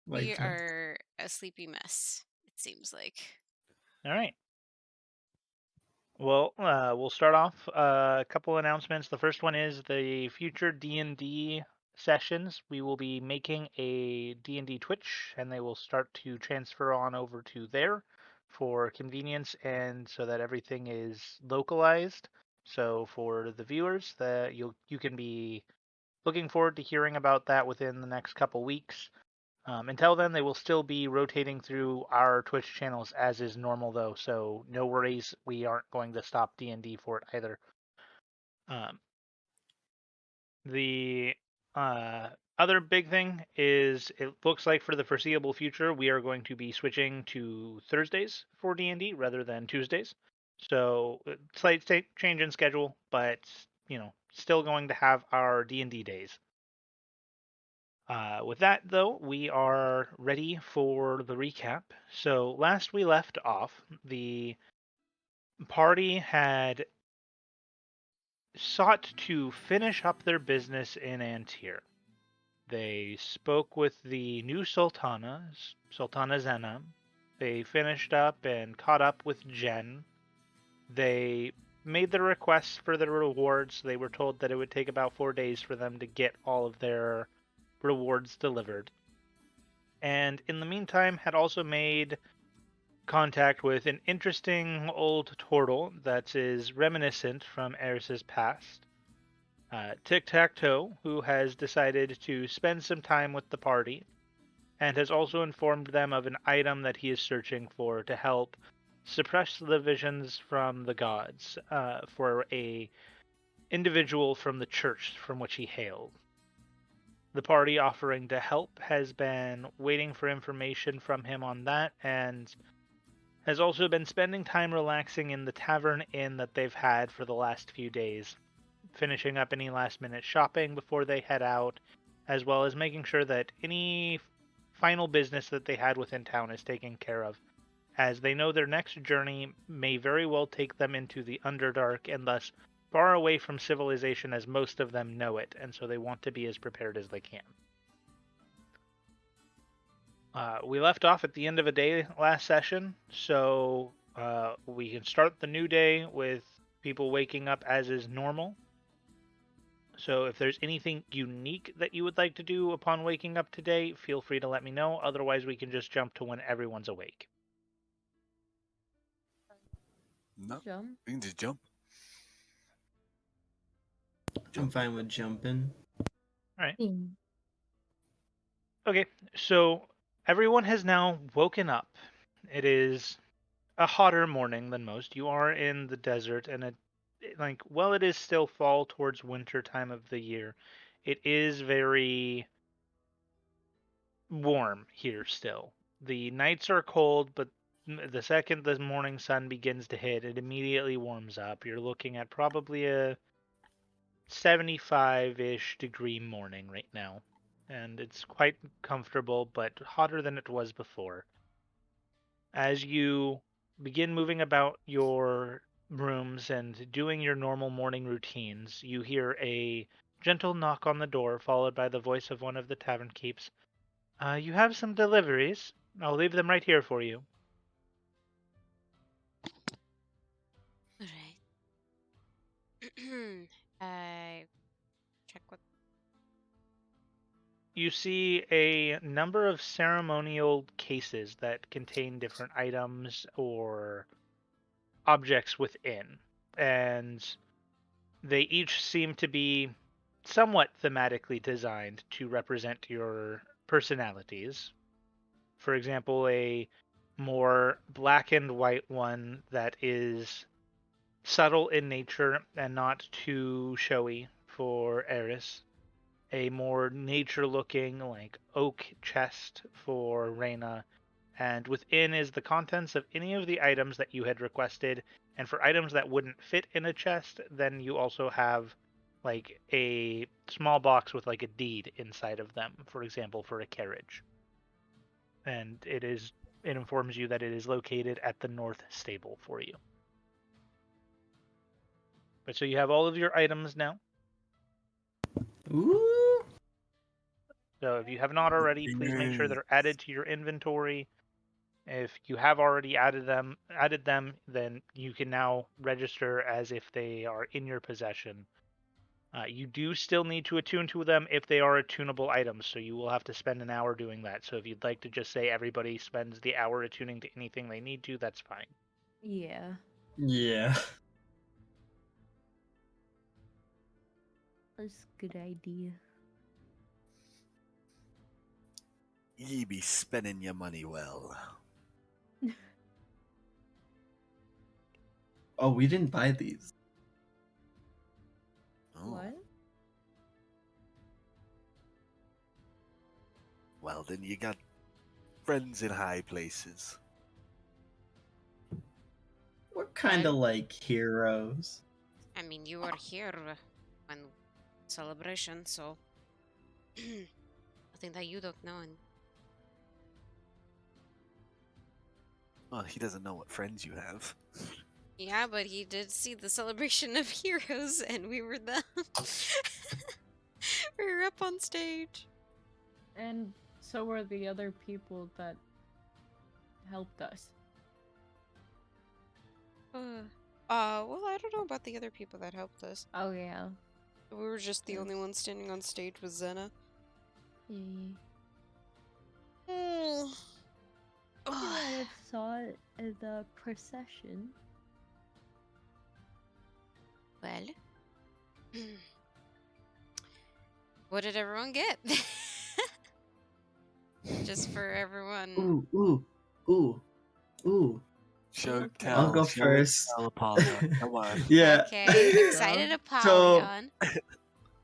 We Like, are a sleepy mess, it seems like. All right. Well, we'll start off a couple announcements. The first one is the future D&D sessions. We will be making a D&D Twitch, and they will start to transfer on over to there for convenience and so that everything is localized. So for the viewers, that you can be looking forward to hearing about that within the next couple weeks. Until then, they will still be rotating through our Twitch channels as is normal, though. So no worries, we aren't going to stop D&D for it either. Um, the other big thing is it looks like for the foreseeable future we are going to be switching to Thursdays for D&D rather than Tuesdays. So slight change in schedule, but still going to have our D&D days. With that, though, we are ready for the recap. So, last we left off, the party had sought to finish up their business in Antir. They spoke with the new Sultana, Sultana Zena. They finished up and caught up with Jen. They made the requests for the rewards. They were told that it would take about 4 days for them to get all of their rewards delivered. And in the meantime had also made contact with an interesting old turtle that is reminiscent from Eris's past. Tic-Tac-Toe, who has decided to spend some time with the party, and has also informed them of an item that he is searching for to help suppress the visions from the gods for a individual from the church from which he hailed. The party offering to help has been waiting for information from him on that, and has also been spending time relaxing in the tavern inn that they've had for the last few days, finishing up any last minute shopping before they head out, as well as making sure that any final business that they had within town is taken care of, as they know their next journey may very well take them into the Underdark and thus far away from civilization as most of them know it, and so they want to be as prepared as they can. We left off at the end of a day last session, so we can start the new day with people waking up as is normal. So if there's anything unique that you would like to do upon waking up today, feel free to let me know. Otherwise, we can just jump to when everyone's awake. No, Jump. we can just jump. I'm fine with jumping. All right. Hmm. Okay, so everyone has now woken up. It is a hotter morning than most. You are in the desert, and while it is still fall towards winter time of the year, it is very warm here still. The nights are cold, but the second the morning sun begins to hit, it immediately warms up. You're looking at probably a 75-ish degree morning right now, and it's quite comfortable, but hotter than it was before. As you begin moving about your rooms and doing your normal morning routines, you hear a gentle knock on the door, followed by the voice of one of the tavern keeps. You have some deliveries. I'll leave them right here for you. All right. I check what. You see a number of ceremonial cases that contain different items or objects within, and they each seem to be somewhat thematically designed to represent your personalities. For example, a more black and white one that is subtle in nature and not too showy for Eris. A more nature looking, like oak chest for Reyna. And within is the contents of any of the items that you had requested. And for items that wouldn't fit in a chest, then you also have like a small box with like a deed inside of them, for example, for a carriage. And it informs you that it is located at the north stable for you. But so you have all of your items now. Ooh. So if you have not already, please make sure they're added to your inventory. If you have already added them, then you can now register as if they are in your possession. You do still need to attune to them if they are attunable items, so you will have to spend an hour doing that. So if you'd like to just say everybody spends the hour attuning to anything they need to, that's fine. Yeah. Yeah. That's a good idea. Ye be spending your money well. Oh, we didn't buy these. Oh. What? Well, then you got friends in high places. We're kind of like heroes. I mean, you were here when celebration, so nothing that you don't know. And Well, he doesn't know what friends you have. yeah, but he did see the celebration of heroes, and we were the we were up on stage. And so were the other people that helped us. Well, I don't know about the other people that helped us. Oh yeah. We were just the only ones standing on stage with Zena. Yeah. Mm. You might have saw it in the procession. Well, what did everyone get? Just for everyone. Ooh. Show Okay. tell. I'll go show first. Tell, Apollyon. Come on. Yeah. Okay, excited Apollyon.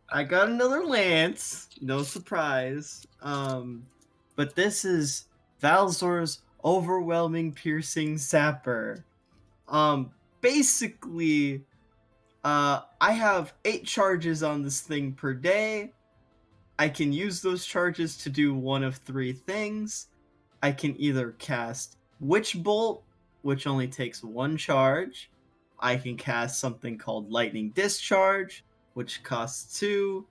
I got another lance. No surprise. But this is Valzor's overwhelming piercing zapper. Basically, I have 8 charges on this thing per day. I can use those charges to do one of 3 things. I can either cast Witch Bolt, which only takes 1 charge. I can cast something called Lightning Discharge, which costs 2.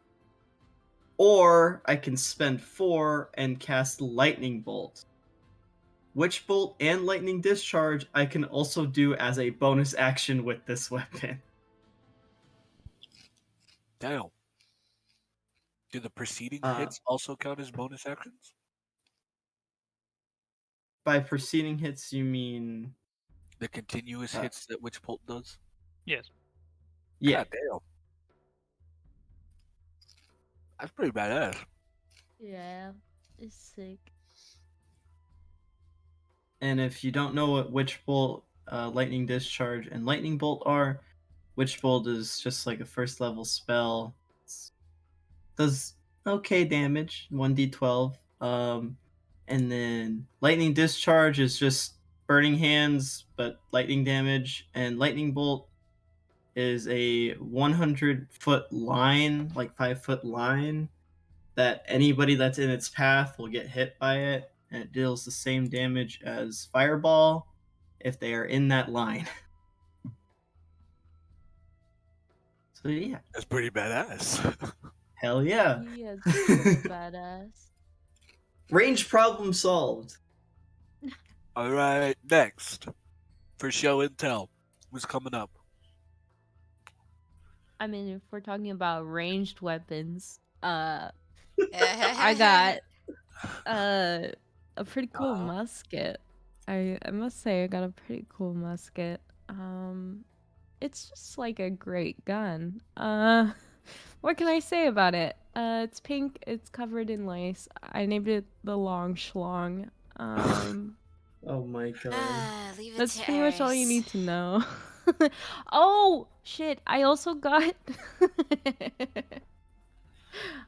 Or I can spend 4 and cast Lightning Bolt. Witch Bolt and Lightning Discharge I can also do as a bonus action with this weapon. Damn. Do the preceding hits also count as bonus actions? By preceding hits, you mean... The continuous hits that Witch Bolt does? Yes. Yeah. God damn. That's pretty badass. Yeah. It's sick. And if you don't know what Witch Bolt, Lightning Discharge, and Lightning Bolt are, Witch Bolt is just like a first level spell. Does okay damage, 1d12. And then Lightning Discharge is just Burning Hands, but lightning damage. And Lightning Bolt is a 100-foot line, like 5-foot line, that anybody that's in its path will get hit by it. And it deals the same damage as Fireball if they are in that line. So yeah. That's pretty badass. Hell yeah. Yeah, it's badass. Range problem solved. Alright, next. For show and tell. What's coming up? I mean, if we're talking about ranged weapons, I got a pretty cool musket. I must say I got a pretty cool musket. It's just like a great gun. What can I say about it? It's pink, it's covered in lace. I named it the Long Schlong. Oh my god. Leave it That's to pretty much all you Eris. need to know. Oh shit, I also got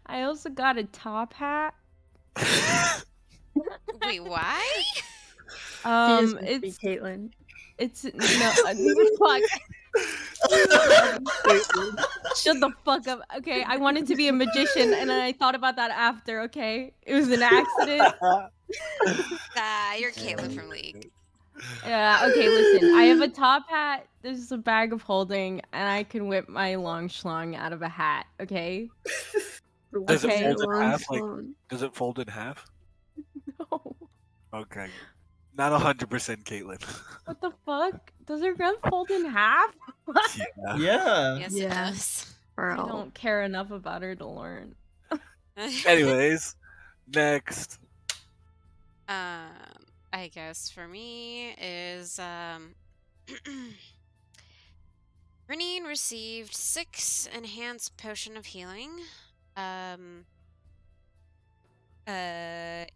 I also got a top hat. Wait, why? It's Caitlin. it's no fuck. Shut the fuck up. Okay, I wanted to be a magician and then I thought about that after, okay? It was an accident. You're Caitlin from League. Yeah, okay, listen. I have a top hat, this is a bag of holding, and I can whip my long schlong out of a hat, okay? Does it Okay. fold in Long half? Like, phone. does it fold in half? No. Okay. Not 100%, Caitlin. What the fuck? Does your gun fold in half? Yeah. Yeah. Yes, it Yeah. does. I Bro. don't care enough about her to learn. Anyways, next. I guess for me is Renine received 6 enhanced potion of healing. And a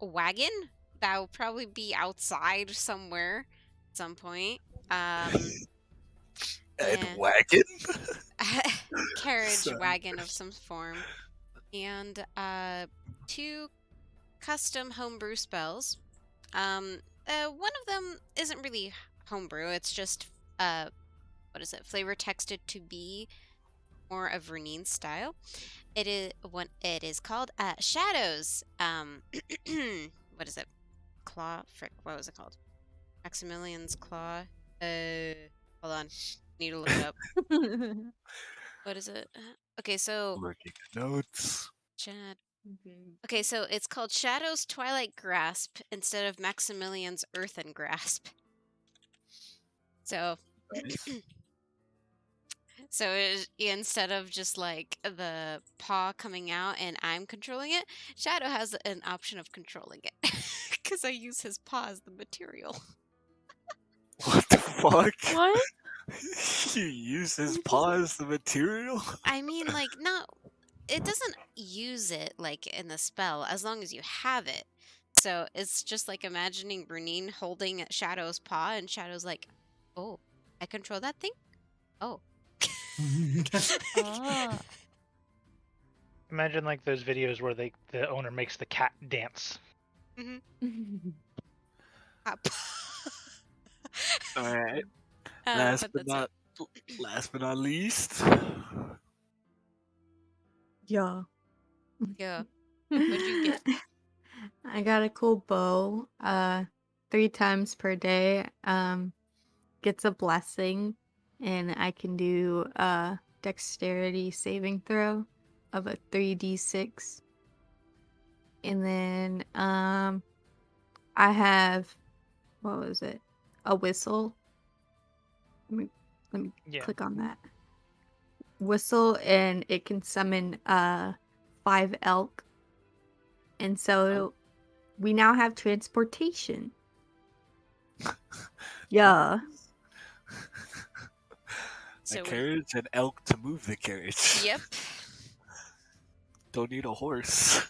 wagon that will probably be outside somewhere at some point. And Yeah. wagon? Carriage Sorry. wagon of some form, and 2 custom homebrew spells. One of them isn't really homebrew. It's just what is it? Flavor texted to be more of Renine's style. It is called Shadows. What is it? Claw. Frick. What was it called? Maximilian's Claw. Hold on. Need to look it up. What is it? Okay, so Working notes. Chad. Okay, so it's called Shadow's Twilight Grasp instead of Maximilian's Earthen Grasp. So, Nice. so instead of just like the paw coming out and I'm controlling it, Shadow has an option of controlling it because I use his paw as the material. What the fuck? What? You use his paw as the material? I mean, like, not. It doesn't use it like in the spell as long as you have it. So it's just like imagining Renine holding Shadow's paw, and Shadow's like, "Oh, I control that thing. Oh." Ah. Imagine like those videos where the owner makes the cat dance. Hop. All right. But that's Last but not least. Yeah. it. Yeah. What'd you get? I got a cool bow. 3 times per day. Gets a blessing, and I can do a dexterity saving throw of a 3d6. And then I have, what was it? A whistle. Let me Yeah. click on that. Whistle, and it can summon 5 elk. And so we now have transportation. Yeah. So A carriage and elk to move the carriage. Yep. Don't need a horse.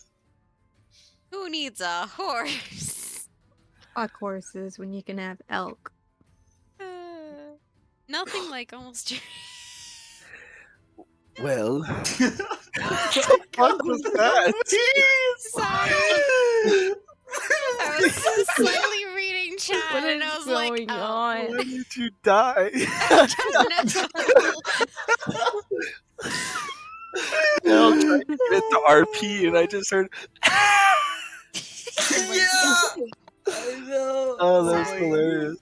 Who needs a horse? Fuck horses when you can have elk. Nothing like almost. Well, What was that? Sorry. I was slightly reading chat What and is I was like, going oh. on? Why did you die? I don't know. I was trying to get into RP and I just heard. I know. Oh, that's Sorry. hilarious.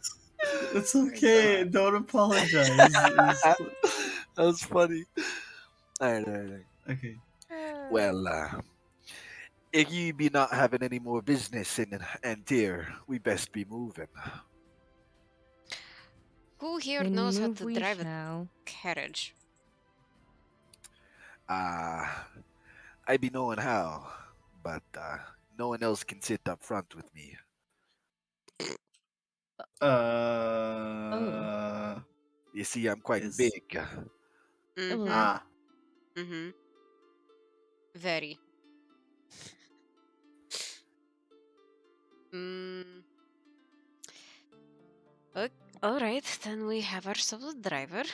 It's okay. Don't apologize. It's- That was funny. Alright. okay. Well, if ye be not having any more business in Antir, we best be moving. Who here Then knows how move to we drive a shall. carriage? I be knowing how, but no one else can sit up front with me. You see, I'm quite Yes. big. Mm-hmm. Ah. Mm-hmm. Very. Alright, then we have ourselves a driver.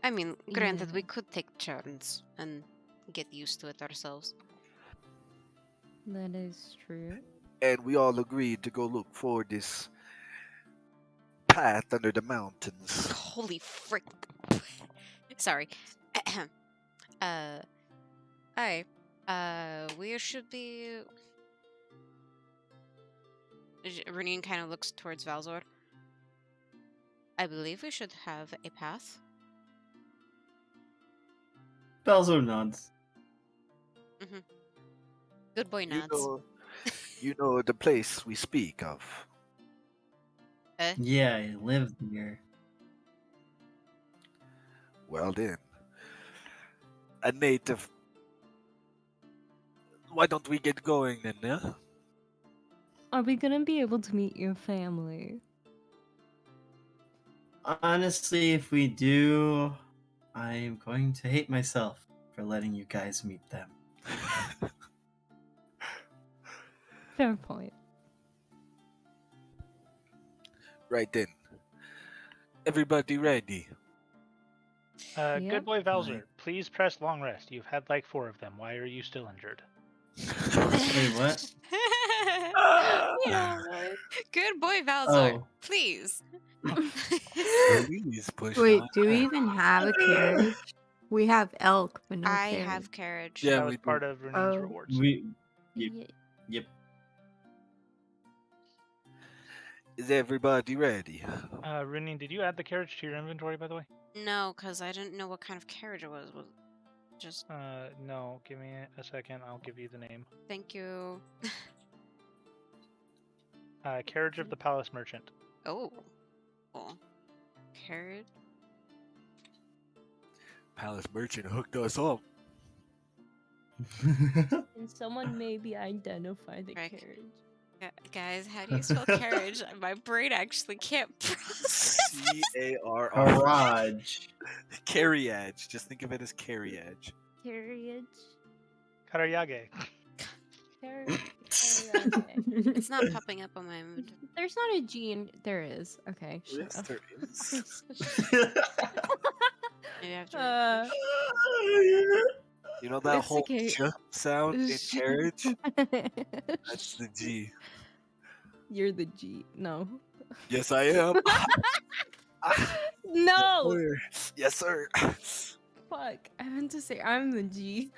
I mean, granted, we Yeah. could take turns and get used to it ourselves. That is true. And we all agreed to go look for this path under the mountains. Holy frick. Sorry. Hi. We should be... Renine kind of looks towards Valzor. I believe we should have a path. Belzer nods. Good boy nods. You know the place we speak of. Yeah, I live here. Well then, a native. Why don't we get going then, yeah? Are we gonna be able to meet your family? Honestly, if we do, I'm going to hate myself for letting you guys meet them. Fair point. Right then. Everybody ready? Yep. Good boy Valzer, please press long rest. You've had like 4 of them. Why are you still injured? Wait, what? Yeah, right. Good boy, Valzar. Oh. Please. Please push Wait, on. do we even have a carriage? We have elk, but no I carriage. have carriage. Yeah, That we was do. part of Reneen's Oh. rewards. Yep. Is everybody ready? Reneen, did you add the carriage to your inventory, by the way? No, because I didn't know what kind of carriage it was. Just No. Give me a second. I'll give you the name. thank you. Carriage of the Palace Merchant. Oh, cool. Carriage. Palace Merchant hooked us up. Can someone maybe identify the Frick. carriage? Guys, how do you spell carriage? My brain actually can't process. C-A-R-R. Garage. Carriage. Just think of it as carriage. Carriage. Karayage. Carriage. It's not popping up on my inventory. There's not a G in. There is. Okay. Shut Yes, up. there is. Maybe I have to Uh, refresh. You know that It's whole okay. ch sound in carriage? That's the G. You're the G. No. Yes, I am. No. Yes, sir. Fuck. I meant to say I'm the G.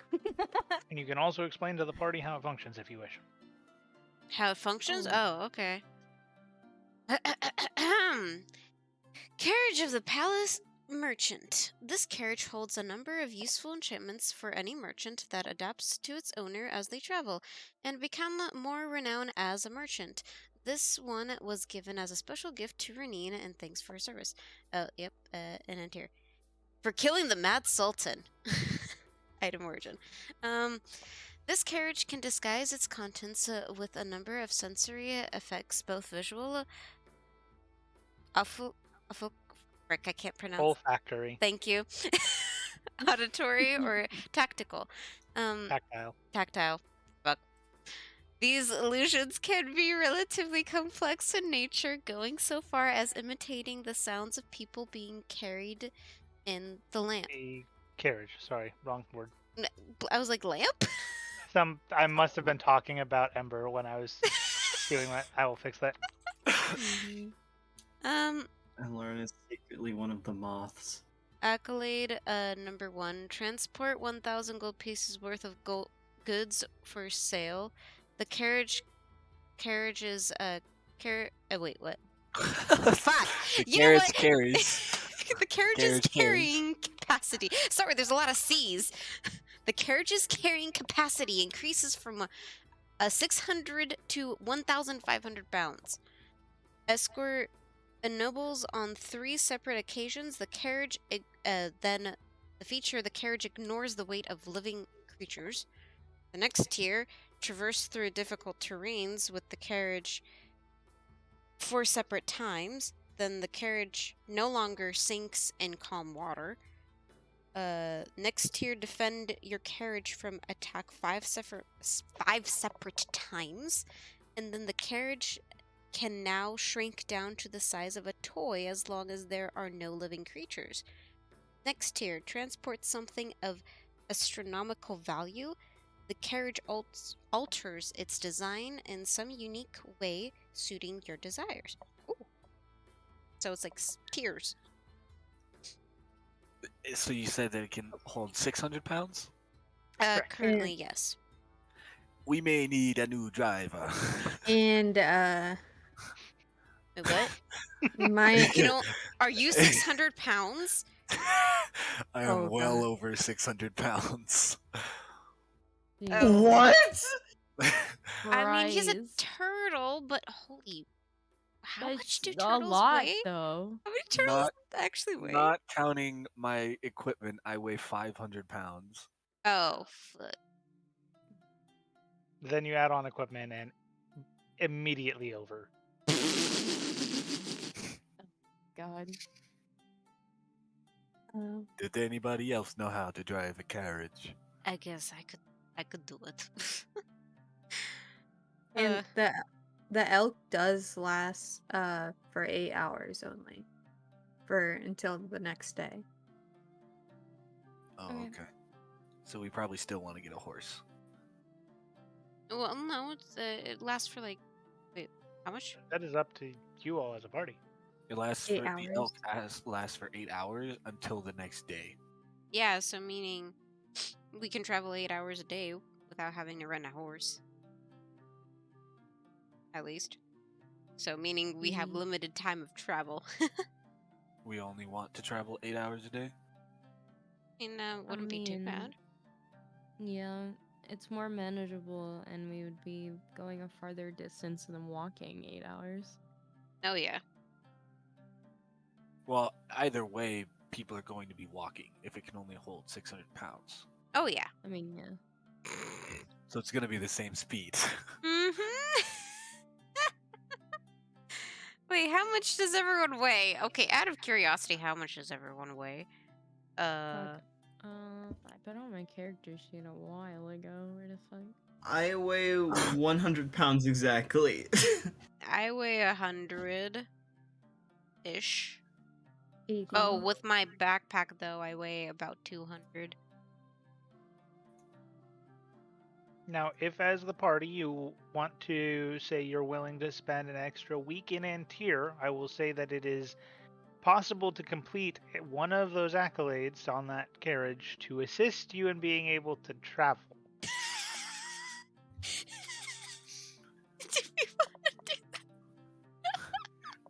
And you can also explain to the party how it functions if you wish. How it functions? Oh. Oh, okay. Carriage of the Palace Merchant. This carriage holds a number of useful enchantments for any merchant that adapts to its owner as they travel and become more renowned as a merchant. This one was given as a special gift to Reneen and thanks for her service. Oh, yep, an Antir. For killing the Mad Sultan. Item origin. This carriage can disguise its contents with a number of sensory effects, both visual, frick, I can't pronounce. Olfactory. Thank you. Auditory or tactical. Tactile. Tactile. Fuck. These illusions can be relatively complex in nature, going so far as imitating the sounds of people being carried in the lamp. The carriage. Sorry, wrong word. I was like, lamp? I must have been talking about Ember when I was doing that. I will fix that. Lauren is secretly one of the moths. Accolade number 1. Transport 1,000 gold pieces worth of goods for sale. The carriage is wait, what? Fuck! The You know carriage what? carries. The carriage's Carriage carrying capacity. Sorry, there's a lot of C's. The carriage's carrying capacity increases from 600 to 1,500 pounds. Escort nobles on 3 separate occasions. The carriage then the feature the carriage ignores the weight of living creatures. The next tier traverse through difficult terrains with the carriage 4 separate times. Then the carriage no longer sinks in calm water. Next tier, defend your carriage from attack 5 separate times. And then the carriage can now shrink down to the size of a toy as long as there are no living creatures. Next tier, transport something of astronomical value. The carriage alters its design in some unique way, suiting your desires. Ooh. So it's like tiers. So you said that it can hold 600 pounds? Currently, yes. We may need a new driver. And Wait, what? my You know, are you 600 pounds? I am Oh, well God. over 600 pounds. Oh. What? I mean, he's a Christ. turtle, but holy, how much That's do a turtles lot, weigh? though. How many turtles Not actually weigh? not counting my equipment, I weigh 500 pounds. Oh, foot. Then you add on equipment and immediately over. God. Did anybody else know how to drive a carriage? I guess I could do it. And the elk does last for 8 hours only. For until the next day. Oh, Okay. okay. So we probably still want to get a horse. Well, no, it lasts for like, wait, how much? That is up to you all as a party. It lasts 8 for hours. the elk lasts for 8 hours until the next day. Yeah, so meaning we can travel 8 hours a day without having to rent a horse. At least. So meaning we have Mm. limited time of travel. We only want to travel 8 hours a day. And wouldn't be too bad. Yeah, it's more manageable, and we would be going a farther distance than walking 8 hours. Oh yeah. Well, either way, people are going to be walking if it can only hold 600 pounds. Oh yeah. I mean, yeah. So it's going to be the same speed. Mm-hmm. Wait, how much does everyone weigh? Okay, out of curiosity, how much does everyone weigh? Fuck. I put on my character sheet a while ago. Where the fuck? I weigh 100 pounds exactly. I weigh 100 ish. 80. Oh, with my backpack though, I weigh about 200. Now, if as the party you want to say you're willing to spend an extra week in Antir, I will say that it is possible to complete one of those accolades on that carriage to assist you in being able to travel. Do we want to do that?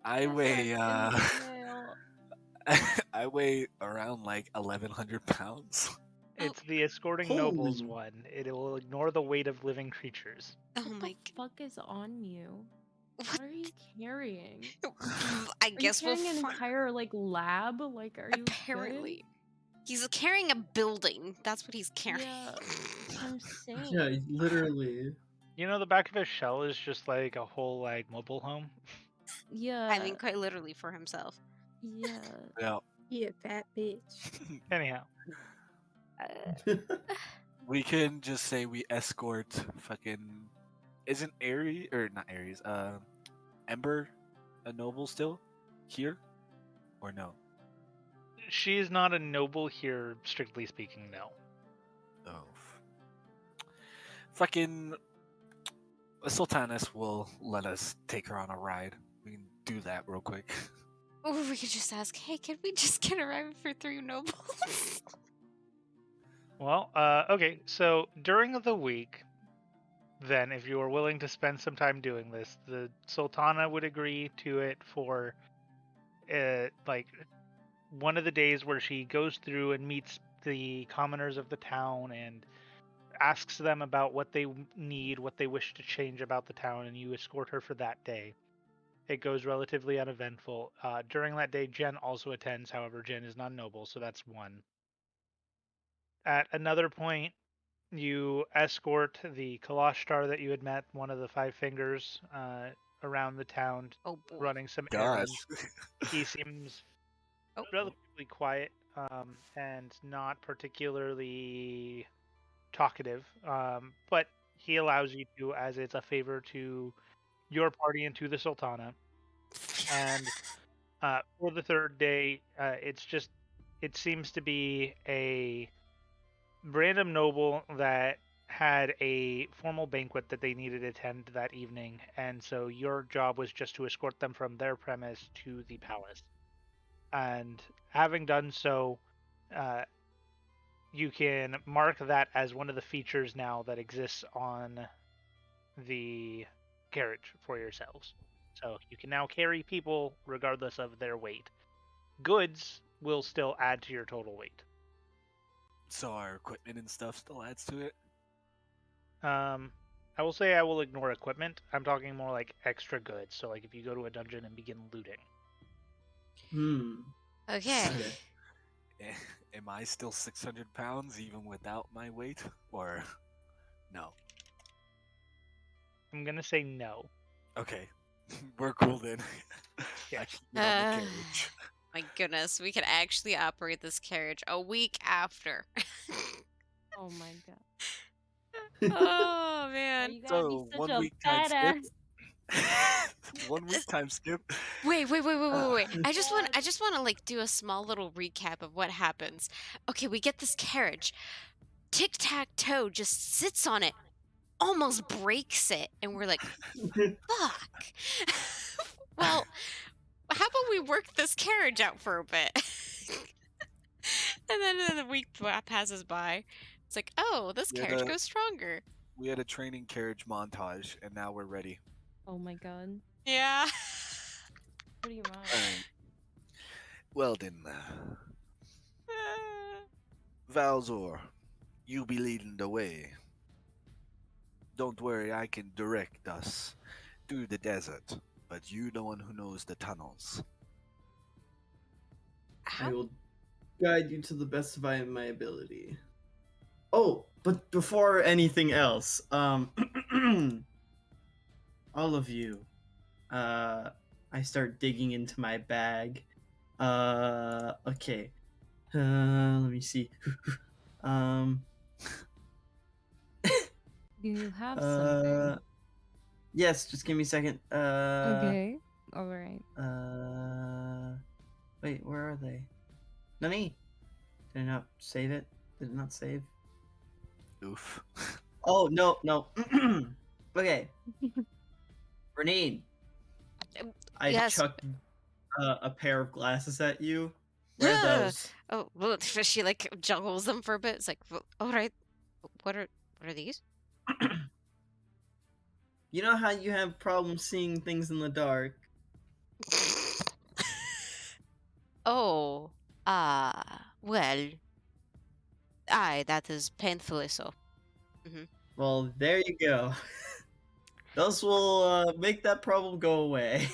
I weigh Hell. I weigh around like 1100 pounds. It's the escorting nobles Holy. one. It will ignore the weight of living creatures. Oh What my the fuck is on you? What What are you carrying? I Are you guess we'll carrying an find. entire like lab? Like, are you Apparently. He's carrying a building. That's what he's carrying. Yeah. good? I'm saying. Yeah, literally. You know, the back of his shell is just like a whole like mobile home. Yeah. I mean, quite literally for himself. yeah. Yeah. You a fat bitch. Anyhow, We can just say we escort fucking isn't Aries or not Aries, Ember a noble still here? Or no? she is not a noble here, strictly speaking. No. Oh. Fucking Sultanas will let us take her on a ride. We can do that real quick. Or we could just ask, hey, can we just get a ride for 3 nobles? Well, okay. So during the week, then, if you are willing to spend some time doing this, the Sultana would agree to it for, like, one of the days where she goes through and meets the commoners of the town and asks them about what they need, what they wish to change about the town, and you escort her for that day. It goes relatively uneventful. During that day, Jen also attends. However, Jen is not noble, so that's one. At another point, you escort the Kalashtar that you had met, one of the Five Fingers, around the town, Oh boy. running some Gosh. errands. He seems Oh. relatively quiet and not particularly talkative, but he allows you to, as it's a favor to your party and to the Sultana. And for the third day, it seems to be a random noble that had a formal banquet that they needed to attend that evening, and so your job was just to escort them from their premise to the palace. And having done so, you can mark that as one of the features now that exists on the carriage for yourselves. So you can now carry people regardless of their weight. Goods will still add to your total weight. So our equipment and stuff still adds to it. I will say I will ignore equipment. I'm talking more like extra goods. So like if you go to a dungeon and begin looting. Okay. Am I still 600 pounds even without my weight, or no? I'm gonna say no. Okay, we're cool then. Yeah. I can get on the carriage. My goodness, we can actually operate this carriage a week after. Oh my god. Oh Why man. you gotta So be such 1 a week time skip. badass? 1 week time skip. Wait. I just want to like do a small little recap of what happens. Okay, we get this carriage. Tic-tac-toe just sits on it, almost breaks it, and we're like, fuck. Well, how about we work this carriage out for a bit? And then the week passes by. It's like, oh, this We had carriage a- goes stronger. We had a training carriage montage, and now we're ready. Oh my god. Yeah. Pretty much. Alright. Well then, Valzor, you be leading the way. Don't worry, I can direct us through the desert, but you the one who knows the tunnels. I will guide you to the best of my ability. Oh, but before anything else, all of you, I start digging into my bag. Okay. Let me see. Do you have something? Yes, just give me a second. Okay. Alright. Wait, where are they? Nani? Did I not save it? Did it not save? Oof. Oh, no. Okay. Renine, I Yes. chucked a pair of glasses at you. Where are those? Oh, well, she like juggles them for a bit. It's like, well, all right, what are these? You know how you have problems seeing things in the dark? Oh, well, aye, that is painfully so. Well, there you go. Those will make that problem go away.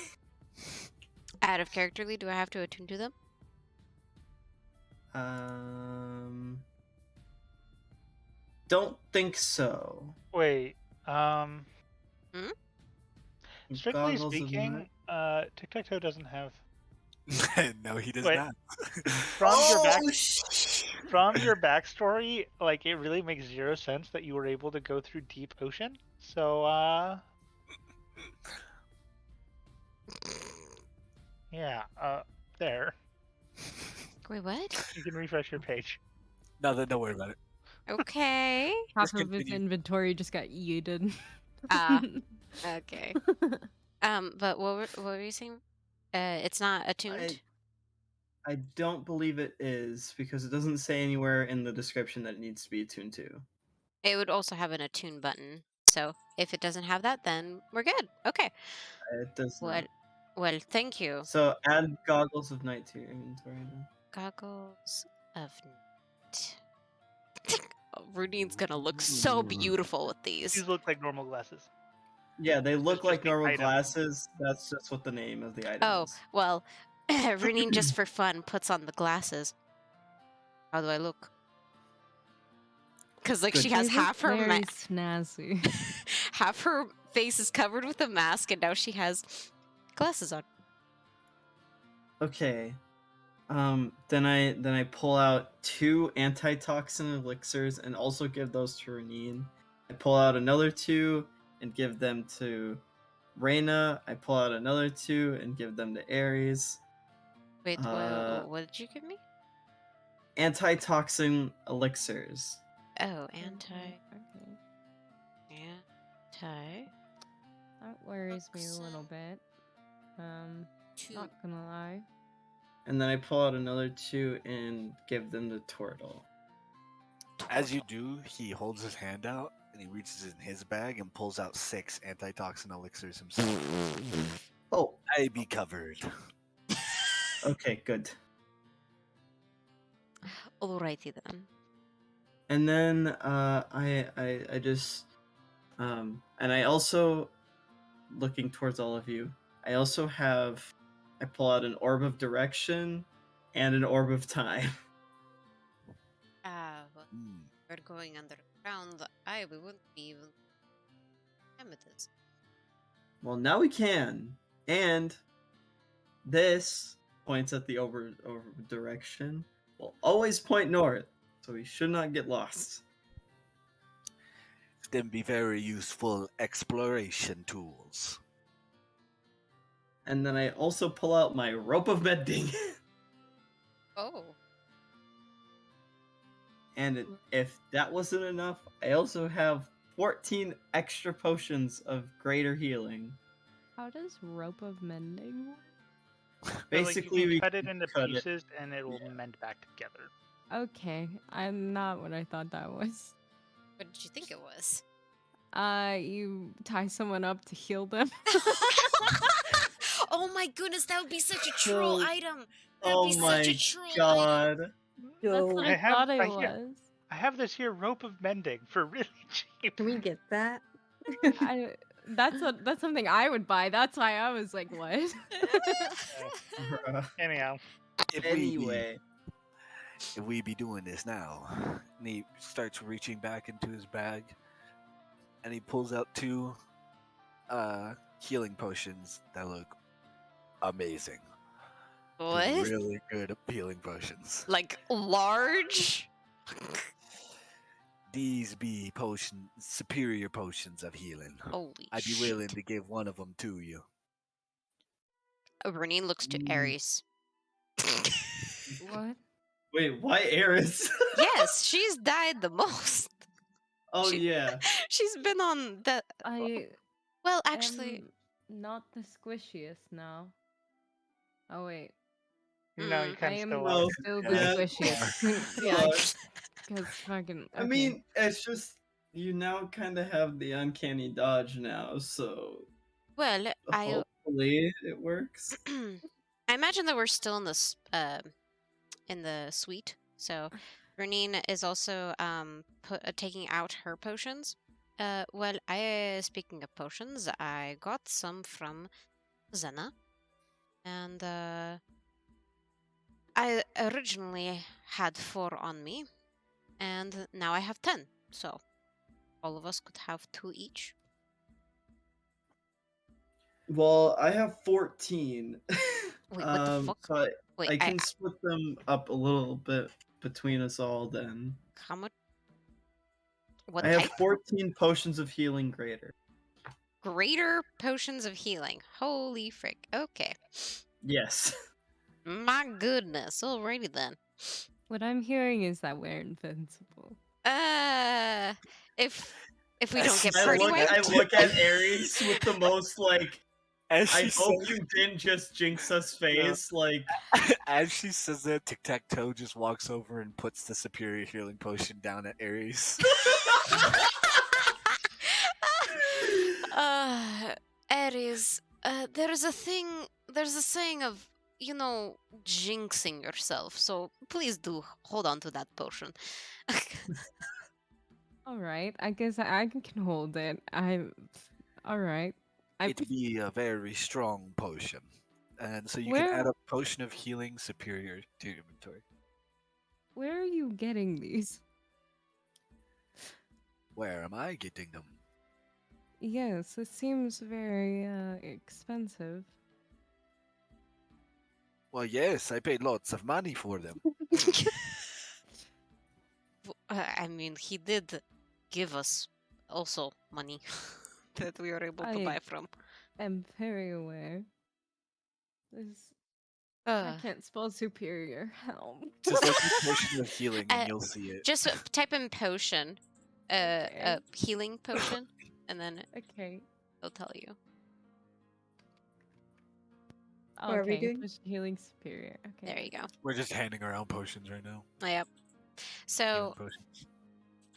Out of characterly, do I have to attune to them? Don't think so. Wait. Hmm? Strictly Goggles of speaking, Tic-Tac-Toe doesn't have. No, he does Wait. not. From your backstory, like it really makes zero sense that you were able to go through deep ocean. So, yeah, there. Wait, what? You can refresh your page. No, don't worry about it. Okay. Half Just of his continue. inventory just got yeeted. Ah. Okay. But what were you saying? It's not attuned. I don't believe it is because it doesn't say anywhere in the description that it needs to be attuned to. It would also have an attune button. So if it doesn't have that, then we're good. Okay. It does Well, not. well, thank you. So add goggles of night to your inventory then. Goggles of night. Oh, Rudine's gonna look so beautiful with these. These look like normal glasses. Yeah, they look just like the normal item. glasses. That's just what the name of the item Oh, is. well, Runine just for fun puts on the glasses. How do I look? Because like Good. she has They look half her very snazzy. half her face is covered with a mask, and now she has glasses on. Okay. Then I pull out 2 antitoxin elixirs and also give those to Renine. I pull out another 2 and give them to Reyna. I pull out another 2 and give them to Ares. Wait, Uh, what did you give me? Antitoxin elixirs. Oh, Okay. anti. That worries me a little bit. Not gonna lie. And then I pull out another 2 and give them to Tortle. As you do, he holds his hand out and he reaches in his bag and pulls out 6 antitoxin elixirs himself. Oh, I be covered. okay, good. Alrighty then. And then I just and I also, looking towards all of you, I pull out an orb of direction and an orb of time. Well, Hmm. we're going underground. We wouldn't be even amethyst. Well, now we can. And this points at the over direction. Will always point north, so we should not get lost. Them be very useful exploration tools. And then I also pull out my rope of mending. Oh. And if that wasn't enough, I also have 14 extra potions of greater healing. How does rope of mending work? Basically, you we can cut it into cut it. pieces and it will Yeah. mend back together. Okay, I'm not what I thought that was. What did you think it was? You tie someone up to heal them. Oh my goodness, that would be such a troll Oh, item. That would Oh be such my a troll item. god. That's what I I have- thought it I hear- was. I have this here rope of mending for really cheap. Can we get that? That's something I would buy. That's why I was like, what? Bruh. Anyhow, Anyway. If we be doing this now, and he starts reaching back into his bag, and he pulls out 2 healing potions that look amazing. They're What? Really good healing potions. Like large? These be superior potions of healing. Holy I'd be willing to give one of them to you. Renine looks to Ares. What? Wait, why Eris? Yes, she's died the most. Oh She- yeah. She's been on the. I Well, actually, am not the squishiest now. Oh wait, no, you Mm. can I am still. No. still the Yeah. squishiest. yeah. Because fucking. I mean, it's just you now kind of have the uncanny dodge now, so Well, hopefully it works. I imagine that we're still in this in the suite. So Renine is also taking out her potions. Well, speaking of potions, I got some from Zena, and I originally had 4 on me, and now I have 10. So all of us could have 2 each. Well, I have 14. Wait, what the fuck? So Wait, I can split them up a little bit between us all then. how much? What I have type? 14 potions of healing greater. Greater potions of healing. Holy frick. Okay. Yes. My goodness. Alrighty then. what I'm hearing is that we're invincible. If we don't get I party look, wiped. I look at Ares with the most like, As I she hope says, you didn't just jinx us face. Like, as she says that, Tic Tac Toe just walks over and puts the superior healing potion down at Ares. Ares, there's a saying of, jinxing yourself. So please do hold on to that potion. All right, I guess I can hold it. All right. It'd be a very strong potion. And so you Where- can add a potion of healing superior to your inventory. Where are you getting these? Where am I getting them? Yes, it seems very expensive. Well, yes, I paid lots of money for them. I mean, he did give us also money that we were able to I- buy from. I'm very aware. I can't spell superior. Help. Just look at potion of healing and Uh, you'll see it. Just type in potion, Okay. healing potion, and then Okay. it'll tell you. What are we Okay, doing? push healing superior. Okay. There you go. We're just handing around potions right now. Yep. So, Healing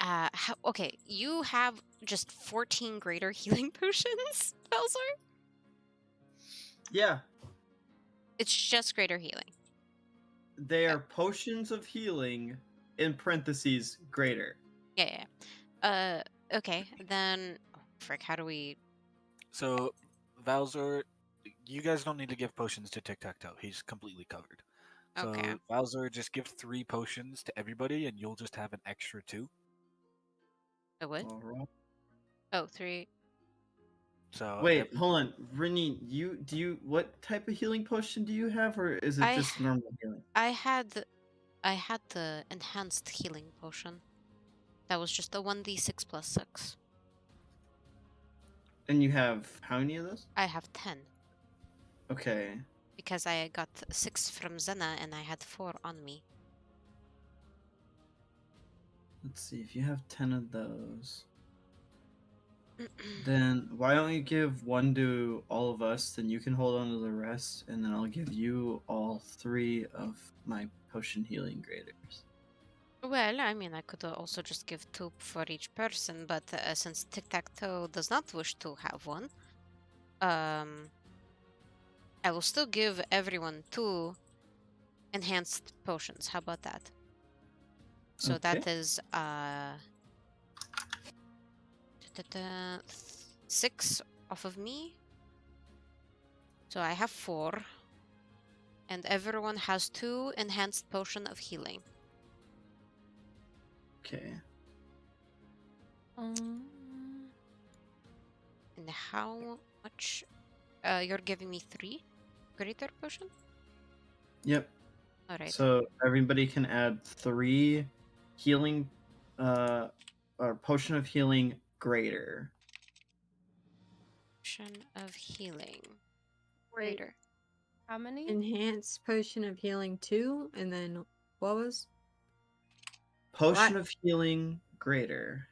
potions. okay, you have just 14 greater healing potions, Belzer? yeah. It's just greater healing. They are potions of healing, in parentheses, greater. Yeah. Okay. Then, frick. How do we? So, Valzor, you guys don't need to give potions to Tic Tac Toe. He's completely covered. So, Okay. Valzor, just give 3 potions to everybody, and you'll just have an extra 2. A what? All right. Oh, 3. So Wait, hold on, Rennie. What type of healing potion do you have, or is it I just normal healing? I had the enhanced healing potion. That was just the 1d6 plus 6. And you have how many of those? I have 10 Okay. because I got 6 from Zena and I had 4 on me. Let's see. If you have 10 of those, then why don't you give 1 to all of us? Then you can hold on to the rest, and then I'll give you all 3 of my potion healing graders. Well, I mean, I could also just give 2 for each person, but since Tic Tac Toe does not wish to have one, I will still give everyone 2 enhanced potions. How about that? So that Okay. is 6 off of me. So I have 4, and everyone has 2 enhanced potion of healing. Okay. Um, And how much? You're giving me 3 greater potion? Yep. Alright. So everybody can add 3 healing, or potion of healing greater. Potion of healing. Wait, Greater. how many? enhanced potion of healing 2, and then what was? Potion What? of healing greater.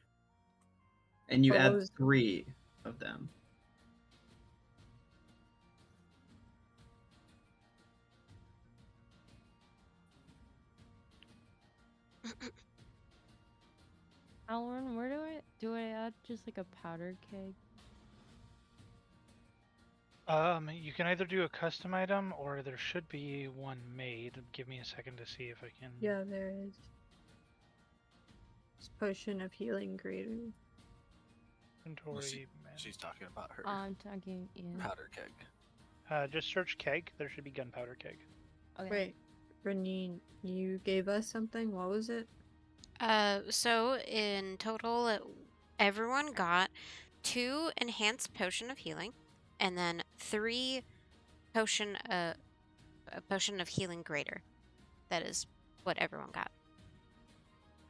And you What add was- 3 of them. Alan, where do I add just like a powder keg? You can either do a custom item or there should be one made. Give me a second to see if I can. Yeah, there is. It's potion of healing greater. Inventory. she's talking about her I'm talking. Yeah. powder keg. Just search keg. There should be gunpowder keg. Okay. Wait, Renine, you gave us something. What was it? So in total, everyone got 2 enhanced potion of healing, and then 3 potion a potion of healing greater. That is what everyone got.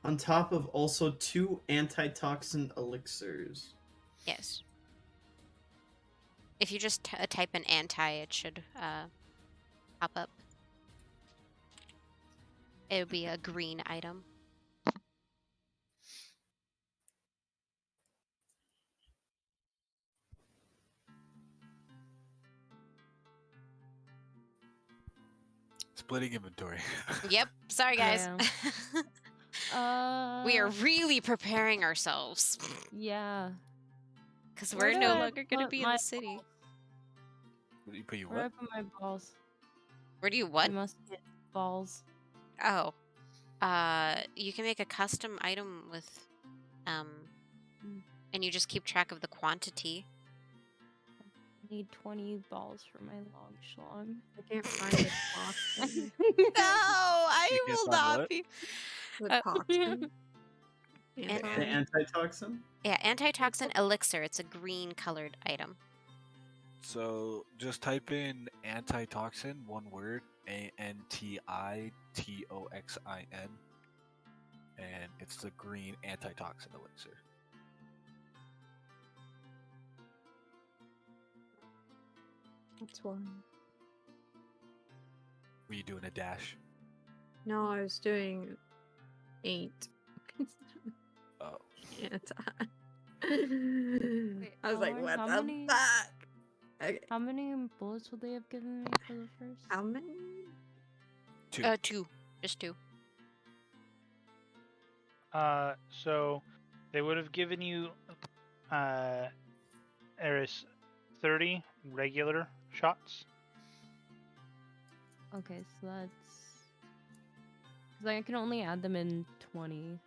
On top of also 2 antitoxin elixirs. Yes. If you just type in anti, it should pop up. It would be a green item. Splitting inventory. Yep. Sorry, guys. Yeah. We are really preparing ourselves Yeah. because Where we're do no I longer going to put be in my the city. balls? You put you Where do I what? put my balls? Where do you My what? musket balls. Oh, you can make a custom item with, and you just keep track of the quantity. I need 20 balls for my long schlong. I can't find the toxin. No, I You can't will find not what? be. The toxin. The Anti. antitoxin? Yeah, antitoxin elixir. It's a green colored item. So just type in antitoxin, one word, ANTITOXIN, and it's the green antitoxin elixir. That's one. Were you doing a dash? No, I was doing 8. Oh, Anti. Wait, I was like, Alan, what how the many- fuck? Okay. How many bullets would they have given me for the first? How many? 2. 2, just 2. So they would have given you Eris 30 regular shots. Okay, so that's 'Cause I can only add them in 20.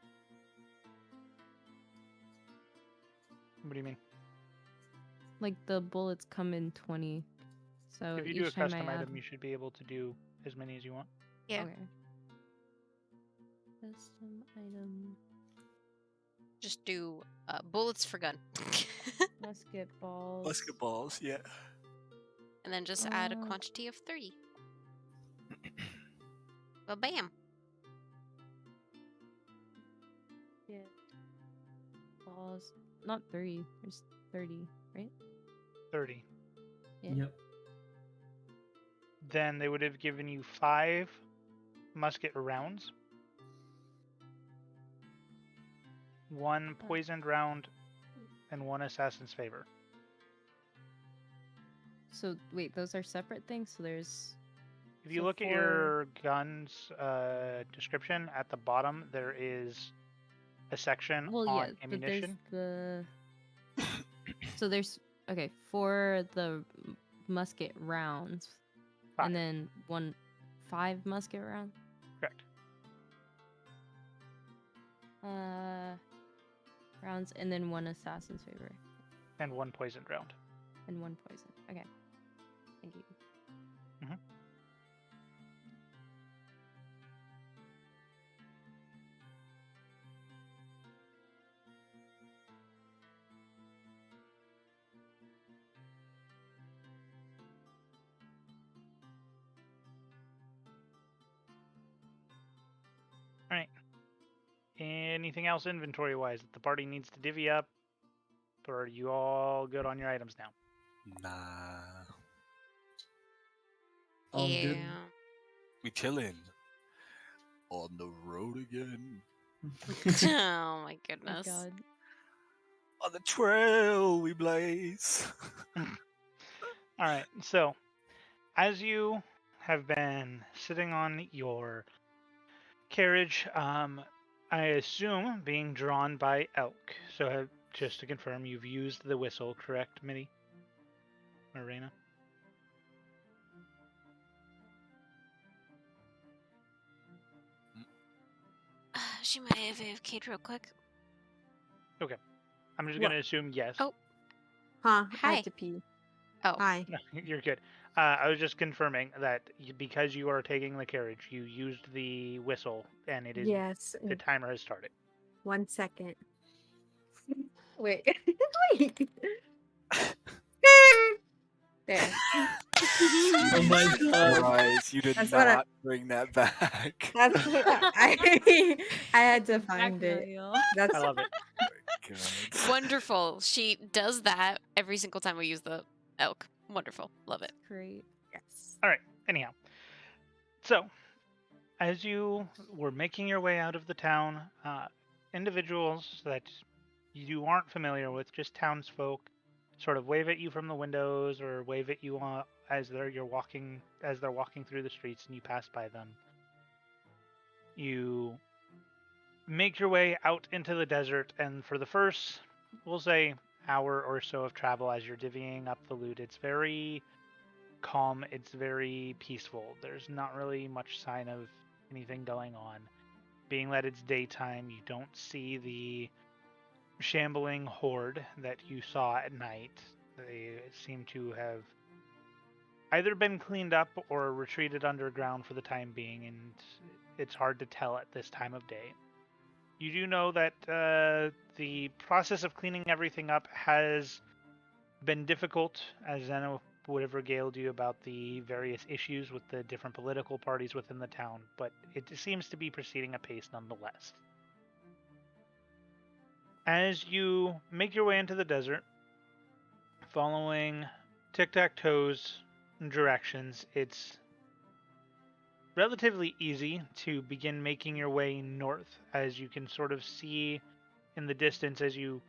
What do you mean? Like the bullets come in 20. So If you do a each time I custom add. item, you should be able to do as many as you want. Yeah. Okay. Custom item. Just do bullets for gun. Musket balls. Basketballs, yeah. And then just add a Uh, quantity of 3. Well, bam. Yeah. Balls. Not 3. There's 30, right? 30. Yeah. Yep. Then they would have given you 5 musket rounds, 1 poisoned round, and 1 assassin's favor. So wait, those are separate things. So there's. If you So look at your gun's description at the bottom, there is a section Well, on yeah, but there's ammunition. the. So there's okay for the musket rounds, 5. and then 5 musket rounds. Correct. Rounds, and then 1 assassin's favor, And 1 poisoned round. and 1 poison. Okay. Thank you. Mhm. All right. Anything else inventory-wise that the party needs to divvy up? Or are you all good on your items now? Nah. All good. Yeah. We chillin'. On the road again. Oh my Oh goodness. God. On the trail we blaze. All right. So, as you have been sitting on your carriage, I assume being drawn by elk. So, just to confirm, you've used the whistle, correct, Mitty? Marina? She might have AFK'd real quick. I'm just What? going to assume yes. Oh. Huh? I Hi. have to pee. Oh. Hi. No, you're good. I was just confirming that because you are taking the carriage, you used the whistle, and it is Yes. the timer has started. 1 second. Wait. Wait. There. Oh my god. Right, you did That's what I- not bring that back. That's what I had to find it. That's I love it. God. Wonderful. She does that every single time we use the elk. Wonderful. Love it. Great. yes. All right. Anyhow, so as you were making your way out of the town, individuals that you aren't familiar with, just townsfolk, sort of wave at you from the windows or wave at you as they're walking through the streets and you pass by them. You make your way out into the desert, and for the first, we'll say, hour or so of travel as you're divvying up the loot, it's very calm, it's very peaceful. There's not really much sign of anything going on. Being that it's daytime, you don't see the shambling horde that you saw at night. They seem to have either been cleaned up or retreated underground for the time being, and it's hard to tell at this time of day. You do know that the process of cleaning everything up has been difficult, as Zeno would have regaled you about the various issues with the different political parties within the town, but it seems to be proceeding apace nonetheless. As you make your way into the desert, following tic-tac-toe's directions, it's relatively easy to begin making your way north, as you can sort of see in the distance as you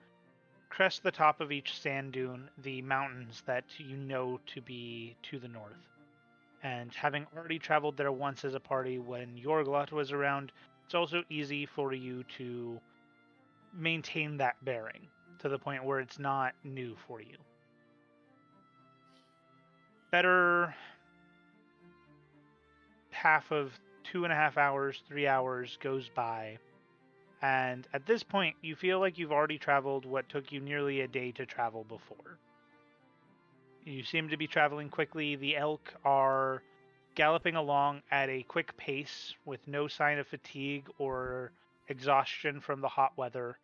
crest the top of each sand dune the mountains that you know to be to the north. And having already traveled there once as a party when Yorglot was around, it's also easy for you to maintain that bearing to the point where it's not new for you. Better half of 2.5 hours, 3 hours goes by. And at this point, you feel like you've already traveled what took you nearly a day to travel before. You seem to be traveling quickly. The elk are galloping along at a quick pace with no sign of fatigue or exhaustion from the hot weather.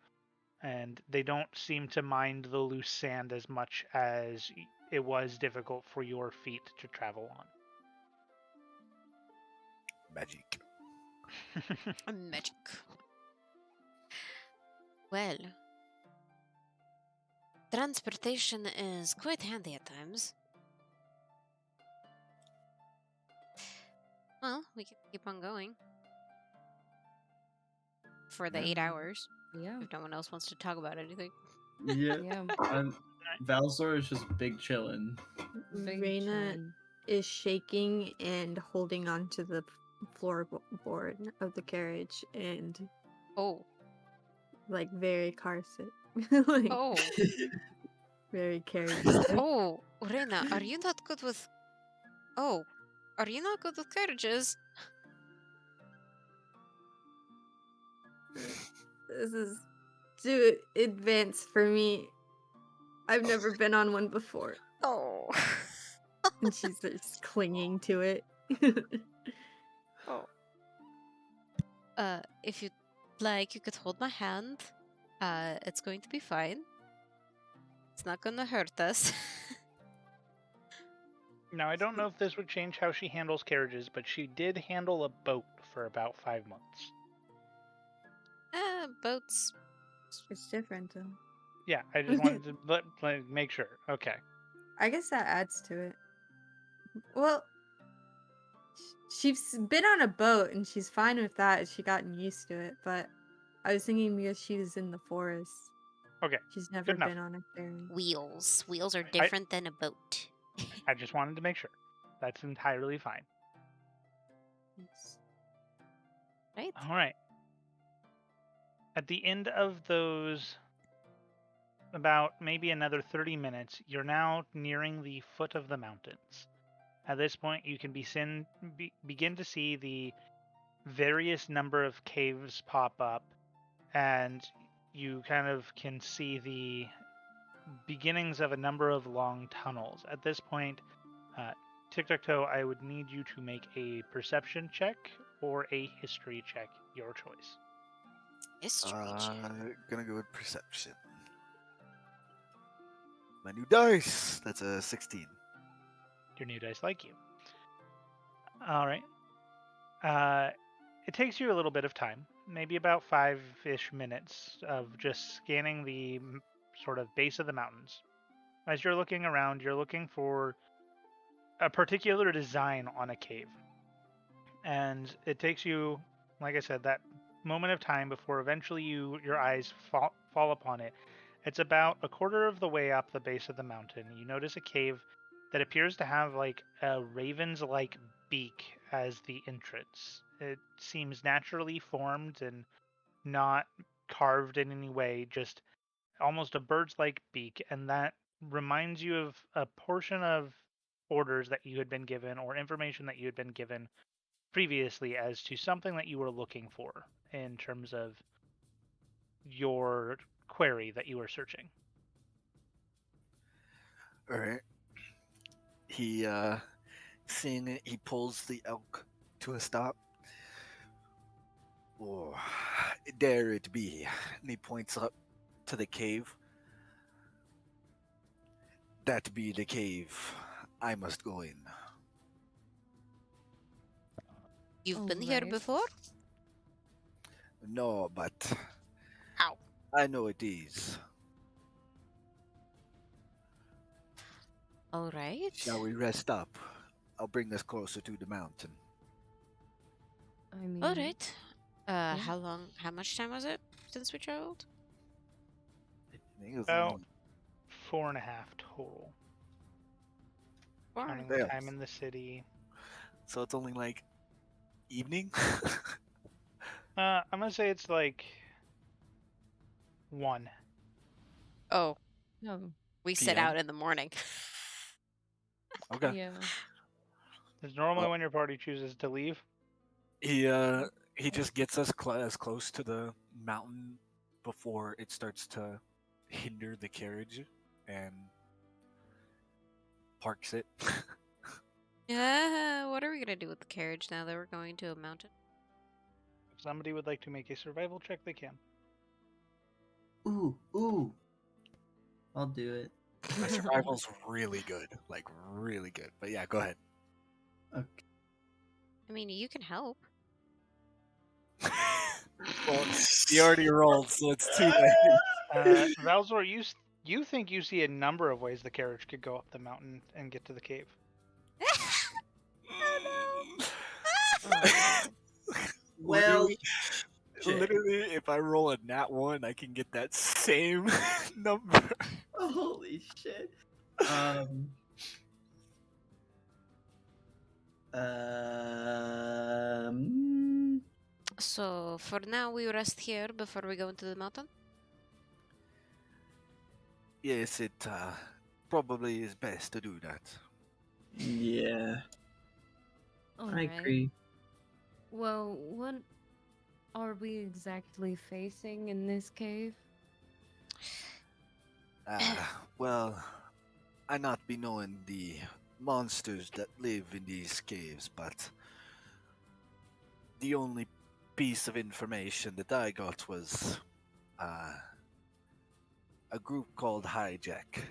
And they don't seem to mind the loose sand as much as it was difficult for your feet to travel Magic. on. Magic. Well, transportation is quite handy at times. Well, we can keep on going for the Yeah. 8 hours Yeah. if no one else wants to talk about anything. Yeah. Yeah. Valzor is just big chillin'. Big Reina chillin'. is shaking and holding onto the floorboard of the carriage and Oh, like very car sick. Like oh, very carriage sick. oh, Reina, are you not good with? Oh, are you not good with carriages? This is too advanced for me. I've never been on one before. Oh, And she's just clinging to it. oh. If you'd like, you could hold my hand. It's going to be fine. It's not gonna hurt us. Now, I don't know if this would change how she handles carriages, but she did handle a boat for about 5 months. Boats. It's different though. Yeah, I just wanted to make sure. Okay. I guess that adds to it. Well, she's been on a boat and she's fine with that. She's gotten used to it. But I was thinking because she was in the forest. Okay. She's never enough. been on a ferry. Wheels. Wheels are different than a boat. I just wanted to make sure. That's entirely fine. Right? All right. At the end of those, about maybe another 30 minutes, you're now nearing the foot of the mountains. At this point, you can begin to see the various number of caves pop up, and you kind of can see the beginnings of a number of long tunnels. At this point, Tic-Tac-Toe, I would need you to make a perception check or a history check, your choice. History check. Gonna go with perception. My new dice. That's a 16. Your new dice like you. All right. It takes you a little bit of time, maybe about 5-ish minutes of just scanning the sort of base of the mountains. As you're looking around, you're looking for a particular design on a cave. And it takes you, like I said, that moment of time before eventually your eyes fall upon it. It's about a quarter of the way up the base of the mountain. You notice a cave that appears to have like a raven's-like beak as the entrance. It seems naturally formed and not carved in any way, just almost a bird's-like beak, and that reminds you of a portion of orders that you had been given or information that you had been given previously as to something that you were looking for in terms of your query that you were searching. All right. He seeing it, he pulls the elk to a stop. Oh, dare it be. And he points up to the cave. That be the cave I must go in. You've been here Alright. before? No, but Ow. I know it is. All right. Shall we rest up? I'll bring us closer to the mountain. I mean, All right. yeah. How much time was it since we traveled? I think it was About only 4.5 total. Counting Damn. the time in the city. so it's only like evening. I'm gonna say it's like 1. Oh, No. we set PM? out in the morning. Okay. Yeah. Is normally Well- when your party chooses to leave. He just gets us as close to the mountain before it starts to hinder the carriage and parks it. Yeah, what are we gonna do with the carriage now that we're going to a mountain? If somebody would like to make a survival check, they can. Ooh. I'll do it. My survival's really good, like really good. But yeah, go ahead. Okay. I mean, you can help. Well, he already rolled, so it's too late. Valzor, you think you see a number of ways the carriage could go up the mountain and get to the cave. Well, literally, if I roll a nat 1, I can get that same number. holy shit. So for now, we rest here before we go into the mountain. Yes, it probably is best to do that. Yeah, I Alright. agree. Well, what are we exactly facing in this cave? Well, I not be knowing the monsters that live in these caves, but the only piece of information that I got was a group called Hijack.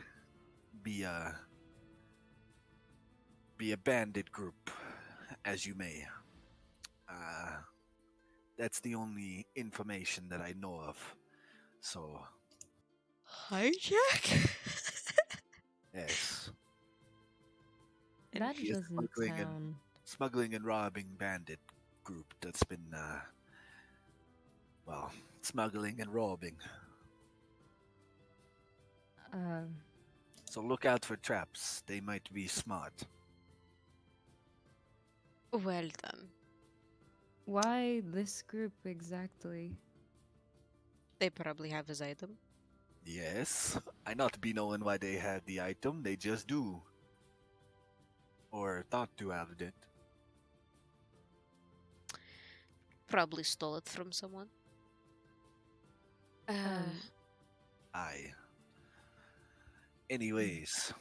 Be a bandit group, as you may. That's the only information that I know of. So, Hijack? yes, That He is doesn't sound. smuggling and robbing bandit group that's been, well, smuggling and robbing. So look out for traps. They might be smart. Well done. Why this group exactly? They probably have his item. Yes, I not be knowing why they had the item. They just do. Or thought to have it. Probably stole it from someone. Aye. Anyways,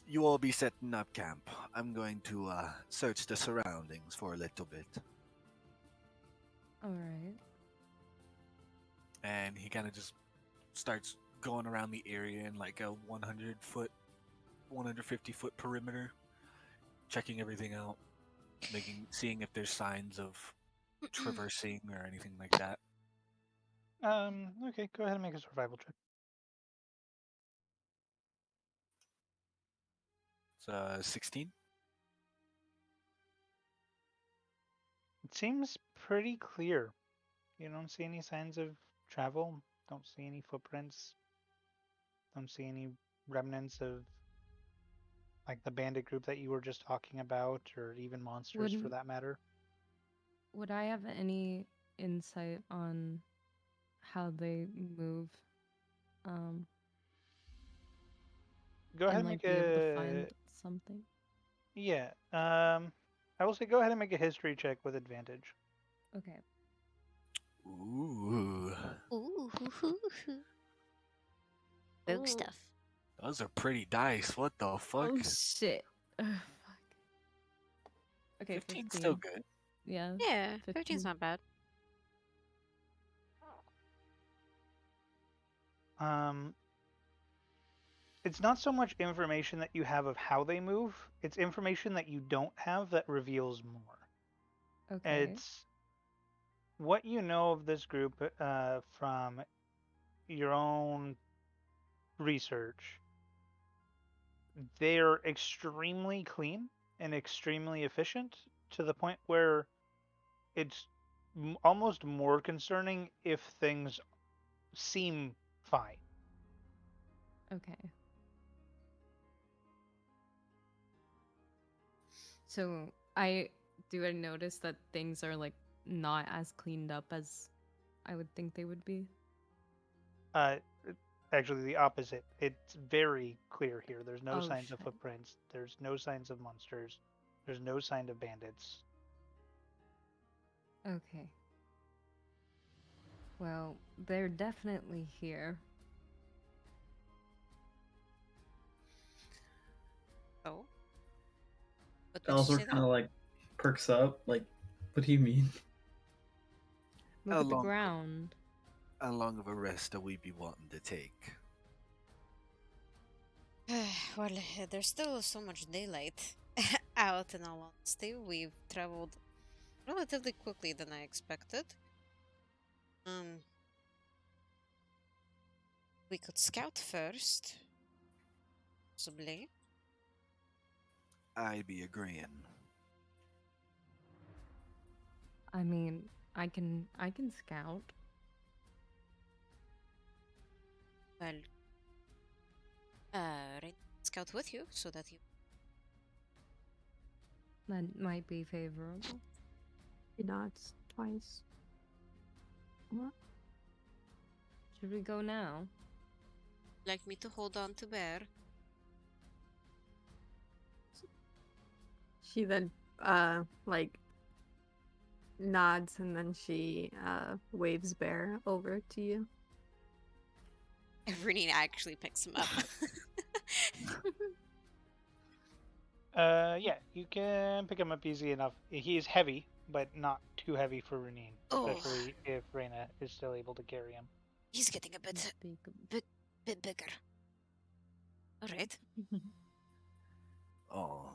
you all be setting up camp. I'm going to search the surroundings for a little bit. Alright. And he kind of just starts going around the area in like a 100-foot, 150-foot perimeter, checking everything out, seeing if there's signs of traversing or anything like that. Okay, go ahead and make a survival check. It's 16. It seems pretty clear. You don't see any signs of travel. Don't see any footprints. Don't see any remnants of like the bandit group that you were just talking about, or even monsters for that matter. Would I have any insight on how they move? Go ahead And and make like be able to a find something? yeah. I will say go ahead and make a history check with advantage. Okay. Ooh, Ooh. Rogue Oh. stuff. those are pretty dice. What the fuck? Oh shit. Ugh, fuck. Okay, 15's 15. still good. Yeah. Yeah, 15's 15. not bad. It's not so much information that you have of how they move, it's information that you don't have that reveals more. Okay. It's what you know of this group from your own research. They're extremely clean and extremely efficient to the point where it's almost more concerning if things seem fine. Okay. So I notice that things are like not as cleaned up as I would think they would be. Actually, the opposite. It's very clear here. There's no Oh, signs of shit. footprints. There's no signs of monsters. There's no sign of bandits. Okay. Well, they're definitely here. Oh. What would you Elzor say kind of then? like perks up. Like, what do you mean? Look How at the long- ground. How long of a rest do we be wanting to take? Well, there's still so much daylight out, in all honesty. We've traveled relatively quickly than I expected. We could scout first, possibly. I be agreeing. I mean, I can scout. Well, right, scout with you so that you. That might be favorable. He nods twice. What? Should we go now? Like me to hold on to Bear. She then like nods and then she waves Bear over to you. Renine actually picks him up. Yeah, you can pick him up easy enough. He is heavy, but not too heavy for Renine, Oh. especially if Reyna is still able to carry him. He's getting a bit bigger. All right. Oh,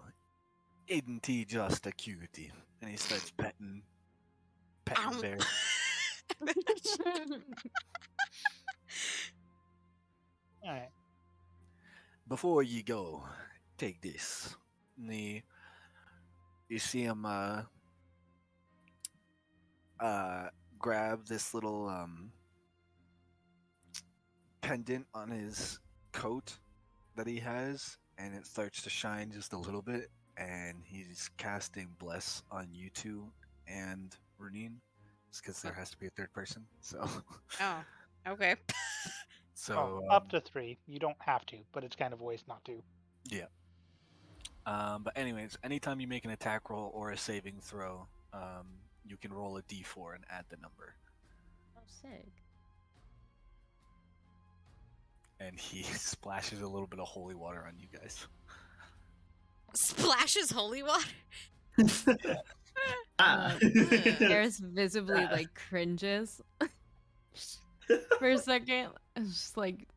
isn't he just a cutie? And he starts petting Ow. Bear. Alright. Before you go, take this. You see him grab this little pendant on his coat that he has, and it starts to shine just a little bit, and he's casting bless on you two and Renine, just because there has to be a third person. So Oh, okay. so Up to 3. You don't have to, but it's kind of a waste not to. yeah. But anyways, anytime you make an attack roll or a saving throw, you can roll a d4 and add the number. Oh, sick. And he splashes a little bit of holy water on you guys. Splashes holy water. Ah. There's visibly Ah. like cringes for a second. It's just like,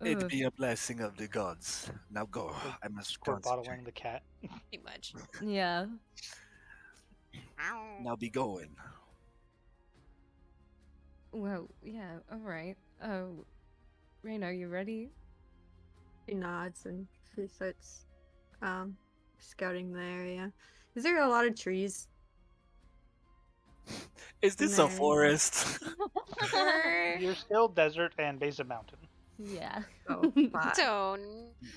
It ugh. be a blessing of the gods. Now go. I must We're bottling concentrate. the cat. Pretty much. Yeah. Ow. Now be going. Well, yeah. All right. Oh, Reyna, are you ready? She nods and she starts scouting the area. Is there a lot of trees? Is this No. a forest? You're still desert and base of mountain. Yeah. Oh, fuck. So,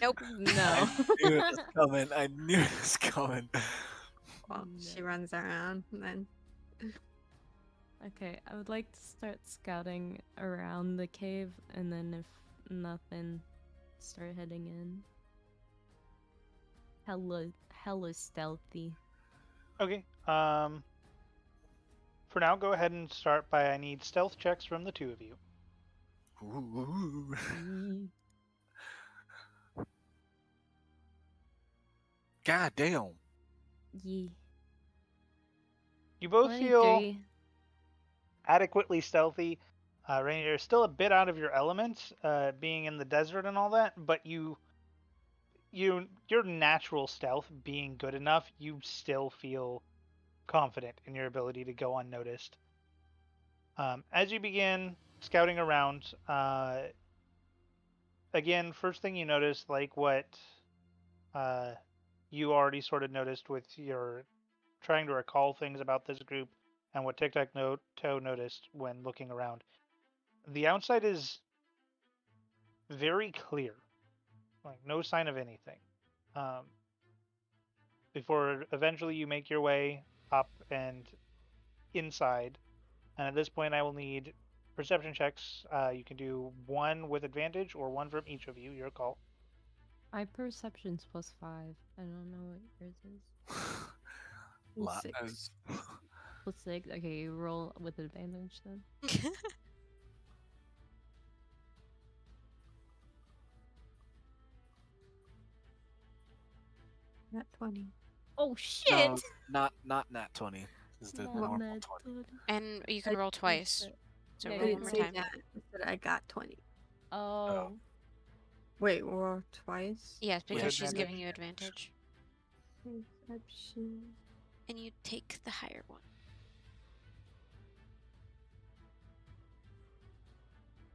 nope. No. I knew it was coming. I knew it was coming. Well, she No. runs around and then Okay, I would like to start scouting around the cave, and then if nothing, start heading in. Hella stealthy. Okay. For now, go ahead and start by I need stealth checks from the two of you. Ooh. God damn. Yee. You both feel 23. adequately stealthy. Rainier, you're still a bit out of your element, being in the desert and all that, but your natural stealth being good enough, you still feel confident in your ability to go unnoticed. As you begin scouting around, again, first thing you notice, like what you already sort of noticed with your trying to recall things about this group, and what Tic Tac Toe noticed when looking around. The outside is very clear, like no sign of anything. Before eventually you make your way up and inside, and at this point I will need perception checks. You can do one with advantage or one from each of you. Your call. My perception's +5. I don't know what yours is. Lot. 6. +6. Okay, you roll with advantage then. Not 20. Oh No, shit! not nat 20. This is the Not normal nat 20. 20. And you can I roll didn't twice. say- So Yeah, I roll you one didn't more say time. that. I said I got 20. Oh. Wait, roll twice? Yes, With because she's advantage. giving you advantage. Perception. And you take the higher one.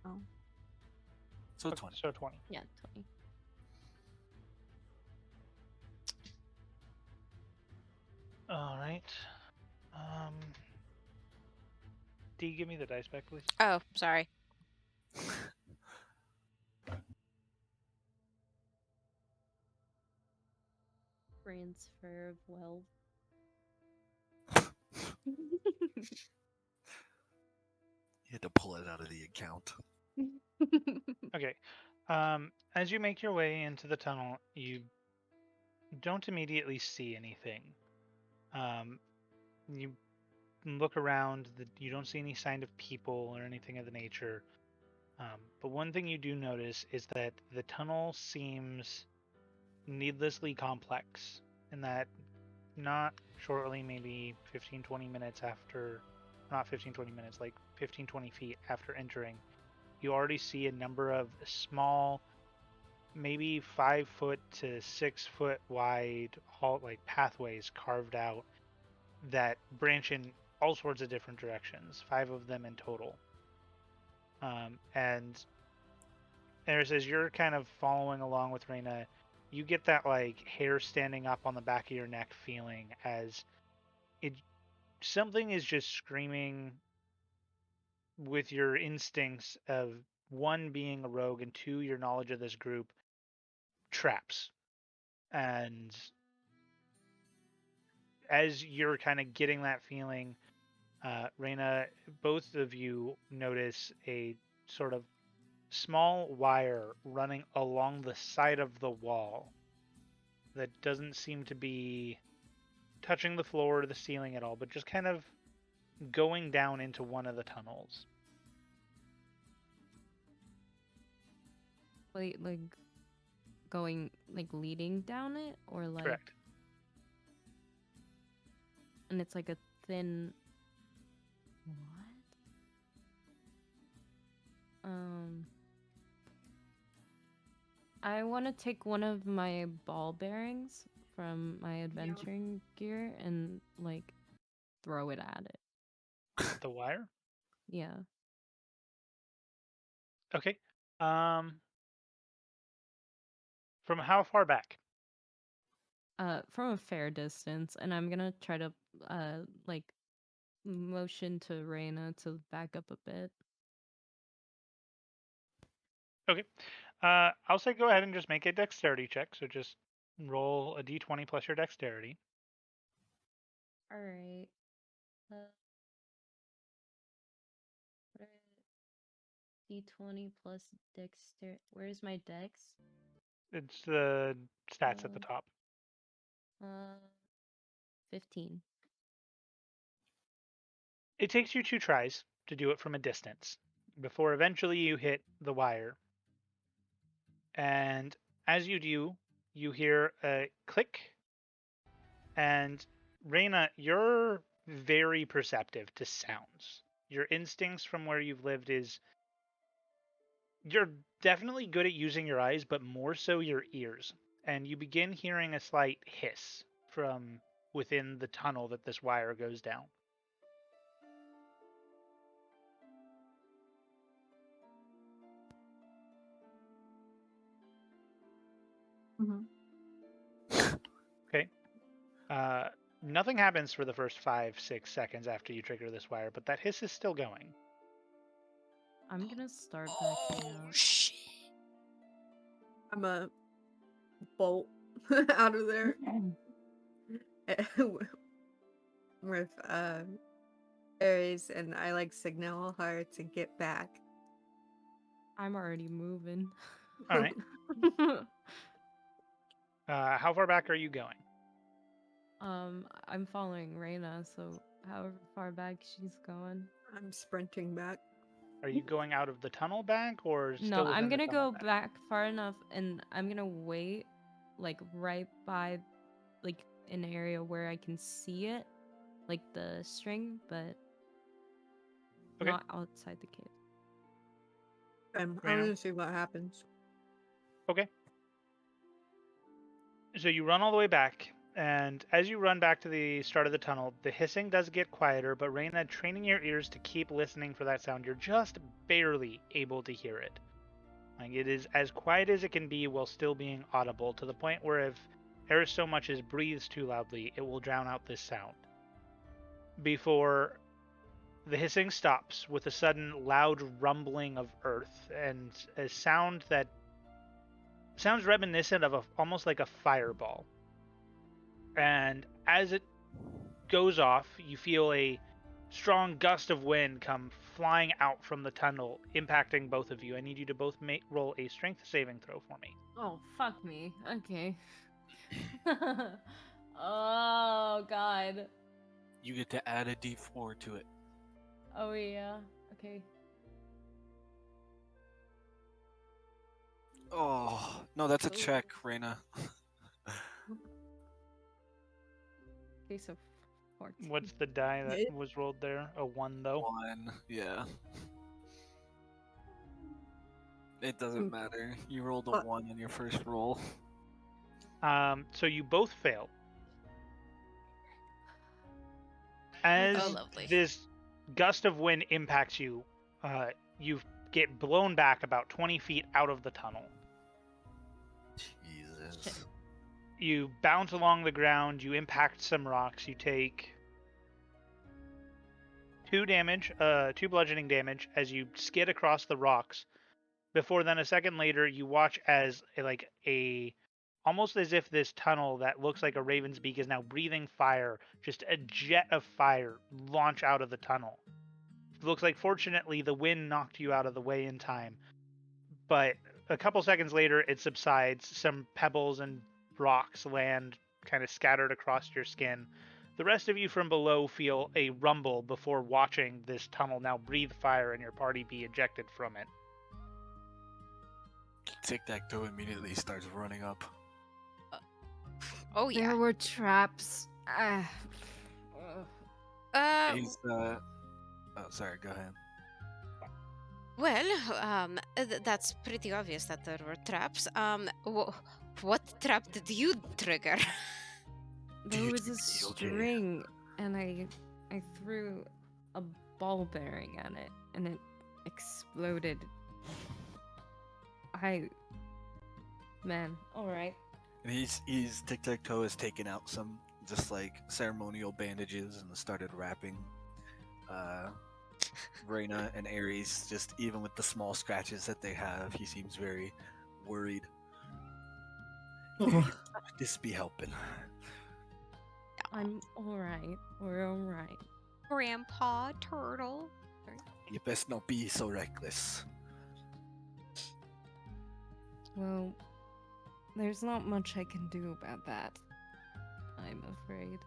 Oh. So Okay, 20. so 20. Yeah, 20. All right. D, give me the dice back, please. Oh, sorry. Transfer of wealth. You had to pull it out of the account. Okay. As you make your way into the tunnel, you don't immediately see anything. You look around, you don't see any sign of people or anything of the nature. But one thing you do notice is that the tunnel seems needlessly complex, and that not shortly, maybe 15-20 minutes after, not 15-20 minutes, like 15-20 feet after entering, you already see a number of small, maybe 5 foot to 6 foot wide, like pathways carved out that branch in all sorts of different directions, 5 of them in total. And as you're kind of following along with Reyna, you get that like hair standing up on the back of your neck feeling as something is just screaming with your instincts of, one, being a rogue, and two, your knowledge of this group, traps. And as you're kind of getting that feeling, Reyna, both of you notice a sort of small wire running along the side of the wall that doesn't seem to be touching the floor or the ceiling at all, but just kind of going down into one of the tunnels. Wait, like going, like leading down it, or like? Correct. And it's like a thin. What? I want to take one of my ball bearings from my adventuring gear and like throw it at it. The wire? Yeah. Okay. From how far back? From a fair distance, and I'm gonna try to like motion to Reyna to back up a bit. Okay. I'll say go ahead and just make a dexterity check. So just roll a d20 plus your dexterity. All right. D20 plus dexter. Where's my dex? It's the stats at the top. 15. It takes you 2 tries to do it from a distance before eventually you hit the wire. And as you do, you hear a click. And Reyna, you're very perceptive to sounds. Your instincts from where you've lived is you're definitely good at using your eyes, but more so your ears. And you begin hearing a slight hiss from within the tunnel that this wire goes down. Okay. Nothing happens for the first 5-6 seconds after you trigger this wire, but that hiss is still going. I'm gonna start backing up. Shit. I'm a bolt out of there with Aries, and I like signal her to get back. I'm already moving. All right. How far back are you going? I'm following Reyna, so however far back she's going. I'm sprinting back. Are you going out of the tunnel back or still No, within I'm the gonna tunnel go back far enough, and I'm gonna wait, like right by, like an area where I can see it, like the string, but Okay. not outside the cave. I'm Random. gonna see what happens. Okay. So you run all the way back, and as you run back to the start of the tunnel, the hissing does get quieter, but Reyna, training your ears to keep listening for that sound, you're just barely able to hear it. Like, it is as quiet as it can be while still being audible, to the point where if Eris so much as breathes too loudly, it will drown out this sound. Before the hissing stops with a sudden loud rumbling of earth and a sound that sounds reminiscent of almost like a fireball. And as it goes off, you feel a strong gust of wind come flying out from the tunnel, impacting both of you. I need you to both roll a strength saving throw for me. Oh, fuck me. Okay. Oh, God. You get to add a d4 to it. Oh, yeah. Okay. Oh, no, that's a Oh. check, Reyna. Okay, so 14. What's the die that It- was rolled there? A 1, though? 1, yeah. It doesn't matter. You rolled a What? 1 on your first roll. So you both fail. As Oh, lovely. this gust of wind impacts you, you get blown back about 20 feet out of the tunnel. Jesus. You bounce along the ground, you impact some rocks, you take 2 bludgeoning damage as you skid across the rocks. Before then, a second later, you watch as almost as if this tunnel that looks like a raven's beak is now breathing fire, just a jet of fire launch out of the tunnel. It looks like, fortunately, the wind knocked you out of the way in time. But a couple seconds later, it subsides. Some pebbles and rocks land kind of scattered across your skin. The rest of you from below feel a rumble before watching this tunnel now breathe fire and your party be ejected from it. Tic-tac-toe immediately starts running up. Oh yeah. There were traps. He's, oh, sorry, go ahead. Well, that's pretty obvious that there were traps. What trap did you trigger? There was a DnD, okay. string, and I threw a ball bearing at it, and it exploded. Man, alright. And he's tic-tac-toe has taken out some just like ceremonial bandages and started wrapping Reyna and Ares, just even with the small scratches that they have, he seems very worried. This be helping. I'm alright. We're alright. Grandpa Turtle. You best not be so reckless. Well, there's not much I can do about that. I'm afraid.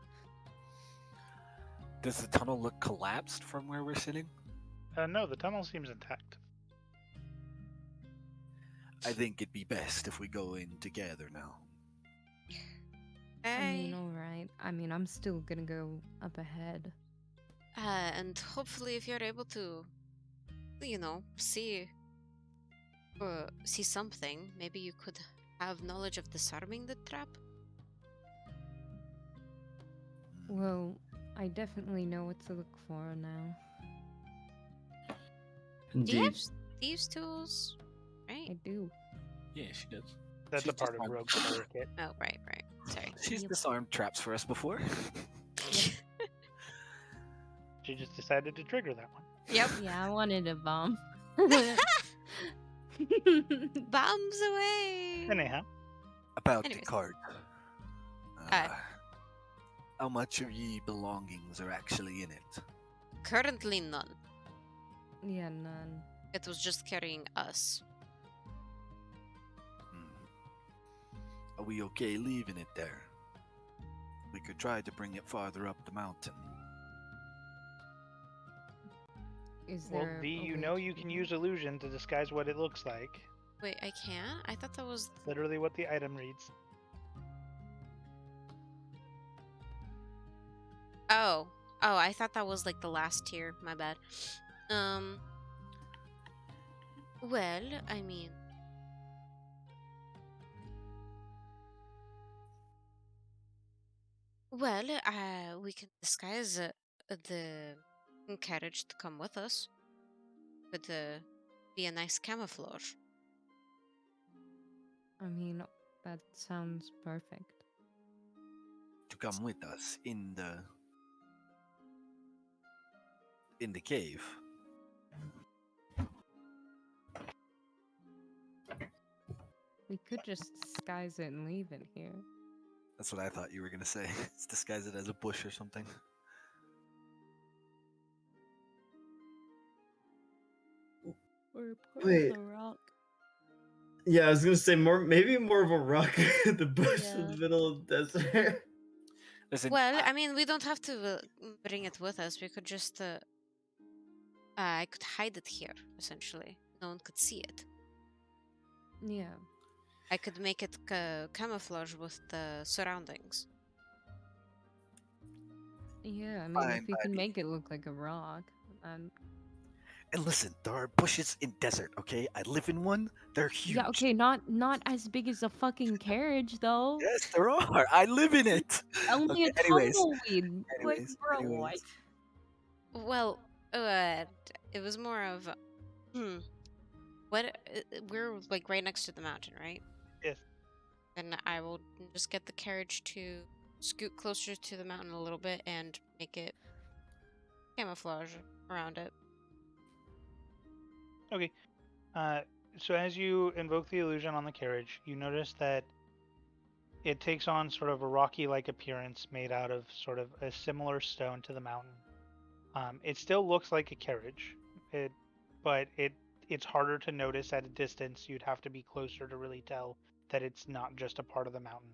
Does the tunnel look collapsed from where we're sitting? No, the tunnel seems intact. I think it'd be best if we go in together now. I mean, Hey. alright. I mean, I'm still gonna go up ahead. And hopefully, if you're able to, see something, maybe you could have knowledge of disarming the trap. Well, I definitely know what to look for now. Do you have Indeed. thieves' tools? I Right? do. Yeah, she does. That's She's a part of just- Rogue's toolkit. Oh, right. Sorry. She's Yep. disarmed traps for us before. She just decided to trigger that one. Yep. Yeah, I wanted a bomb. Bombs away. Anyhow, About the Anyways. cart. Uh, How much of ye belongings are actually in it? Currently none. Yeah, none. It was just carrying us. Are we okay leaving it there? We could try to bring it farther up the mountain. Is Well, there? V, a you way know to you do can that? use illusion to disguise what it looks like. Wait, I can? I thought that was. Literally what the item reads. Oh. Oh, I thought that was like the last tier. My bad. Well, I mean. Well, we can disguise the carriage to come with us. Could be a nice camouflage. I mean, that sounds perfect. To come with us in the cave. We could just disguise it and leave it here. That's what I thought you were gonna say. Let's disguise it as a bush or something. Or put Wait. the rock. Yeah, I was gonna say maybe more of a rock at the bush in Yeah. the middle of the desert. Listen, Well, I mean, we don't have to bring it with us. We could just. I could hide it here, essentially. No one could see it. Yeah. I could make it camouflage with the surroundings. Yeah, I mean, Fine, if we can buddy. make it look like a rock, and and listen, there are bushes in desert. Okay, I live in one. They're huge. yeah, okay, not as big as a fucking carriage though. Yes, there are. I live in it. Only Okay, a tumbleweed. Like, anyways, bro, anyways. Well, it was more of. What? We're like right next to the mountain, right? Yes. Then I will just get the carriage to scoot closer to the mountain a little bit and make it camouflage around it. Okay. So as you invoke the illusion on the carriage, you notice that it takes on sort of a rocky-like appearance made out of sort of a similar stone to the mountain. It still looks like a carriage, but it's harder to notice at a distance. You'd have to be closer to really tell that it's not just a part of the mountain.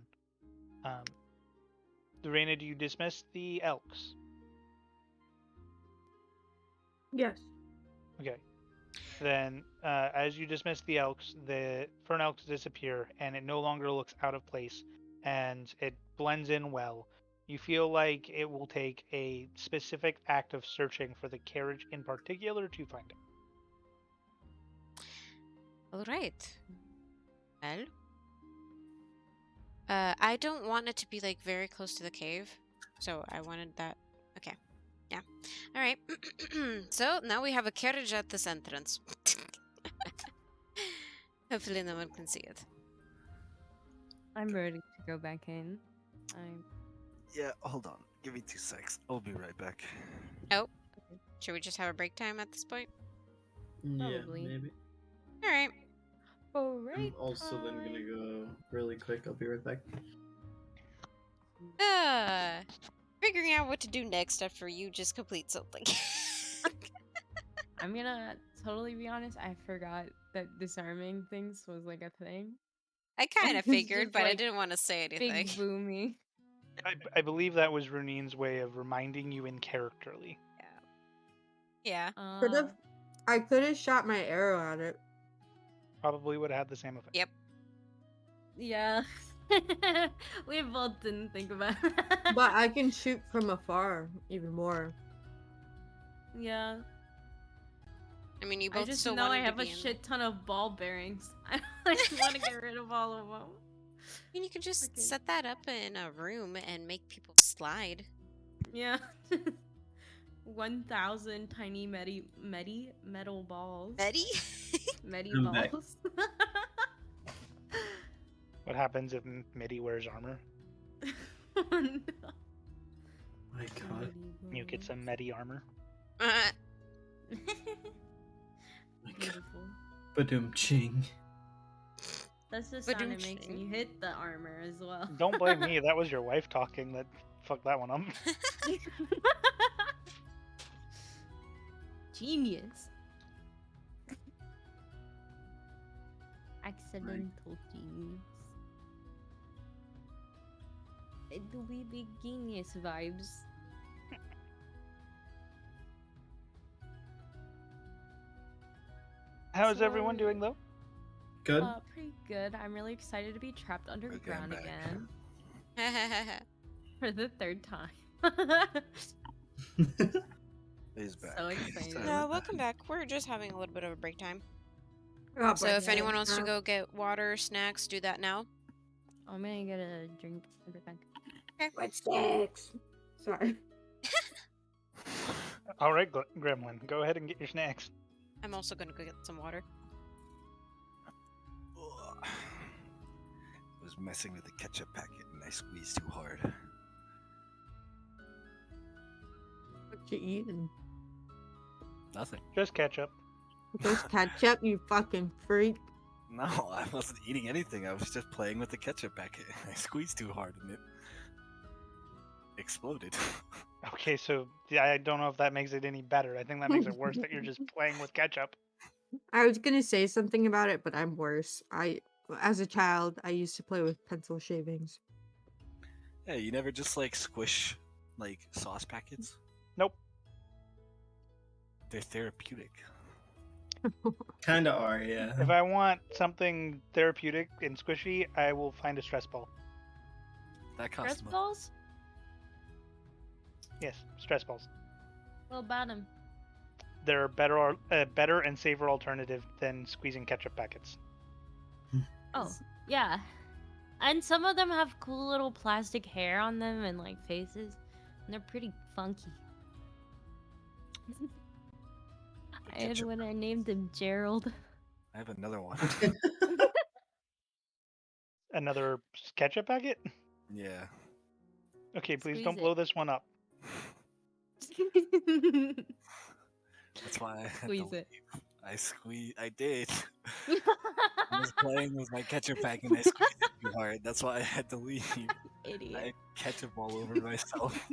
Lorena, do you dismiss the elks? Yes. Okay. Then, as you dismiss the elks, the fern elks disappear, and it no longer looks out of place, and it blends in well. You feel like it will take a specific act of searching for the carriage in particular to find it. All right. Well, I don't want it to be like very close to the cave, so I wanted that. Okay. Yeah. All right. So now we have a carriage at this entrance. Hopefully, no one can see it. I'm ready to go back in. Yeah, hold on. Give me 2 secs. I'll be right back. Should we just have a break time at this point? Yeah, Probably. maybe. All right. I'm also then gonna go really quick. I'll be right back. Figuring out what to do next after you just complete something. I'm gonna totally be honest. I forgot that disarming things was like a thing. I kind of It's figured, just, but I like, didn't want to say anything. Big boomy. I believe that was Runeen's way of reminding you in characterly. Yeah. I could have shot my arrow at it. Probably would have had the same effect. Yep. Yeah. We both didn't think about that. But I can shoot from afar even more. Yeah. I mean, you I both just still know I wanted have to a be in. shit ton of ball bearings. I just want to get rid of all of them. I mean, you could just Okay. set that up in a room and make people slide. Yeah. 1,000 tiny metal balls. Betty? Medi I'm back. balls. What happens if Midi wears armor? Oh, no. My God. You get some Medi armor. My God. Beautiful. Badum ching. That's the sound it makes when Ba-doom-ching. you hit the armor as well. Don't blame me. That was your wife talking. That fucked that one up. Genius. Accidental genius. Do we big genius vibes? How's everyone So, doing though? Good. Pretty good. I'm really excited to be trapped underground back. again for the third time. He's back. So excited. No, welcome back. We're just having a little bit of a break time. Oh, So if anyone wants to go get water, snacks, do that now. I'm gonna get a drink. I'll be back. What sticks? Sorry. All right, Gremlin, go ahead and get your snacks. I'm also gonna go get some water. I was messing with the ketchup packet and I squeezed too hard. What you eating? Nothing. Just ketchup. Just ketchup, you fucking freak. No, I wasn't eating anything. I was just playing with the ketchup packet. I squeezed too hard and it exploded. Okay, so yeah, I don't know if that makes it any better. I think that makes it worse that you're just playing with ketchup. I was gonna say something about it, but I'm worse. As a child, I used to play with pencil shavings. Yeah, you never just like squish like sauce packets? Nope. They're therapeutic. Kinda are, yeah. If I want something therapeutic and squishy, I will find a stress ball. That Stress costs money. balls? Yes, stress balls. What about them? They're better and safer alternative than squeezing ketchup packets. Oh, yeah. And some of them have cool little plastic hair on them and like faces, and they're pretty funky. I had Ketchup one. I named him Gerald. I have another one. Another ketchup packet? Yeah. Okay, please Squeeze don't it. blow this one up. That's why I had to Squeeze it. leave. I did. I was playing with my ketchup pack and I squeezed it too hard. That's why I had to leave. I Idiot. had ketchup all over myself.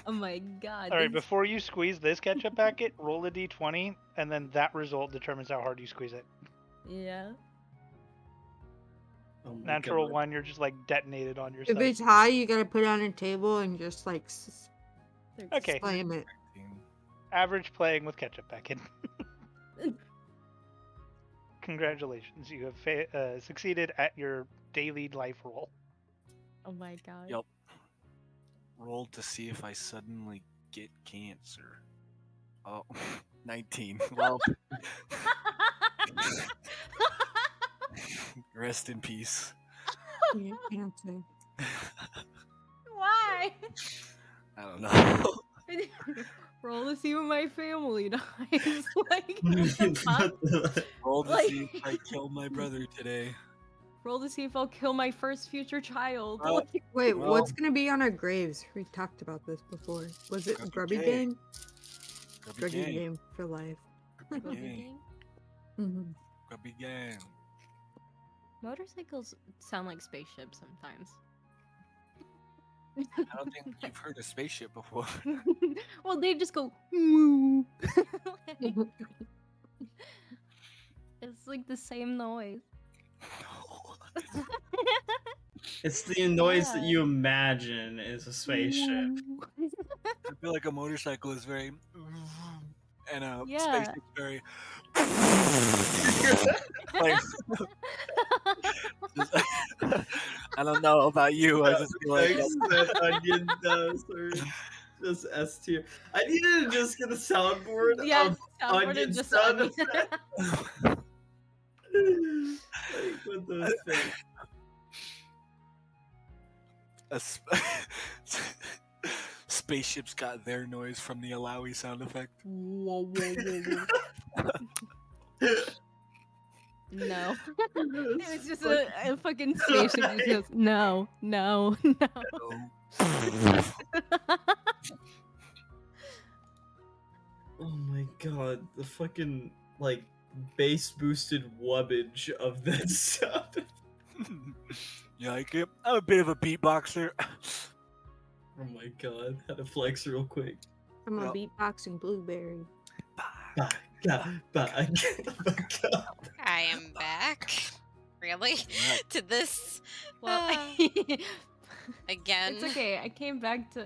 Oh my god. All right, this- before you squeeze this ketchup packet, roll a d20, and then that result determines how hard you squeeze it. Yeah. Oh my Natural God. one, you're just like detonated on If yourself. it's high, you gotta put it on a table and just like Okay, slam it. average playing with ketchup packet. Congratulations, you have succeeded at your daily life roll. Oh my god. Yep. Rolled to see if I suddenly get cancer. Oh, 19. Well, rest in peace. Can't answer. Why? I don't know. Roll to see when my family dies. Like, what the fuck? Roll to Like- see if I kill my brother today. Roll to see if I'll kill my first future child. Well, Like, Wait, Well- what's gonna be on our graves? We talked about this before. Was it Grubby Grubby Gang. Gang? Grubby Grubby gang. Gang for life. Grubby Gang. gang. hmm Grubby gang. Motorcycles sound like spaceships sometimes. I don't think you've heard a spaceship before. Well, they just go. "Woo." It's like the same noise. It's the noise that Yeah. you imagine is a spaceship. I feel like a motorcycle is very, and a Yeah. spaceship's very. Like, I don't know about you. I just feel like Thanks that Onion does, or just S tier. I needed to just get a soundboard Yeah, of soundboard onion and just sound onion. effects. Like with those things. a spaceship's got their noise from the Alawi sound effect. Whoa, whoa, whoa, whoa. No. It was just a fucking spaceship that goes, no, no, no. Oh my god, the fucking like bass boosted wubbage of that stuff. You like it? I'm a bit of a beatboxer. Oh my god, had to flex real quick. I'm a Yep. beatboxing blueberry. Bah, God, bah, oh my god. I am back. Really? To this Well, again. it's okay. I came back to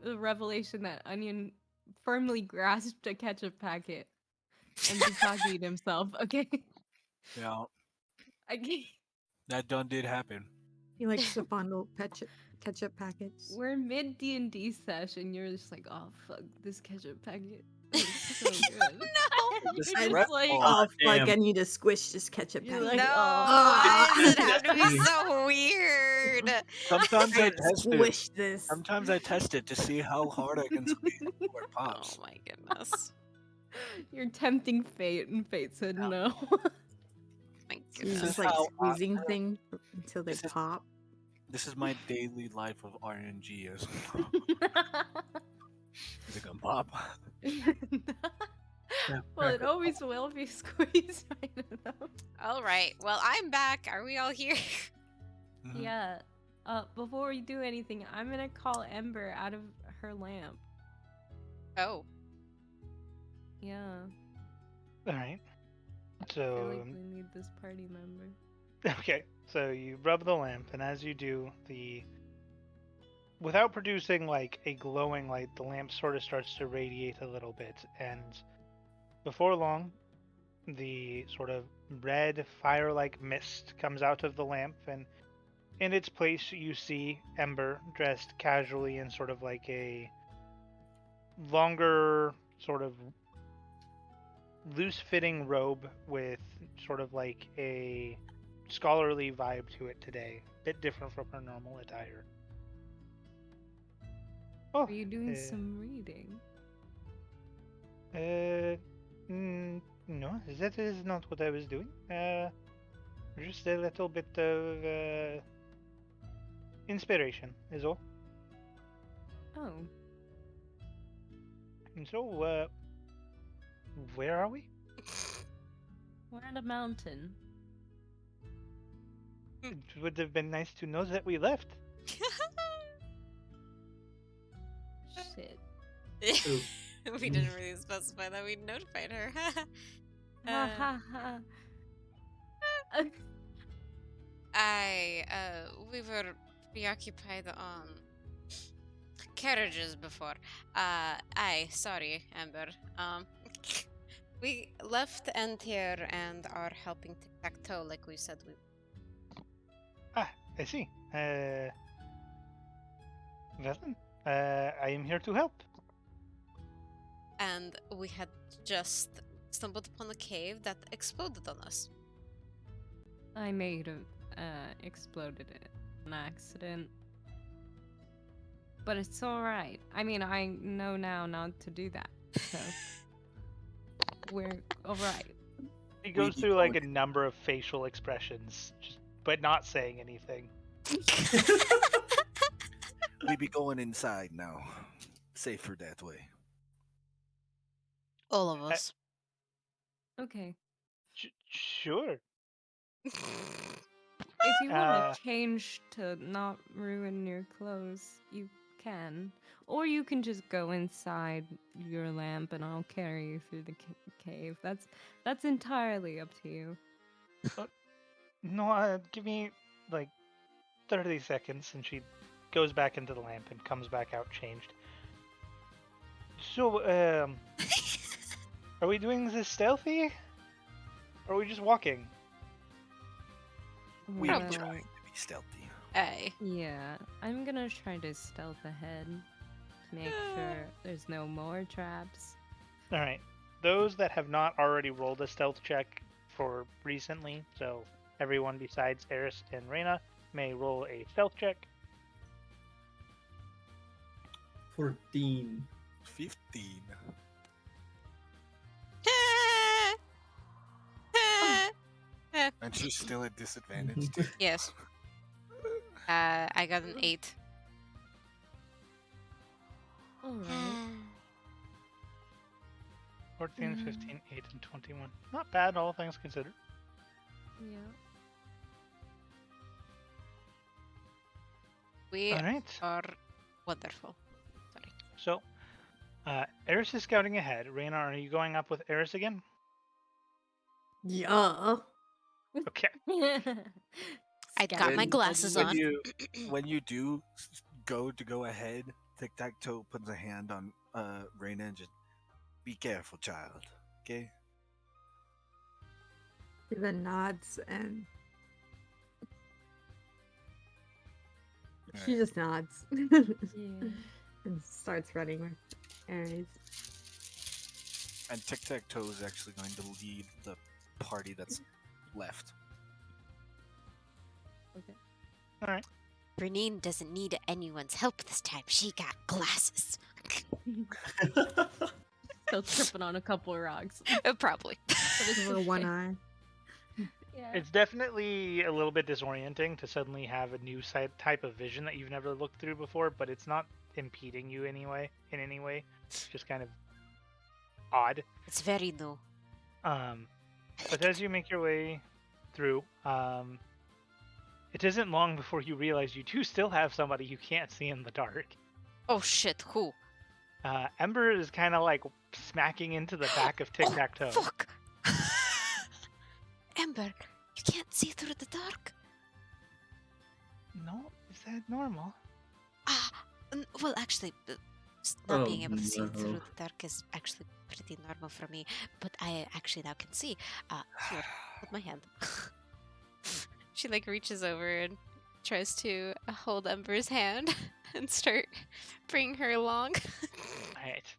the revelation that Onion firmly grasped a ketchup packet and Busagi'd himself. Okay. Yeah, Okay. that done did happen. He likes to fondle ketchup packets. We're mid D&D session. You're just like, oh fuck, this ketchup packet looks so good. No. You're Just just rep like, all. Oh, fuck, damn. I need to squish this ketchup You're packet. like, No, oh. why does it have to be Jeez. so weird? Sometimes I I test it. squish this. Sometimes I test it to see how hard I can squeeze it before it Oh pops. my goodness. You're tempting fate, and fate said no. My So you This goodness. just is like how I- squeezing thing until they This is- pop. This is my daily life of RNG. Is it gonna pop? Well, it always will be squeezed. I don't know. All right. Well, I'm back. Are we all here? Mhm. Yeah. Before we do anything, I'm gonna call Ember out of her lamp. Oh. Yeah. All right. I feel So like we need this party member. okay, so you rub the lamp, and as you do, without producing like a glowing light, the lamp sort of starts to radiate a little bit, and before long, the sort of red fire-like mist comes out of the lamp, and in its place you see Ember dressed casually in sort of like a longer, sort of loose-fitting robe with sort of like a scholarly vibe to it today. Bit different from her normal attire. Oh, Are you doing uh, some reading? no, that is not what I was doing. Just a little bit of inspiration is all. Oh, And so, where are we? we're at a mountain. It would have been nice to know that we left. Shit. We didn't really specify that we notified her. Ha ha ha. We were preoccupied on carriages before. Sorry, Amber. We left Antir and are helping tic-tac-toe like we said we. Ah, I see. Well then, I am here to help. And we had just stumbled upon a cave that exploded on us. I may have exploded it on accident. But it's alright. I mean, I know now not to do that. So, we're alright. He goes be through like a going- number of facial expressions, but not saying anything. We be going inside now. Safer that way. All of us. Okay. Sure. If you want Uh, to change to not ruin your clothes, you can. Or you can just go inside your lamp and I'll carry you through the cave. That's entirely up to you. No, give me like 30 seconds, and she goes back into the lamp and comes back out changed. So, are we doing this stealthy? Or are we just walking? We Well, be trying to be stealthy. Aye. yeah, I'm gonna try to stealth ahead to make sure there's no more traps. Alright. Those that have not already rolled a stealth check for recently, so everyone besides Eris and Reyna may roll a stealth check. 14. 15. And she's still at disadvantage. too. Yes. I got an 8. Alright. 14, 15, 8, and 21. Not bad, all things considered. Yeah. We Alright. are wonderful. Sorry. So, Eris is scouting ahead. Reyna, are you going up with Eris again? Yeah. Okay. I got my When- glasses when on. when you do go ahead, Tic Tac Toe puts a hand on Reyna and just be careful, child. Okay, She then nods and she Alright. just nods Yeah. and starts running with Aries. And Tic Tac Toe is actually going to lead the party that's left. Okay. All right. Bernine doesn't need anyone's help this time. She got glasses. Still tripping on a couple of rocks. Probably. But it's Over one okay. eye. Yeah. It's definitely a little bit disorienting to suddenly have a new type of vision that you've never looked through before, but it's not impeding you anyway. In any way, it's just kind of odd. It's very new. But as you make your way through, it isn't long before you realize you do still have somebody you can't see in the dark. Oh shit, who? Ember is kind of like smacking into the back of Tic Tac Toe. Oh, fuck! Ember, you can't see through the dark. No, is that normal? Well, actually, not Oh, being able to see no. through the dark is actually pretty normal for me. But I actually now can see. Here, hold my hand. She like reaches over and tries to hold Ember's hand and start bringing her along. Alright.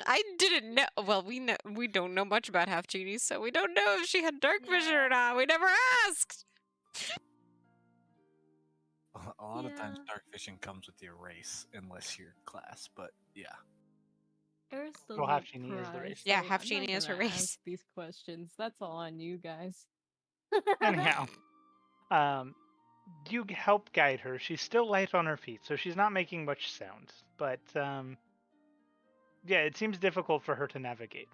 I didn't know. Well, we don't know much about half genies, so we don't know if she had dark vision or not. We never asked. A lot of times, Yeah. dark vision comes with your race, unless you're class. But yeah, Eris Well, doesn't half genie is the pry, race. Yeah, so half I'm genie not is her gonna race. ask these questions. That's all on you guys. Anyhow, you help guide her. She's still light on her feet, so she's not making much sound. But yeah, it seems difficult for her to navigate.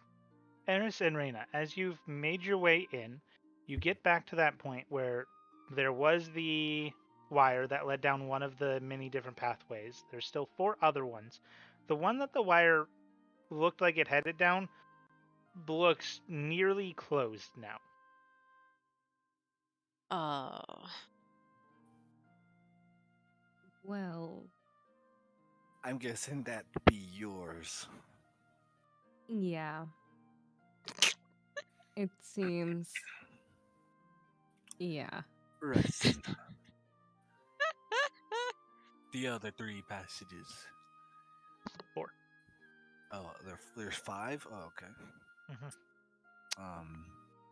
Eris and Reyna, as you've made your way in, you get back to that point where there was the wire that led down one of the many different pathways. There's still 4 other ones. The one that the wire looked like it headed down looks nearly closed now. Oh. Well, I'm guessing that'd be yours. yeah. It seems. Yeah. Right. The other 3 passages. 4. Oh, there's 5. Oh, okay. Mhm.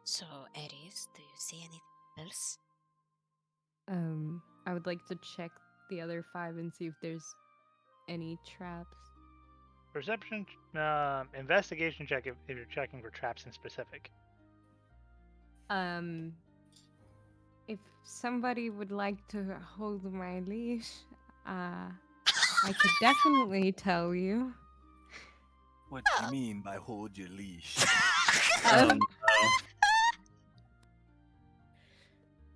So, Aries, do you see anything else? I would like to check the other 5 and see if there's any traps. Perception, investigation check if you're checking for traps in specific. If somebody would like to hold my leash, I could definitely tell you. What do you mean by hold your leash? Oh,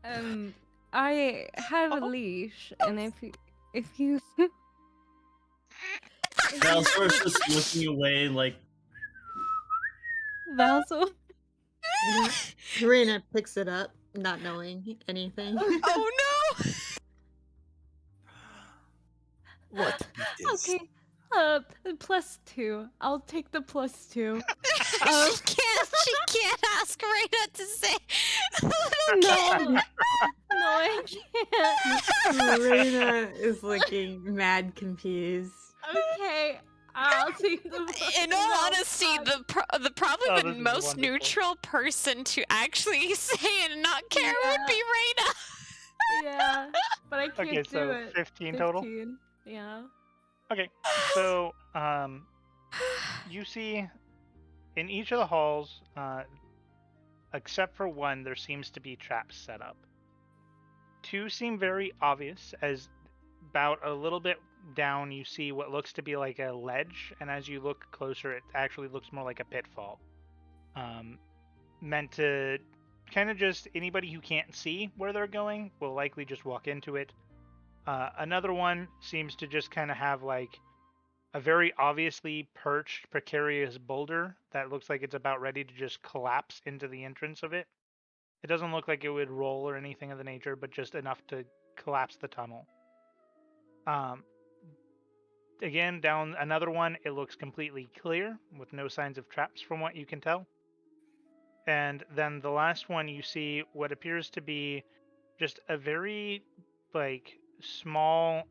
Um, I have a leash, and if you Valsor's just looking away like, Valso, Karina picks it up, not knowing anything. Oh no! What is this? okay, +2. I'll take the +2. She can't ask Reyna to say. No, I can't. Karina is looking mad confused. Okay, I'll take the. In all honesty, the probably Oh, the this is most wonderful. neutral person to actually say and not care would be Reyna. Yeah, but I can't Okay, do so it. 15 total? Yeah. Okay, so you see in each of the halls, except for one, there seems to be traps set up. 2 seem very obvious, as about a little bit down you see what looks to be like a ledge, and as you look closer it actually looks more like a pitfall. Meant to kind of just anybody who can't see where they're going will likely just walk into it. Another one seems to just kind of have like a very obviously perched, precarious boulder that looks like it's about ready to just collapse into the entrance of it. It doesn't look like it would roll or anything of the nature, but just enough to collapse the tunnel. Again, down another one, it looks completely clear with no signs of traps from what you can tell. And then the last one, you see what appears to be just a very like small,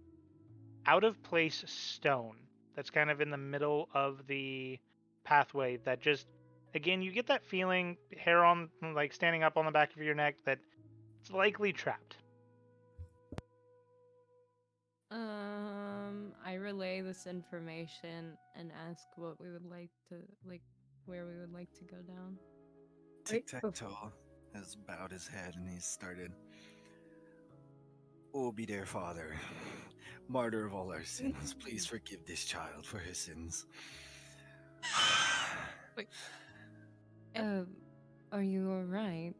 out of place stone that's kind of in the middle of the pathway. That just, again, you get that feeling, hair on like standing up on the back of your neck, that it's likely trapped. I relay this information and ask what we would like to, like, where we would like to go down. Wait, Tic-tac-toe has bowed his head and he's started. Oh, be their father, martyr of all our sins, please forgive this child for his sins. Are you alright?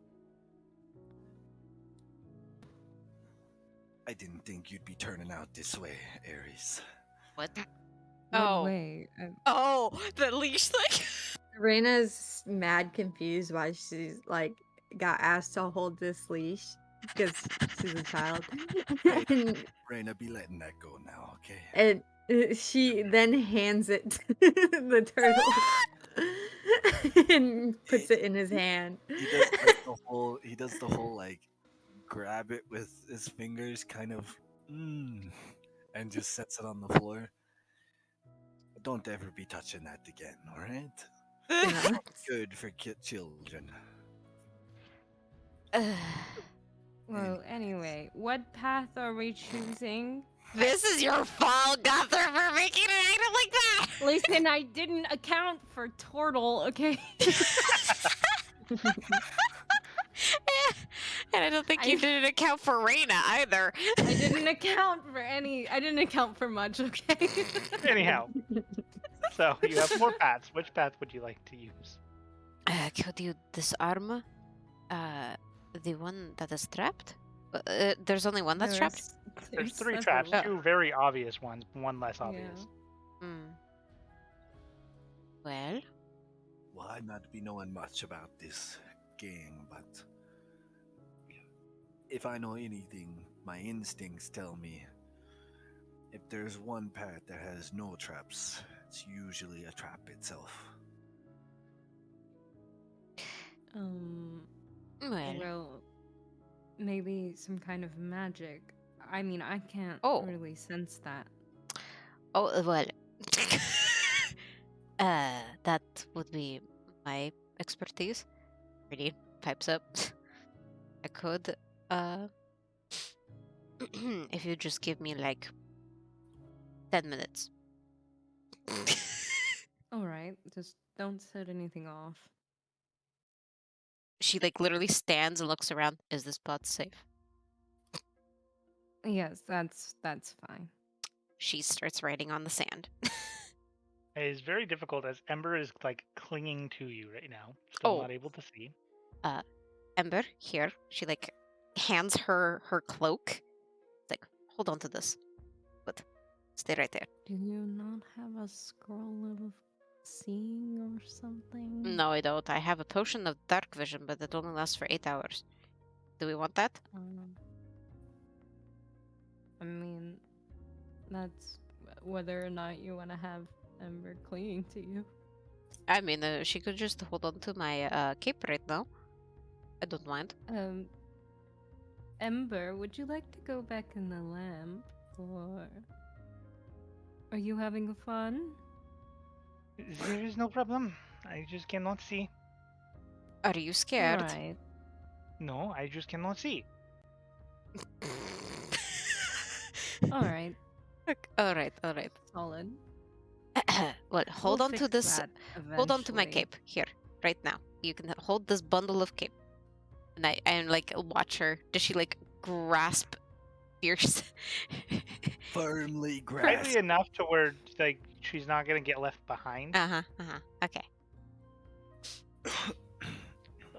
I didn't think you'd be turning out this way, Ares. What? What Oh. way? Oh, the leash thing. Reina's mad confused why she's like got asked to hold this leash because she's a child. and Reina, be letting that go now, okay? and she then hands it to the turtle and puts it in his hand. He does like the whole. He does the whole like grab it with his fingers, kind of, and just sets it on the floor. Don't ever be touching that again, all right? Yeah. Good for children. Well, anyway, what path are we choosing? This is your fault, Gunther, for making an item like that. Listen, I didn't account for turtle, okay? And I don't think you didn't account for Reina either. I didn't account for much, okay? Anyhow, so you have 4 paths. Which path would you like to use? Could you disarm the one that is trapped? There's only one that's trapped? There's 3 several. traps, 2 very obvious ones, 1 less obvious. Well, Well, I not be knowing much about this game, but if I know anything, my instincts tell me if there's one path that has no traps, it's usually a trap itself. Well, maybe some kind of magic. I mean, I can't Oh. really sense that. oh well. That would be my expertise. Really pipes up. I could, if you just give me like 10 minutes. Alright, just don't set anything off. She like literally stands and looks around. Is this spot safe? Yes, that's fine. She starts writing on the sand. It is very difficult as Ember is like clinging to you right now. Still Oh. not able to see. Ember, here. She like hands her cloak. Like, hold on to this. But stay right there. Do you not have a scroll of seeing or something? No, I don't. I have a potion of dark vision, but it only lasts for 8 hours. Do we want that? I mean, that's whether or not you want to have Ember clinging to you. I mean, she could just hold on to my cape right now. I don't mind. Ember, would you like to go back in the lamp, or are you having fun? There is no problem. I just cannot see. Are you scared? Right. No, I just cannot see. All right. All right. Solid. Well, hold We'll on to fix this. that Hold on to my eventually. cape here, right now. You can hold this bundle of cape, and like watch her. Does she like grasp fierce? Firmly Tightly grasp. enough to where like she's not gonna get left behind. Okay.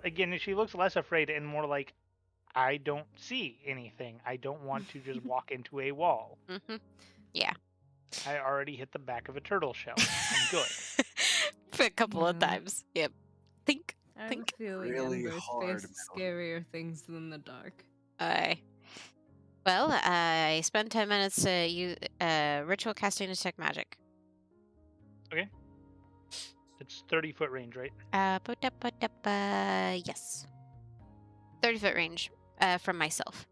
Again, she looks less afraid and more like, I don't see anything. I don't want to just walk into a wall. Yeah. I already hit the back of a turtle shell. I'm good. A couple of Yeah. times. Yep. Think. I have Think. a feeling Really Ember's hard faces metal. scarier things than the dark. Well, I spent 10 minutes ritual casting detect magic. It's 30-foot range, right? Yes. 30-foot range from myself.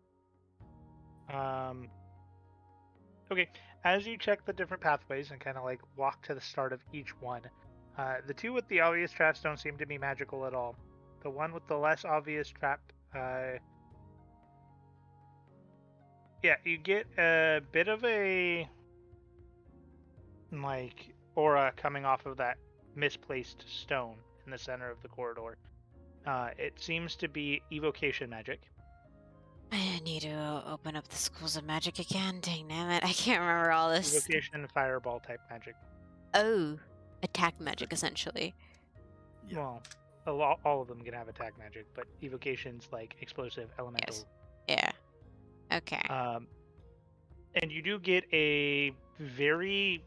Okay. As you check the different pathways and kind of like walk to the start of each one, the two with the obvious traps don't seem to be magical at all. The one with the less obvious trap, yeah, you get a bit of a like aura coming off of that misplaced stone in the center of the corridor. It seems to be evocation magic. I need to open up the schools of magic again. Dang it, I can't remember all this. Evocation fireball type magic. Oh, attack magic essentially. Yeah. Well, all of them can have attack magic, but evocation's like explosive elemental. Yes. Yeah. Okay. And you do get a very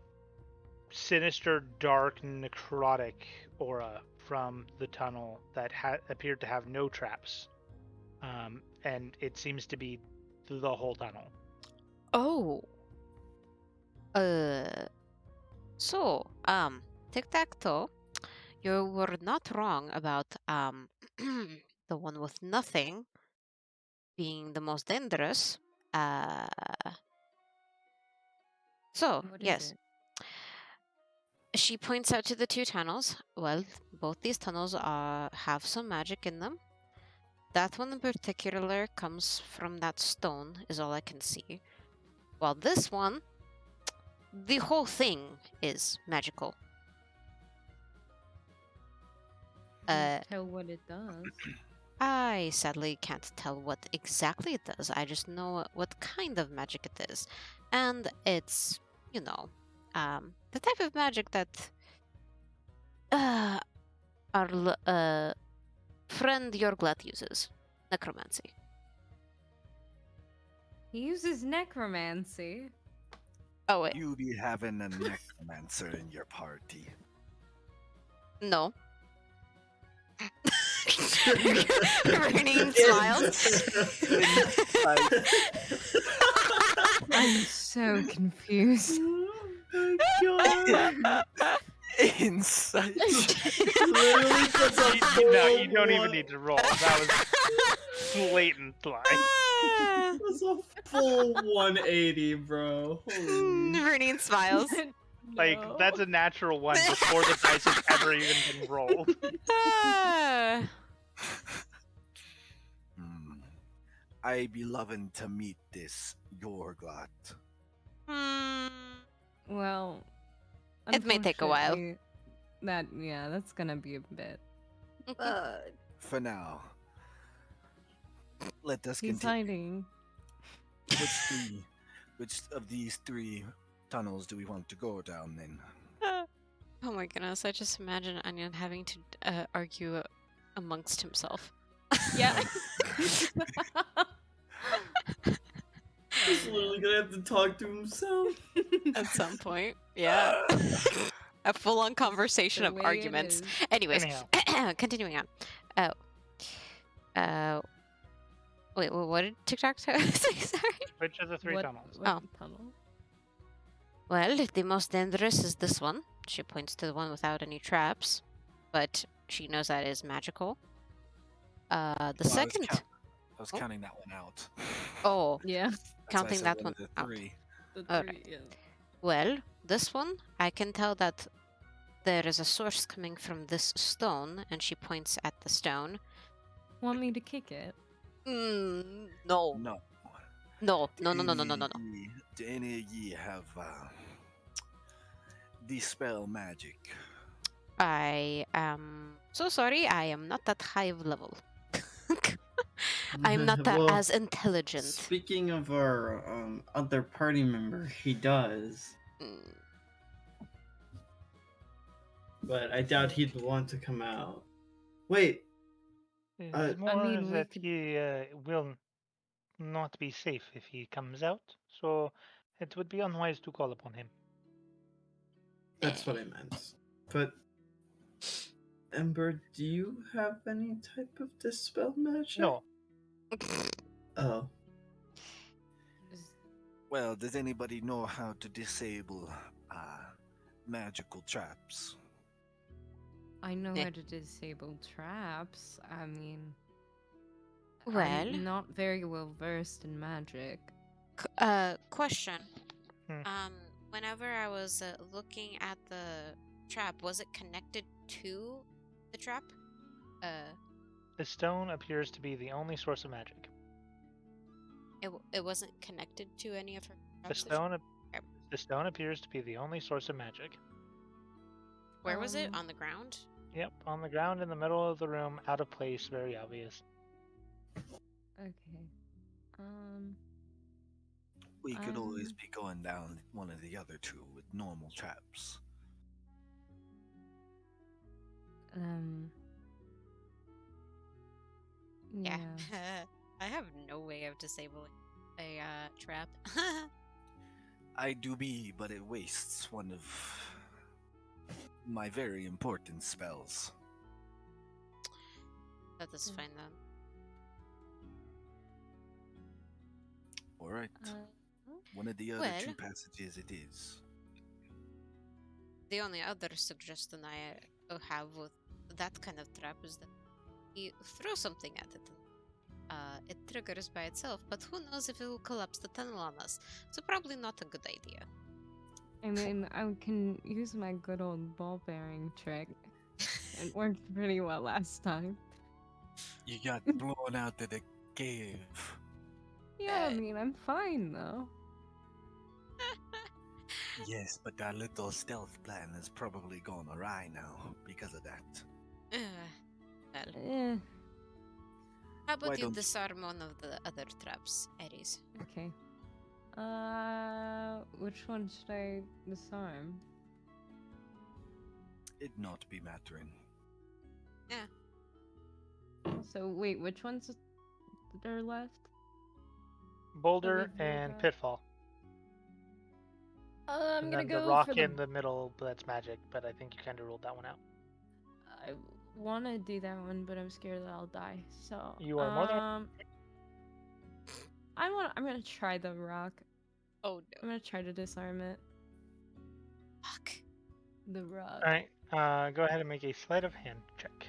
sinister, dark, necrotic aura from the tunnel that appeared to have no traps. And it seems to be the whole tunnel. Oh. So, tic-tac-toe, you were not wrong about the one with nothing being the most dangerous. So, What is yes. it? She points out to the two tunnels. Well, both these tunnels have some magic in them. That one in particular comes from that stone, is all I can see. While this one, the whole thing is magical. Can you tell what it does? I sadly can't tell what exactly it does. I just know what kind of magic it is. And it's, the type of magic that our friend Yorglot uses. Necromancy. He uses necromancy. Oh, wait. You be having a necromancer in your party. No. Burning smiles. I'm so confused. Oh my god. Insight. Literally puts a No, you full don't even one- need to roll. That was blatant lie. That's a full 180, bro. Holy Burning smiles. Like, that's a natural one before the dice has ever even been rolled. Ah. I be loving to meet this Yorglot. Hmm. Well, It may take a while. unfortunately, that's gonna be a bit. For now, let us He's continue. hiding. Which of these three tunnels do we want to go down then? Oh my goodness, I just imagine Onion having to argue amongst himself. Yeah. He's literally gonna have to talk to himself. At some point. Yeah. A full-on conversation The of way it arguments. is. Anyways, Anyhow. continuing on. Wait, what did TikTok say? Sorry. Which of the three tunnels? Oh. Tunnel? Well, the most dangerous is this one. She points to the one without any traps, but she knows that is magical. The second. I was counting that one out. Oh, Yeah. That's why I counting said that one one of the out. three. The Alright. three, yeah. Well, this one, I can tell that there is a source coming from this stone, and she points at the stone. Want me to kick it? No. No. No. Do any of ye have dispel magic? I am so sorry, I am not that high of level. I'm not that Well, as intelligent. Speaking of our other party member, he does. Mm, But I doubt he'd want to come out. Wait, It's more mean, we that could- he will not be safe if he comes out, so it would be unwise to call upon him. that's what I meant. But Ember, do you have any type of dispel magic? No, Oh. Well, does anybody know how to disable magical traps? I know Eh. how to disable traps. I mean, Well, I'm not very well versed in magic. question. Hmm. Whenever I was looking at the trap, was it connected to the trap? The stone appears to be the only source of magic. It wasn't connected to any of her The traps. that she- stone, Okay. the stone appears to be the only source of magic. Where was it? Um, On the ground? Yep, on the ground in the middle of the room, out of place, very obvious. Okay. We could always Um, be going down one of the other two with normal traps. Yeah. Yeah. I have no way of disabling a trap. I do be, but it wastes one of my very important spells. That is fine then. Alright, uh, one of the other two well- passages it is. The only other suggestion I have with that kind of trap is that you throw something at it. It triggers by itself, but who knows if it will collapse the tunnel on us. So probably not a good idea. I mean, I can use my good old ball bearing trick. It worked pretty well last time. You got blown out of the cave. Yeah, I Uh, mean, I'm fine though. Yes, but our little stealth plan has probably gone awry now because of that. Well, Eh, how about Why you don't- disarm one of the other traps, Ares? okay. Which one should I disarm? It not be mattering. So wait, which ones are left? Boulder we've rolled and out. Pitfall. I'm And gonna then go the rock for the. in the middle, that's magic, but I think you kind of ruled that one out. I want to do that one, but I'm scared that I'll die. So You are more than I'm gonna try the rock. Oh I'm no. gonna try to disarm it. Fuck. The rock. Alright, go ahead and make a sleight of hand check.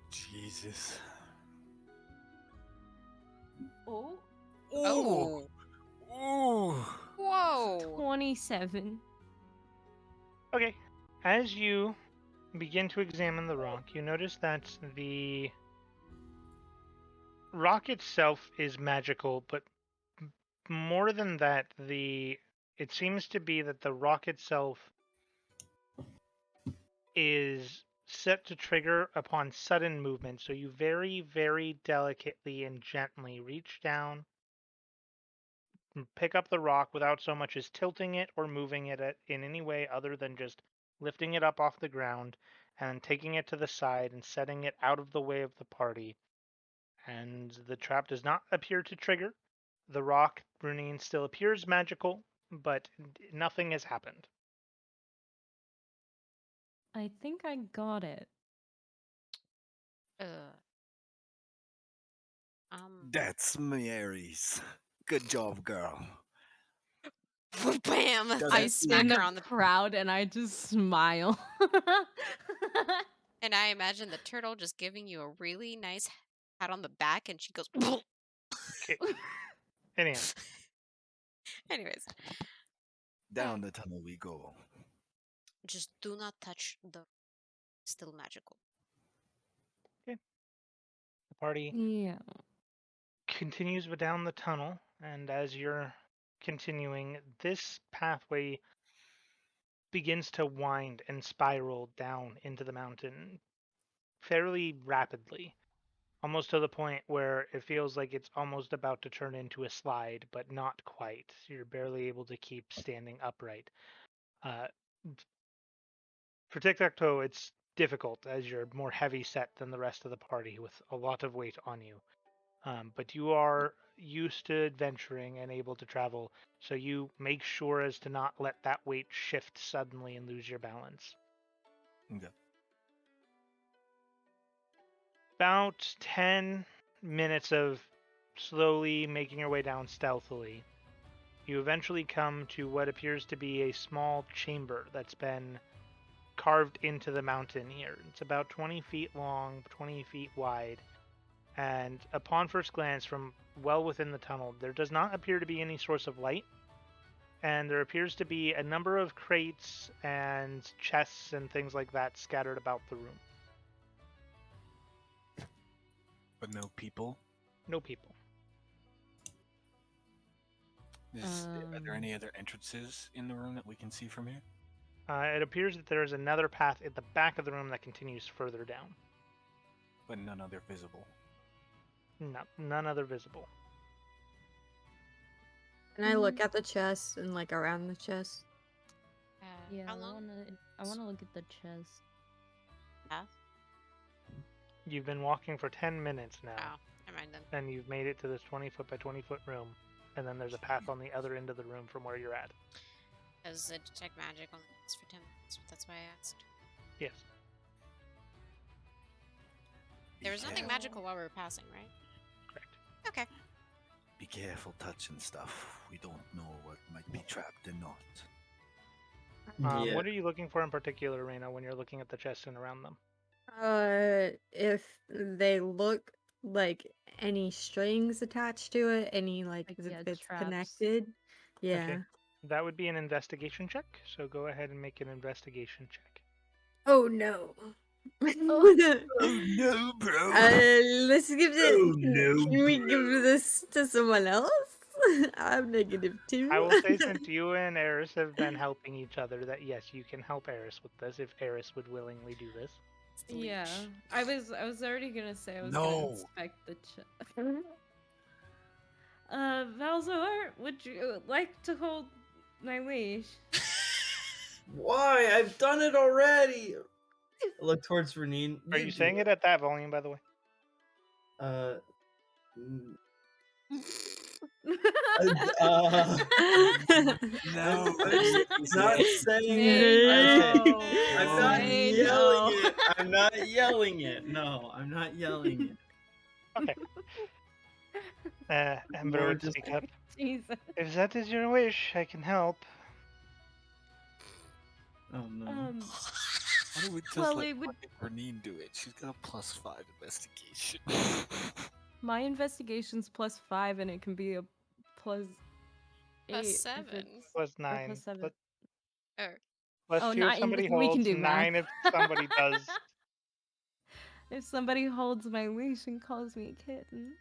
Jesus. Oh. Oh. Ooh! Whoa. 27. Okay, as you begin to examine the rock, you notice that the rock itself is magical, but more than that, it seems to be that the rock itself is set to trigger upon sudden movement. So you very, very delicately and gently reach down and pick up the rock without so much as tilting it or moving it in any way other than just lifting it up off the ground and taking it to the side and setting it out of the way of the party. And the trap does not appear to trigger. The rock, Brunine, still appears magical, but nothing has happened. I think I got it. Um. That's Mary's. Good job, girl. Bam! Doesn't I I smack stand her up on the. proud and I just smile. And I imagine the turtle just giving you a really nice pat on the back, and she goes. Okay. Anyhow, Anyways, Down the tunnel we go. just do not touch the. Still magical. the party Yeah. continues down the tunnel, and as you're continuing, this pathway begins to wind and spiral down into the mountain fairly rapidly, almost to the point where it feels like it's almost about to turn into a slide, but not quite. You're barely able to keep standing upright. Uh, for tic-tac-toe, it's difficult as you're more heavy set than the rest of the party with a lot of weight on you. But you are used to adventuring and able to travel, so you make sure as to not let that weight shift suddenly and lose your balance. Okay. About 10 minutes of slowly making your way down stealthily, you eventually come to what appears to be a small chamber that's been carved into the mountain here. It's about 20 feet long, 20 feet wide, and upon first glance from well within the tunnel, there does not appear to be any source of light, and there appears to be a number of crates and chests and things like that scattered about the room. But no people. No people. Are there any other entrances in the room that we can see from here? It appears that there is another path at the back of the room that continues further down. But none other visible. None other visible. Can I look at the chest and like around the chest? Yeah, How long? I wanna look at the chest. You've been walking for 10 minutes now, Oh, never mind then. and you've made it to this 20-foot by 20-foot room, and then there's a path on the other end of the room from where you're at. Because the detect magic only lasts for 10 minutes. That's why I asked. Yes. There was nothing Yeah. magical while we were passing, right? Correct. Okay. Be careful touching stuff. We don't know what might be trapped and not. Yeah. What are you looking for in particular, Reina, when you're looking at the chests and around them? If they look like any strings attached to it, any like Like, if yeah, it's traps. connected. Yeah. Okay. That would be an investigation check, so go ahead and make an investigation check. Oh no. Oh no, bro! Let's give it. Oh, no, Can we bro. give this to someone else? I'm -2. I will say, since you and Eris have been helping each other, that yes, you can help Eris with this if Eris would willingly do this. It's the Yeah, leash. I was already gonna say I was No. gonna inspect the chest. Valzor, would you like to hold my leash? Why? I've done it already. I look towards Renine. Are you saying it at that volume, by the way? Mm, No, I'm not saying Say it. no. Okay. I'm not Say yelling no. it. I'm not yelling it. No, I'm not yelling it. Okay. Ember More would just- speak up. Jesus. If that is your wish, I can help. Oh no. Why don't we just Well, let it would- fucking Renine do it? She's got a +5 investigation. My investigation's +5, and it can be a +8. Plus if 7. it's- Plus or 9. +7. Or Plus Oh, 2 if 9, somebody we holds, can do math. 9 if somebody does. If somebody holds my leash and calls me a kitten.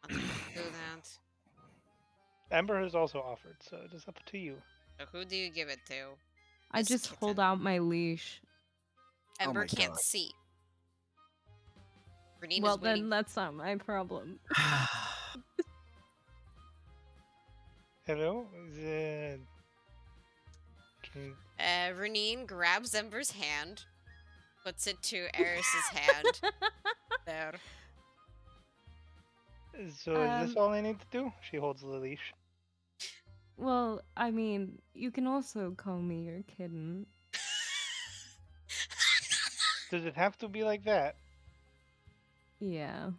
I'll do that. Ember has also offered, so it is up to you. So who do you give it to? I This just hold kitten. out my leash. Oh Ember my can't God. see. Renine Well, is waiting. then that's not my problem. Hello? Can... Renine grabs Ember's hand, puts it to Eris's hand. There. So is this all I need to do? She holds the leash. Well, I mean, you can also call me your kitten. Does it have to be like that? Yeah.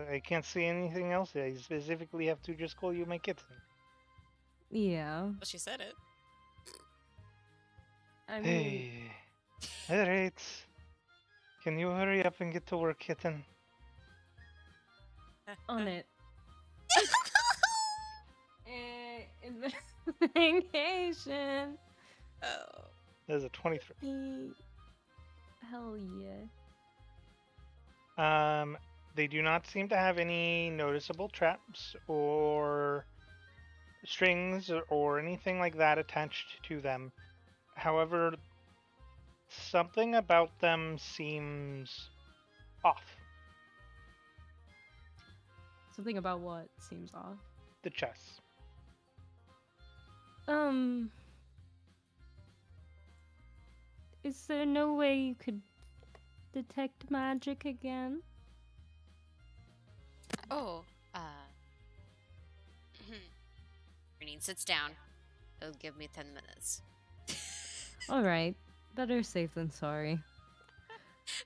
I can't see anything else. I specifically have to just call you my kitten. Yeah. Well, she said it. I mean, Hey. Alright. Can you hurry up and get to work, kitten? on it. Investigation. Oh. There's a 23. Hell yeah. They do not seem to have any noticeable traps or strings or anything like that attached to them. However, something about them seems off. Something about what seems off. The chests. Is there no way you could detect magic again? Oh. Renine sits down. It'll give me 10 minutes. Alright. Better safe than sorry.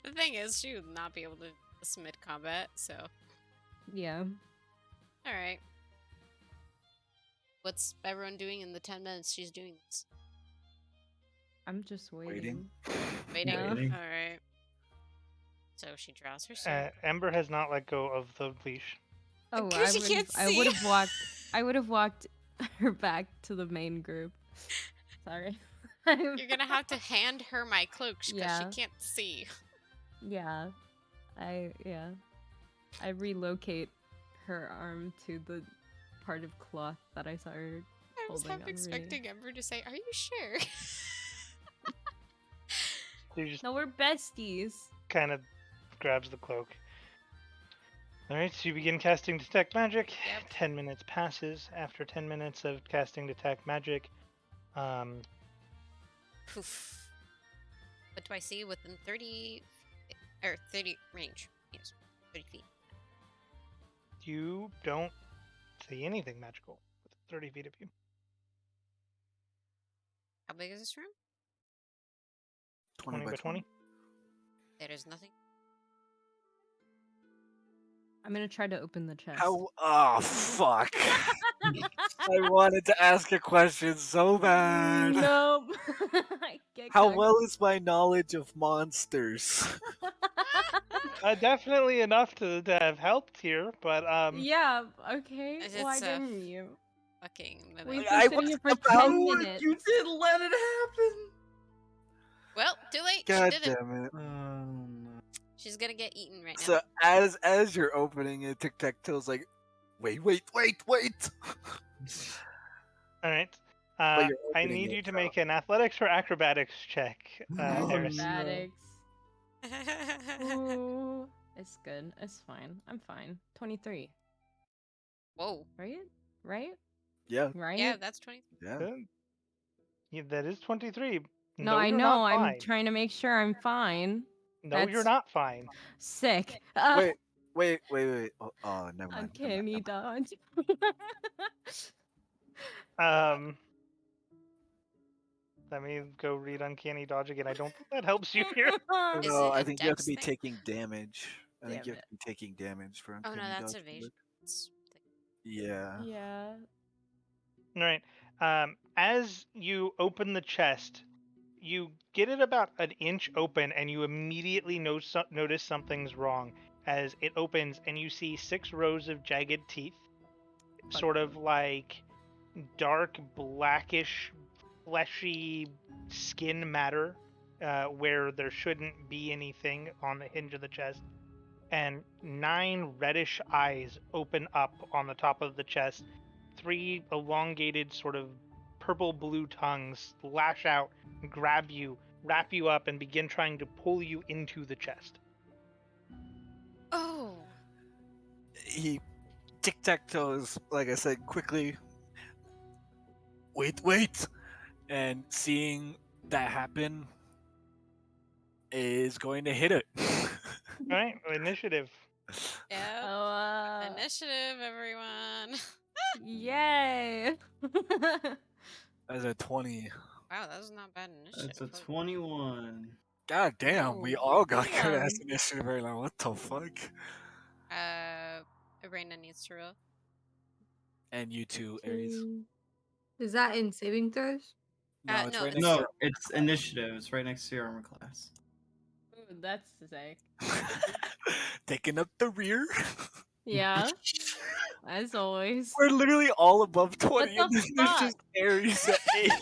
The thing is, she would not be able to submit combat, so. Yeah. All right. What's everyone doing in the 10 minutes she's doing this? I'm just waiting. Waiting? Yeah. Waiting. All right. So she draws her sword. Ember has not let go of the leash. Oh, Because she can't I see. would have walked. I would have walked her back to the main group. Sorry. You're gonna have to hand her my cloak because Yeah. she can't see. Yeah. I relocate her arm to the part of cloth that I saw her I was holding half on me. expecting Ember to say, "Are you sure?" She just No, we're besties. kind of grabs the cloak. Alright, so you begin casting Detect Magic. Yep. 10 minutes passes. After 10 minutes of casting Detect Magic, Poof. What do I see within 30 or 30 range? Yes, 30 feet. you don't see anything magical within 30 feet of you. How big is this room? 20 by 20. There is nothing. I'm gonna try to open the chest. How? Oh, fuck. I wanted to ask a question so bad. Nope. I get How cocked. well is my knowledge of monsters? Definitely enough to have helped here, but Yeah. Okay. Is Why it, didn't you? Fucking We've mimic. been I sitting here for 10 minutes. You didn't let it happen. Well, too late. God She did it. damn it. Oh no. She's gonna get eaten right now. So as you're opening it, Tic Tac Toe's like, wait. alright. But you're I opening need it, you to so- make an athletics or acrobatics check, Oh, Eris. no. Acrobatics. Ooh, it's good. It's fine. I'm fine. 23. Whoa. Right? Right? Yeah, Right? Yeah, that's 20. yeah. Yeah, that is 23. No, I you're know. not I'm fine. trying to make sure I'm fine. No, you're That's- not fine. Sick. Wait. Oh, never mind. Uncanny dodge. Let me go read Uncanny Dodge again. I don't think that helps you here. Is No, it I a think you have to dex be thing? taking damage. I think Damn you have it. to be taking damage for Oh no, uncanny that's dodge, evasion. It's- Yeah. Yeah. All right. As you open the chest, you get it about an inch open, and you immediately notice something's wrong. As it opens, and you see 6 rows of jagged teeth, sort of like dark blackish, fleshy skin matter, where there shouldn't be anything on the hinge of the chest. And 9 reddish eyes open up on the top of the chest. 3 elongated, sort of purple-blue tongues lash out, grab you, wrap you up, and begin trying to pull you into the chest. Oh. He Tic Tac Toes, like I said, quickly. Wait. And seeing that happen is going to hit it. All right, initiative. Yep. Oh, Initiative, everyone. yay. As a 20. Wow, that was not bad initiative. That's a Holy- 21. God damn, we Ooh, all got good damn. ass initiative right now. What the fuck? Arena needs to roll. And you too, Aries. Is that in saving throws? No, it's no, right it's- next No, it's initiative. It's right next to your armor class. Ooh, that's sick. to taking up the rear. Yeah, as always. We're literally all above 20, the and then there's fuck? just Aries at 8.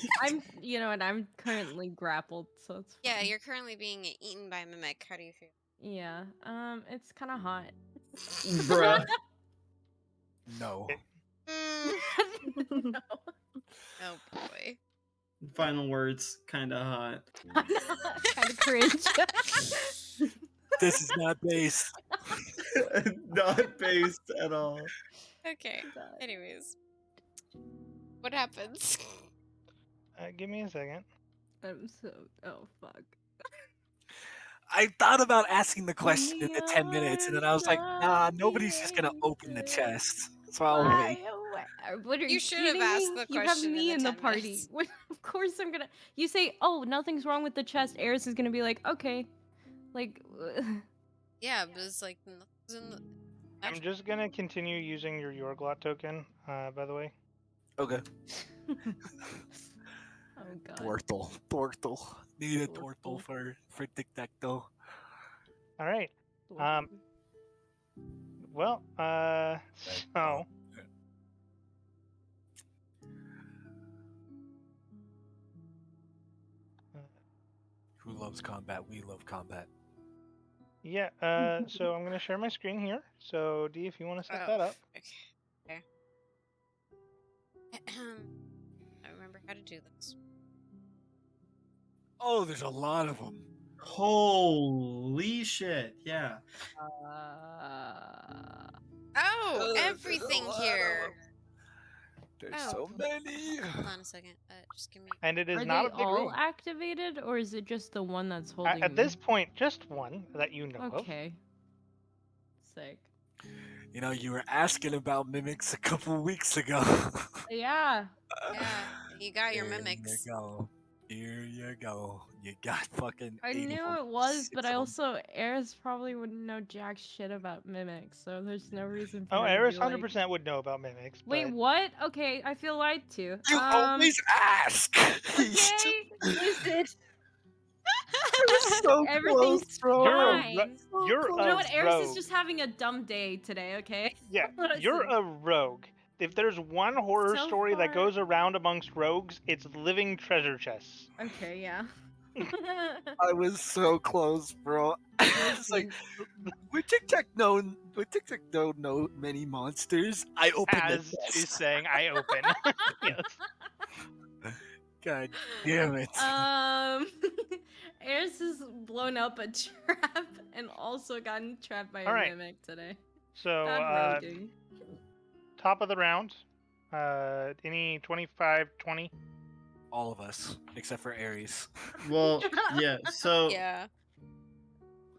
I'm currently grappled, so it's Yeah, fine. you're currently being eaten by a mimic. How do you feel? Yeah, it's kind of hot. Bruh. No. Mm. Oh boy. Final words, kinda hot. kind of cringe. This is not based. Not based at all. Okay. Anyways. What happens? Give me a second. I'm so. Oh fuck. I thought about asking the question in the 10 minutes, and then I was like, nah, nobody's just gonna open the chest. So I'll wait. What are You you should have kidding asked me? the You have question in me the in the 10 party. minutes. Of course I'm gonna. You say, "Oh, nothing's wrong with the chest." Eris is gonna be like, "Okay," like. Yeah, but it's like nothing's in the. I'm just gonna continue using your Yorglot token, by the way. Okay. Oh god. Tortle. Need a Tortle. Tortle for tic-tac-toe. All right. Tortle. Well, so Who loves combat? We love combat. yeah. So I'm gonna share my screen here. So D, if you want to set that up. Okay. I remember how to do this. Oh, there's a lot of them. Holy shit! Yeah. Oh, there's a everything lot of here. 'em. There's Oh. so many. Hold on a second. Just give me. And it is Are not they a big all room. activated, or is it just the one that's holding At me? this point, just one that you know of. Okay. Sick. You know, you were asking about mimics a couple weeks ago. Yeah. Yeah, you got your Here mimics. you go. Here you go. You got fucking. I 80 knew of it 'em, was, 6 but of I 'em. also Eris probably wouldn't know jack shit about mimics, so there's no reason for Oh, me to Eris be like, 100% would know about mimics. wait, But what? Okay, I feel lied to. You always ask. Okay, listen, so everything's close, bro. fine. you're You know a what? Eris is rogue. just having a dumb day today. Okay. Yeah, Listen. you're a rogue. If there's one horror So story that far- goes around amongst rogues, it's living treasure chests. Okay, yeah. I was so close, bro. It's like with tic-tac-toe know many monsters. I opened As the she's chest. saying, I open. Yes. God damn it. Eris has blown up a trap and also gotten trapped by a Alright. mimic today. So, Bad roguing. top of the round. Any 25, 20? All of us, except for Ares. Well, yeah. So Yeah.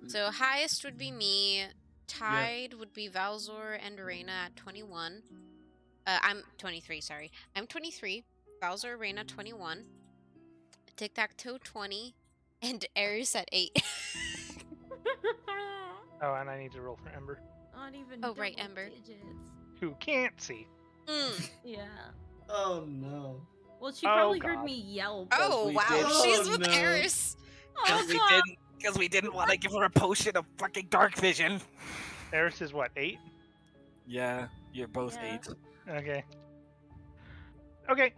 So highest would be me. Tied would be Valzor and Arena at 21. I'm 23, sorry. I'm 23. Valzor, Arena 21. Tic-tac-toe 20. And Ares at 8. Oh, and I need to roll for Ember, Not even Oh, right, double Ember. digits. who can't see. Mm. Yeah. Oh no. Well, she Oh, probably heard God. me yell. Oh, we wow. did- She's Oh, with no. Ares. Oh, Because we didn't want to give her a potion of fucking dark vision. Eris is what, 8? Yeah, you're both Yeah. 8. Okay. Okay.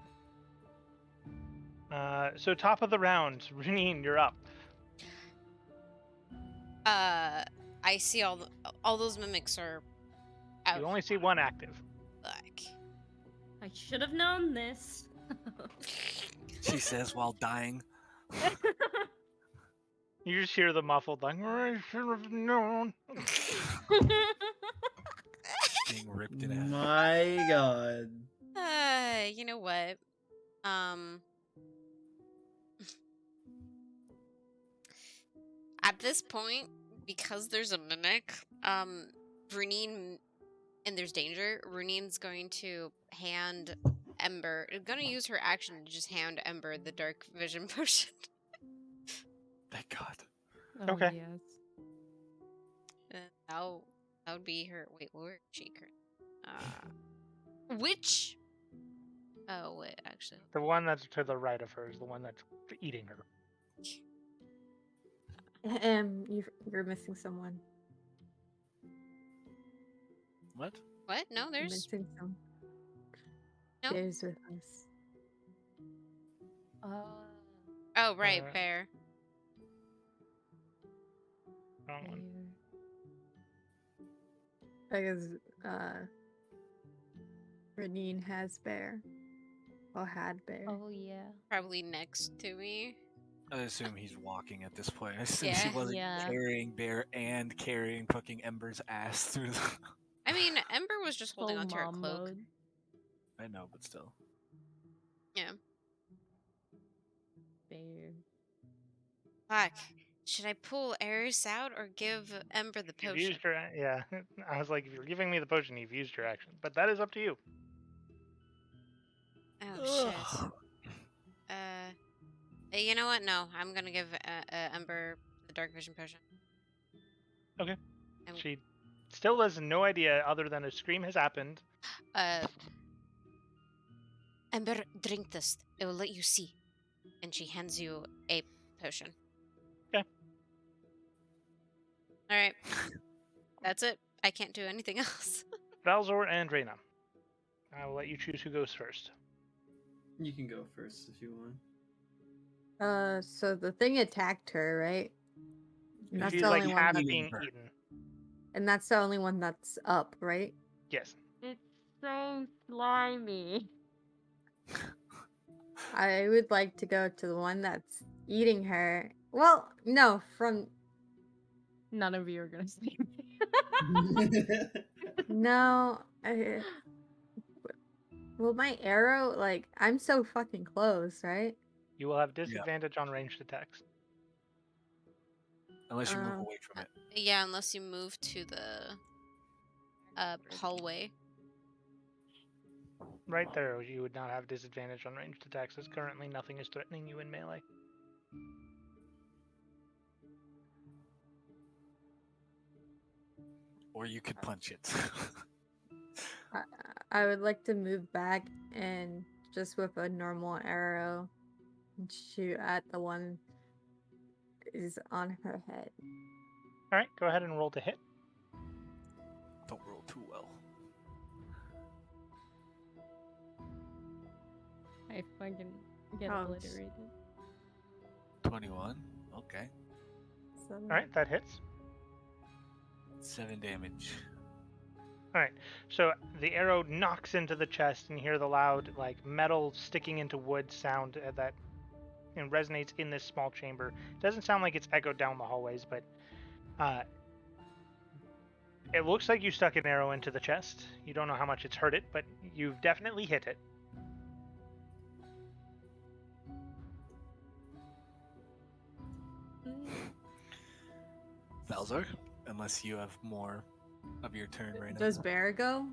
So top of the round, Renine, you're up. I see all those mimics are out. You only see one active. Black. I should have known this. She says while dying. You just hear the muffled like, I should have known. Being ripped in half. My God. You know what? At this point, because there's a mimic, Renine, and there's danger, Renine's going to hand Ember, gonna use her action to just hand Ember the dark vision potion. Thank God. Oh, Okay. Yes. That would be her. Wait, where is she currently? Which? Oh wait, actually. The one that's to the right of her is the one that's eating her. You're missing someone. What? What? No, You're there's missing some. No. There's with us. Oh right, Uh, Bear. Wrong one. Because Renine has bear. Or had bear. Oh yeah. Probably next to me. I assume he's walking at this point. I assume he Yeah. wasn't Yeah. carrying Bear and carrying fucking Ember's ass through the... I mean, Ember was just holding Full onto her mom cloak. mode. I know, but still. Bear. Fuck. Should I pull Eris out or give Ember the You've potion? used your yeah. I was like, if you're giving me the potion, you've used your action. But that is up to you. Oh shit. You know what? No, I'm gonna give Ember the dark vision potion. Okay. I'm- She Still has no idea other than a scream has happened. Ember, drink this. It will let you see. And she hands you a potion. Okay. All right. That's it. I can't do anything else. Valzor and Reyna. I will let you choose who goes first. You can go first if you want. So the thing attacked her, right? And that's She's the like only one half that's, being her. eaten. and that's the only one that's up, right? Yes. It's so slimy. I would like to go to the one that's eating her. Well, no, from None of you are gonna see me. no. Well, my arrow, like, I'm so fucking close, right? You will have disadvantage on ranged attacks. Unless you move Uh, away from it. Yeah, unless you move to the hallway. Right there, you would not have disadvantage on ranged attacks, as currently nothing is threatening you in melee. Or you could punch it. I would like to move back and just with a normal arrow shoot at the one is on her head. Alright, go ahead and roll to hit. Don't roll too well. I fucking get Oh, obliterated. 21. Okay. So Alright, that hits. 7 damage. Alright, so the arrow knocks into the chest, and you hear the loud, like, metal sticking into wood sound that resonates in this small chamber. It doesn't sound like it's echoed down the hallways, but it looks like you stuck an arrow into the chest. You don't know how much it's hurt it, but you've definitely hit it. Valzar, unless you have more of your turn right now. does Bear go?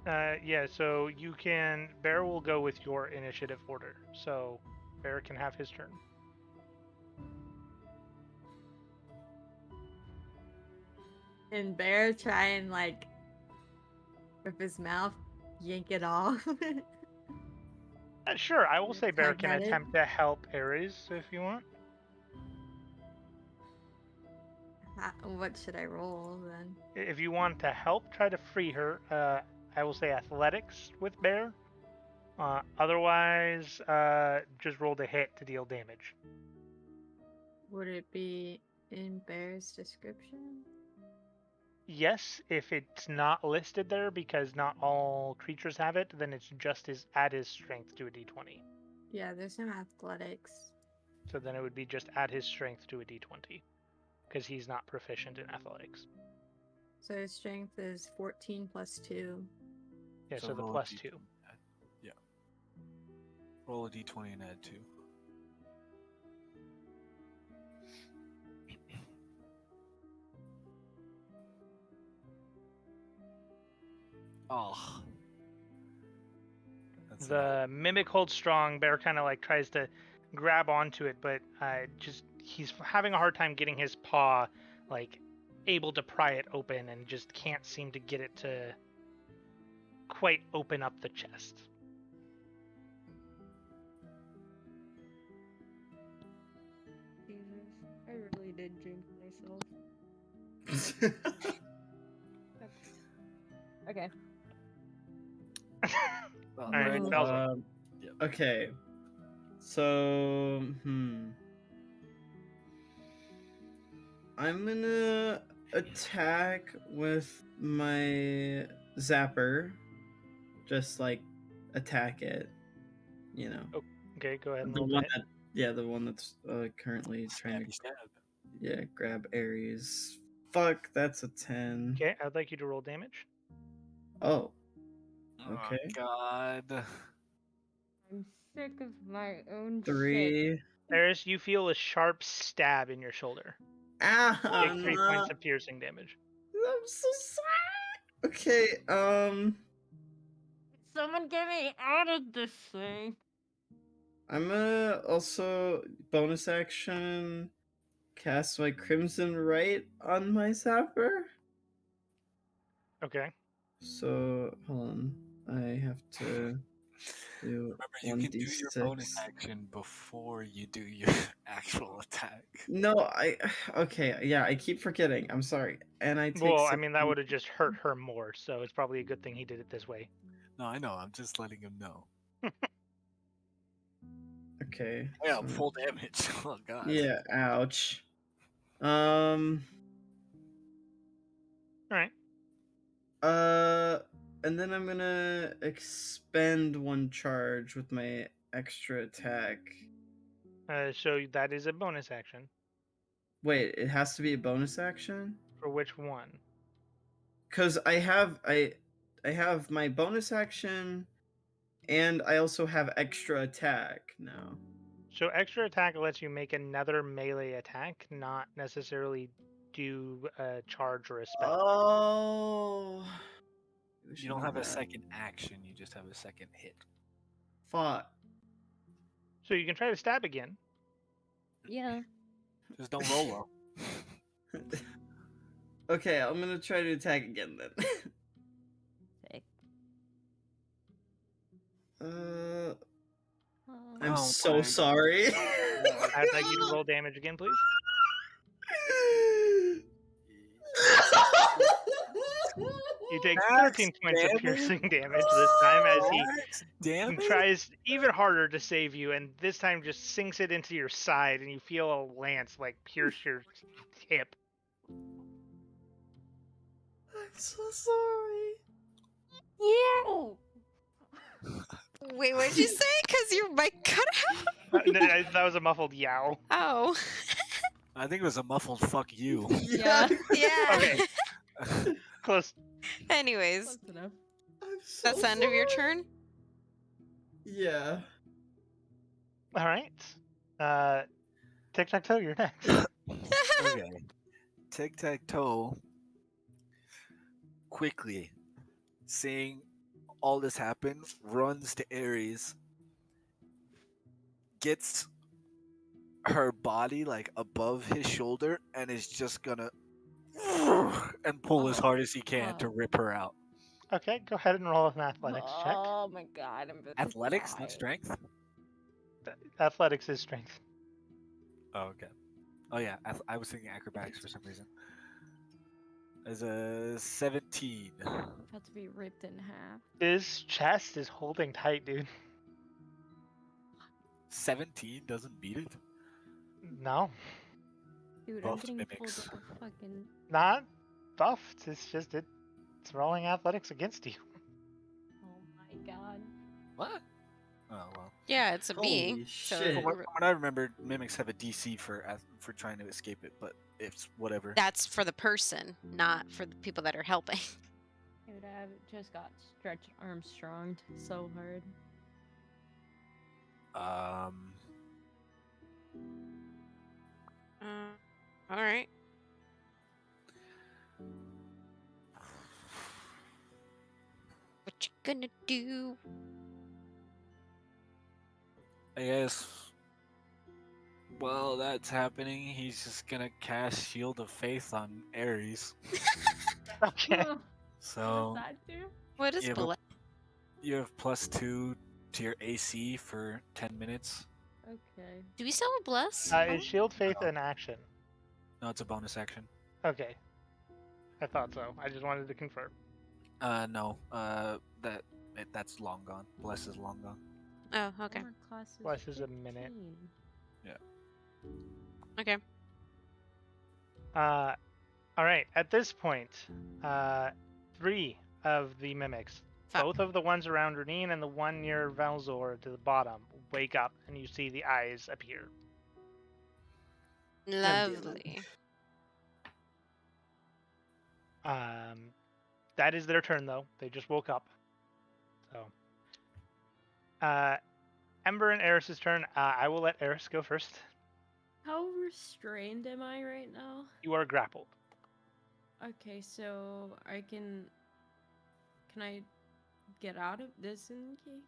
Yeah, so you can... Bear will go with your initiative order, so Bear can have his turn. And Bear try and like with his mouth yank it off. Sure, I will say Bear Tug can at it. attempt to help Ares if you want. What should I roll then? If you want to help try to free her, I will say athletics with Bear. Otherwise, just roll the hit to deal damage. Would it be in Bear's description? Yes, if it's not listed there because not all creatures have it, then it's just add his strength to a d20. Yeah, there's no athletics. So then it would be just add his strength to a d20 because he's not proficient in athletics. So his strength is 14 plus 2. Yeah, so the roll a plus D- 2. Yeah. Roll a d20 and add 2. Oh. That's The mimic holds strong. Bear kind of like tries to grab onto it, but he's having a hard time getting his paw like able to pry it open, and just can't seem to get it to quite open up the chest. Jesus, I really did drink myself. Okay. Well, Alright, right, Valzar. Okay. So, I'm gonna attack with my zapper. Just like attack it, you know. Okay, go ahead and The roll one the hit. the one that's currently trying to stab. grab Ares. Fuck, that's a 10. Okay, I'd like you to roll damage. Oh, Oh, okay. God. I'm sick of my own shit. 3. Ares, you feel a sharp stab in your shoulder. Ah, Take 3 points of piercing damage. I'm so sorry. Okay, Someone get me out of this thing. I'm gonna also bonus action cast my Crimson Right on my zapper. Okay. So hold on, I have to do Remember, you can do your bonus 1d6. action before you do your actual attack. No, okay, yeah, I keep forgetting. I'm sorry, and I take. Well, I mean, that 16 would have just hurt her more, so it's probably a good thing he did it this way. No, I know. I'm just letting him know. Okay. Yeah, so- full damage. Oh god. Yeah. Ouch. All right. And then I'm gonna expend one charge with my extra attack. So that is a bonus action. Wait, it has to be a bonus action? For which one? Cause I have my bonus action, and I also have extra attack now. So extra attack lets you make another melee attack, not necessarily do a charge or a spell. Oh. You don't have a second action, you just have a second hit. Fuck. So you can try to stab again. Yeah. Just don't roll low. Okay, I'm gonna try to attack again then. Sick. I'm Oh so my- sorry. I'd like you to roll damage again, please. You take Max 13 points of damage? piercing damage this time as he Damn it! tries even harder to save you, and this time just sinks it into your side, and you feel a lance like pierce your hip. I'm so sorry. Yeah. Wait, what'd you say? Because your mic cut out? That was a muffled yow. Oh. I think it was a muffled fuck you. Yeah. Yeah. Okay. Close. Anyways, Close enough. I'm so that's the end of your sorry. turn? Yeah. All right. Tic-tac-toe, you're next. Okay. Tic-tac-toe. Quickly, seeing all this happen, runs to Ares, gets her body like above his shoulder, and is just gonna and pull as hard as he can to rip her out. Okay, go ahead and roll an athletics check. Oh my god, I'm gonna Athletics, die. not strength. Athletics is strength. Oh, okay. Oh yeah, I was thinking acrobatics for some reason. As a 17. About to be ripped in half. His chest is holding tight, dude. 17 doesn't beat it. No, Dude, Buffed I'm getting mimics. pulled like a fucking. not buffed. It's just it's rolling athletics against you. Oh my god. What? Oh well. Yeah, it's a Holy being. So shit. From what I remember, mimics have a DC for trying to escape it, but it's whatever. that's for the person, not for the people that are helping. Dude, I just got stretch Armstronged so hard. All right. What you gonna do? I guess while that's happening, he's just gonna cast Shield of Faith on Ares. Okay. What So does that do? What is Yeah, but- bullet? you have +2 to your AC for 10 minutes. Okay. Do we still have bless? Is Shield Faith an action? No, it's a bonus action. Okay. I thought so. I just wanted to confirm. No. That's long gone. Bless is long gone. Oh, okay. Armor class is Bless is a minute. 15. Okay. All right. At this point, 3 of the mimics, Fuck. both of the ones around Renine and the one near Valzor to the bottom, wake up, and you see the eyes appear. Lovely. That is their turn, though. They just woke up. So, Ember and Eris's turn. I will let Eris go first. How restrained am I right now? You are grappled. Okay, so I can. Can I get out of this cage?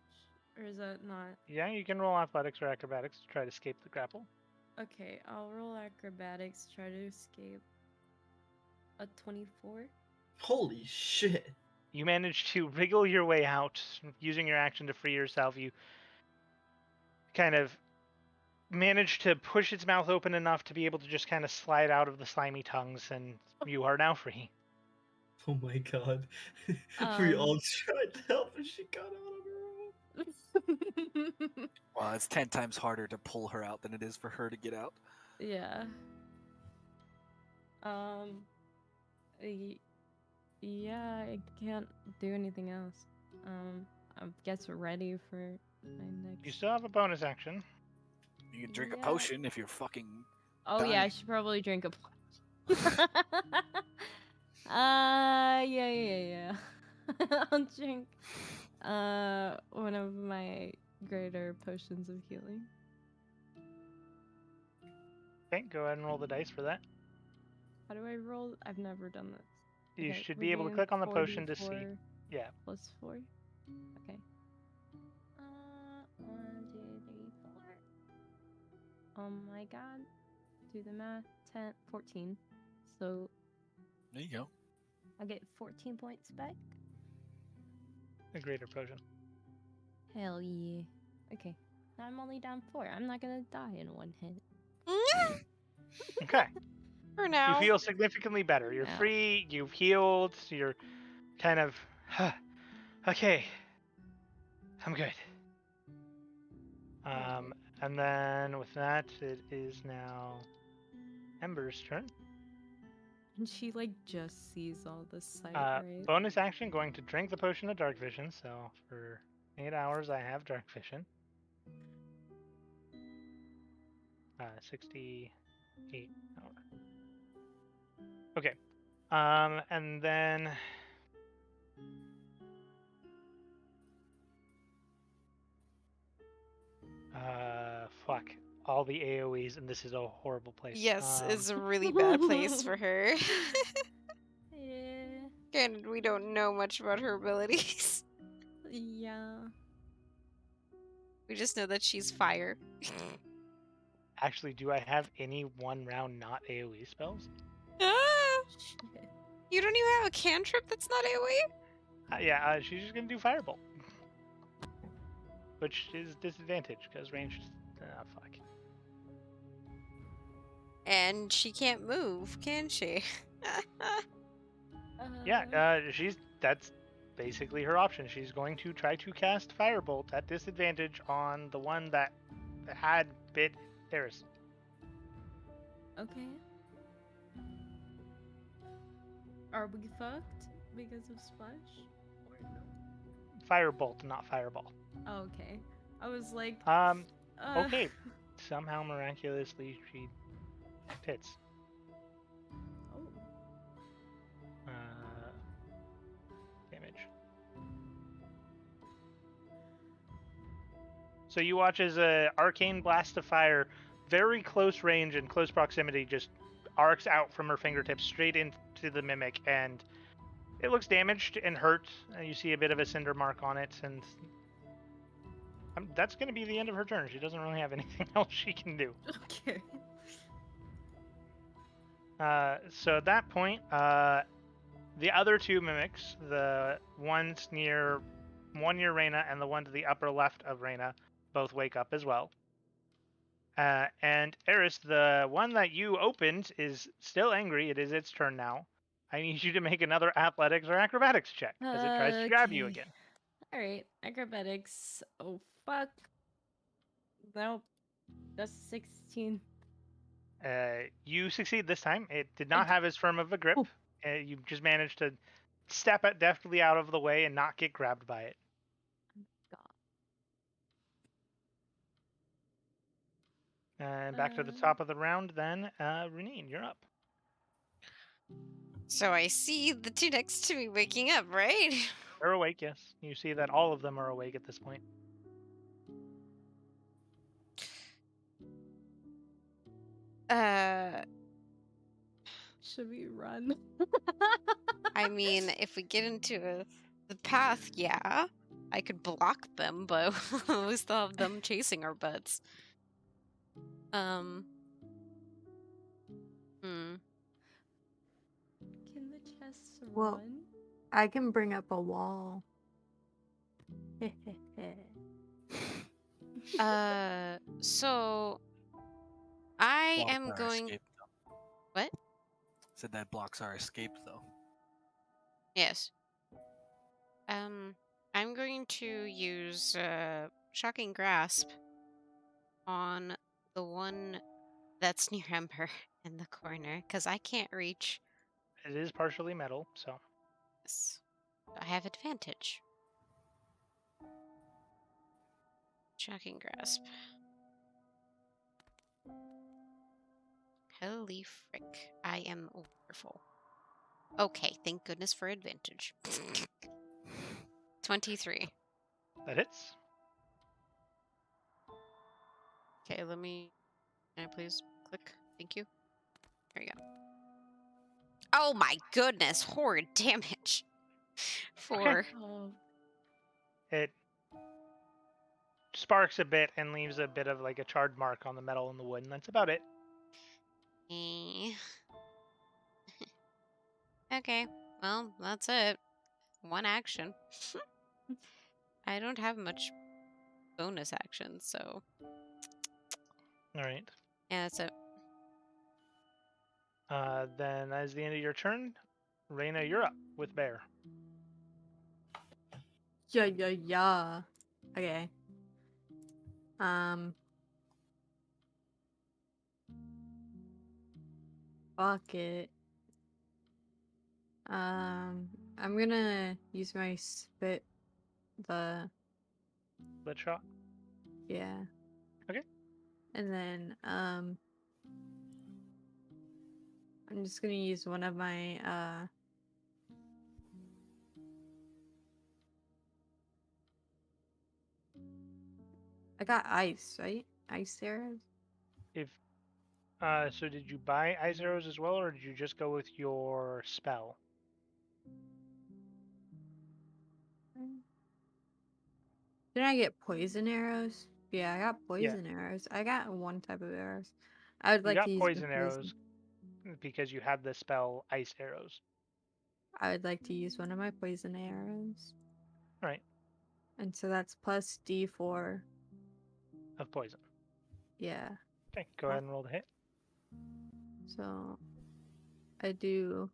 Or is that not. Yeah, you can roll athletics or acrobatics to try to escape the grapple. Okay, I'll roll acrobatics, try to escape. A 24? Holy shit. You manage to wriggle your way out using your action to free yourself. You kind of manage to push its mouth open enough to be able to just kind of slide out of the slimy tongues, and you are now free. Oh my god. We all tried to help and she got out on her own. Well, it's 10 times harder to pull her out than it is for her to get out. Yeah. Yeah, I can't do anything else. I guess we're ready for my next. You still have a bonus action. You can drink a Yeah. potion if you're fucking. Oh yeah, I dying. should probably drink a. Yeah. I'll drink one of my greater potions of healing. Okay, go ahead and roll the dice for that. How do I roll? I've never done this. You Okay, should be able to regain click on the potion to see. 4d4 Yeah. Plus 4. Okay. 1, 2, 3, 4. Oh my god. Do the math. 10, 14. So There you go. I get 14 points back. A greater potion. Hell yeah. Okay. Now I'm only down 4. I'm not gonna die in one hit. Okay. For now. You feel significantly better. You're Yeah. free, you've healed, you're kind of, okay, I'm good. And then with that, it is now Ember's turn. And she like just sees all this sight, right? Bonus action, going to drink the potion of dark vision. So for 8 hours, I have dark vision. 68 hours. Okay. And then fuck all the AoEs, and this is a horrible place. Yes, it's a really bad place for her. Yeah. Granted, we don't know much about her abilities. Yeah. We just know that she's fire. Actually, do I have any one round not AoE spells? Ah! Shit. You don't even have a cantrip that's not AoE? Yeah, she's just gonna do Firebolt. Which is disadvantage, because range is... fuck. And she can't move, can she? Yeah, that's basically her option. She's going to try to cast Firebolt at disadvantage on the one that had bit Eris. Okay. Are we fucked because of splash? Or no? Firebolt, not Fireball. Oh, okay. I was like. Okay. Somehow, miraculously, she hits. Oh. Damage. So you watch as a arcane blast of fire, very close range and close proximity, just arcs out from her fingertips straight into the mimic, and it looks damaged and hurt. You see a bit of a cinder mark on it, and that's going to be the end of her turn. She doesn't really have anything else she can do. Okay. So at that point, the other two mimics, the ones near Reyna and the one to the upper left of Reyna, both wake up as well. And Eris, the one that you opened, is still angry. It is its turn now. I need you to make another athletics or acrobatics check as it tries to grab you Okay. again. Alright, acrobatics. Oh, fuck. Nope. That's 16. You succeed this time. It did not have as firm of a grip. You just managed to step it deftly out of the way and not get grabbed by it. God. And back to the top of the round then. Renine, you're up. So I see the two next to me waking up, right? They're awake, yes. You see that all of them are awake at this point. Should we run? I mean, if we get into the path, yeah. I could block them, but we still have them chasing our butts. Can the chest Well- run. I can bring up a wall. So I Blocks am our going. escape, though. What? Said that blocks our escape though. Yes. I'm going to use shocking grasp on the one that's near Ember in the corner because I can't reach. It is partially metal, so This. I have advantage. Shocking grasp. Holy frick! I am wonderful. Okay, thank goodness for advantage. 23. that hits. Okay, let me. Can I please click? Thank you. There you go. Oh my goodness! Horrid damage. For Oh, It sparks a bit and leaves a bit of like a charred mark on the metal and the wood, and that's about it. eh. Okay, well that's it. One action. I don't have much bonus actions, so All right. yeah, that's it. Then as the end of your turn, Reyna, you're up with Bear. Yeah. Okay. Fuck it. I'm gonna use my spit. Split shot. Yeah. Okay. And then I'm just gonna use one of my I got ice, right? Ice arrows? If so, did you buy ice arrows as well, or did you just go with your spell? Didn't I get poison arrows? Yeah, I got Yeah. poison arrows. I got one type of arrows. I would You like got to use poison my arrows because you had the spell ice arrows. I would like to use one of my poison arrows. All right, And so that's plus D4. of poison. Yeah. Okay, go ahead and roll the hit. So I do.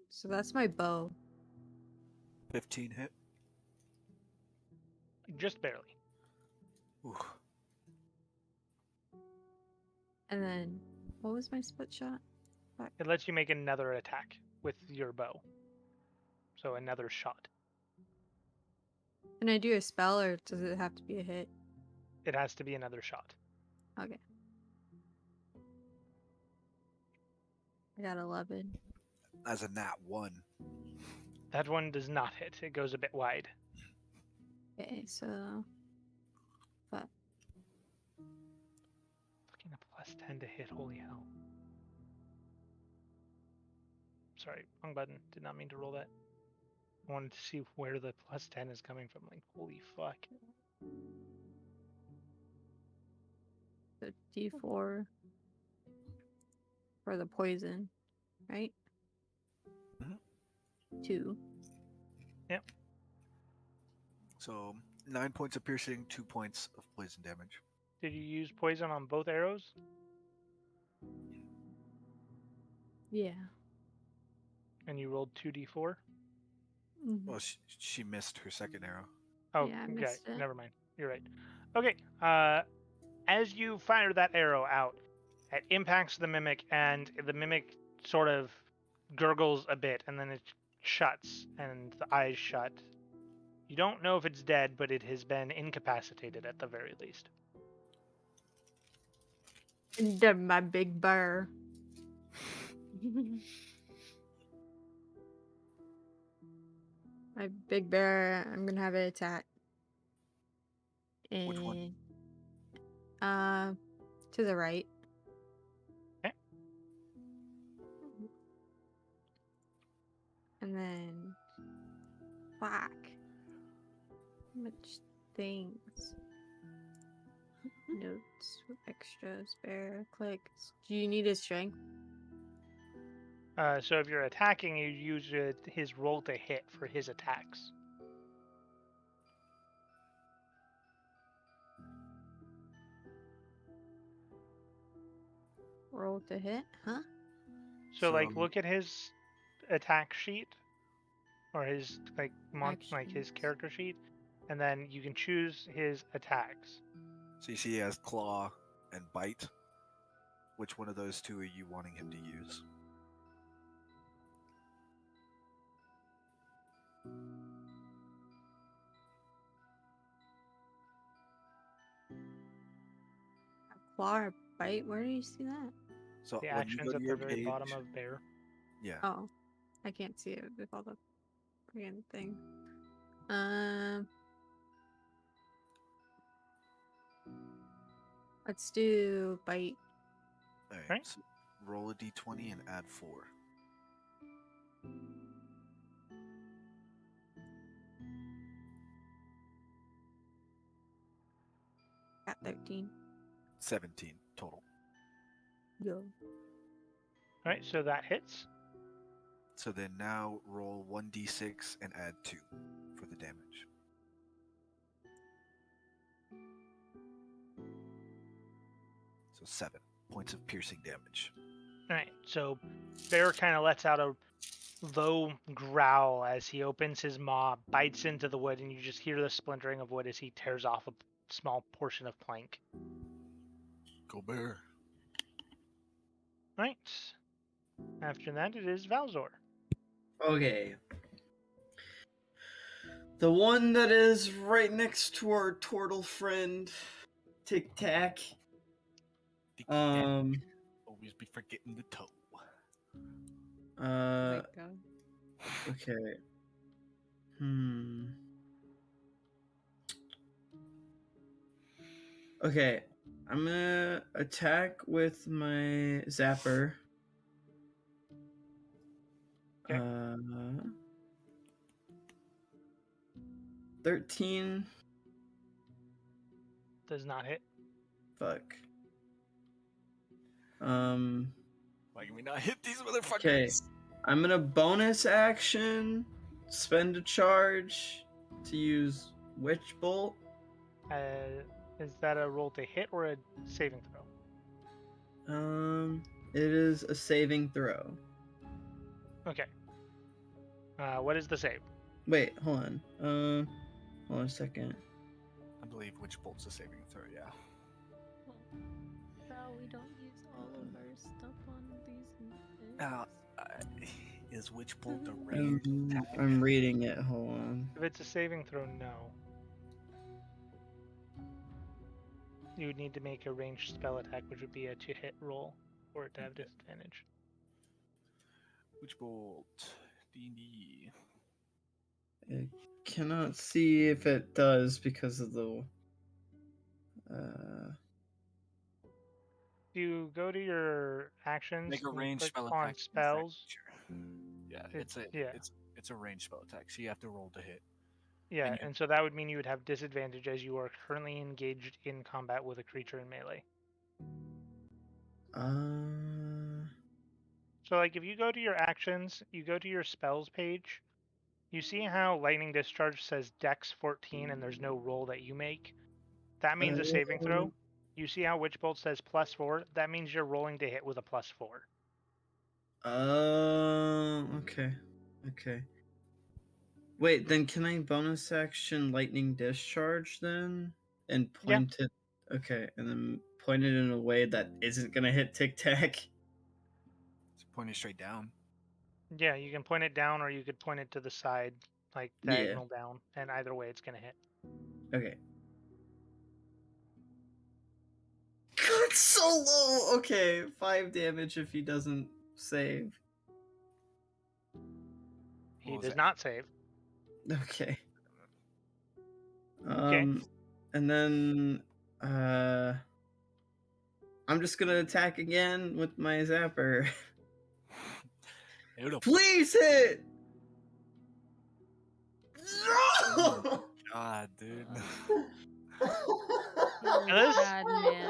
So that's my bow. 15 hit. Just barely. Ooh. And then what was my split shot? It lets you make another attack with your bow. So another shot. Can I do a spell or does it have to be a hit? It has to be another shot. Okay. I got 11. As a nat 1. That one does not hit. It goes a bit wide. Okay, so but Fucking a plus 10 to hit. Holy hell. Sorry, wrong button. Did not mean to roll that. I wanted to see where the plus 10 is coming from. Like, holy fuck. the D4 for the poison, right? Mhm. 2. So 9 points of piercing, 2 points of poison damage. Did you use poison on both arrows? Yeah. And you rolled 2d4? Mhm. Well, she missed her second arrow. Oh, Yeah, I okay. missed it. Never mind. You're right. Okay. As you fire that arrow out, it impacts the mimic, and the mimic sort of gurgles a bit, and then it shuts, and the eyes shut. You don't know if it's dead, but it has been incapacitated at the very least. And then my big bear. My big bear, I'm gonna have it attack. Which one? And to the right. Okay. And then fuck. Much things. Notes, extra, spare, click. Do you need his strength? So if you're attacking, you use his roll to hit for his attacks. Roll to hit, huh? So like, So- look at his attack sheet, or his his Actions. character sheet, and then you can choose his attacks. So you see he has claw and bite. Which one of those two are you wanting him to use? Claw or bite? Where do you see that? So The when you go actions to at the your very bottom page- of Bear. Yeah. Oh, I can't see it with all the freaking thing. Let's do bite. Alright. Right. So roll a d20 and add 4. Got 13. 17 total. Go. All right, so that hits. So then now roll 1d6 and add 2 for the damage. So 7 points of piercing damage. All right, so Bear kind of lets out a low growl as he opens his maw, bites into the wood, and you just hear the splintering of wood as he tears off a small portion of plank. Go bear. All right. After that, it is Valzor. Okay. The one that is right next to our turtle friend, Tic Tac. Always be forgetting the toe. Oh my God. Okay. Okay, I'm gonna attack with my zapper. Okay. 13. Does not hit. Fuck. Why can we not hit these motherfuckers? Okay. I'm gonna bonus action, spend a charge to use Witch Bolt. Is that a roll to hit or a saving throw? It is a saving throw. Okay. What is the save? Wait, hold on. Hold on a second. I believe Witch Bolt's a saving throw, yeah. Bro, we don't use all of our stuff on these things. Now, is Witch Bolt a ranged attack? I'm reading it. Hold on. If it's a saving throw, no. You would need to make a ranged spell attack, which would be a to-hit roll for it to have disadvantage. Witch Bolt, D&D. I cannot see if it does because of the. You go to your actions. Make a and you ranged click spell on attack. spells. Yeah, Yeah. it's a ranged spell attack, so you have to roll to hit. Yeah, And you- and so that would mean you would have disadvantage as you are currently engaged in combat with a creature in melee. So, like, if you go to your actions, you go to your spells page, you see how Lightning Discharge says Dex 14 and there's no roll that you make? That means a saving throw. You see how Witch Bolt says +4? That means you're rolling to hit with a +4. Okay. Okay. Wait, then can I bonus action Lightning Discharge then? And point it. Okay, and then point it in a way that isn't gonna hit Tic Tac. It's pointing straight down. Yeah, you can point it down or you could point it to the side, like diagonal down, and either way it's going to hit. Okay. God, so low! Okay, 5 damage if he doesn't save. He What was does that? not save. Okay. Okay. And then I'm just gonna attack again with my zapper. Beautiful. Please hit! No! God, dude. this God,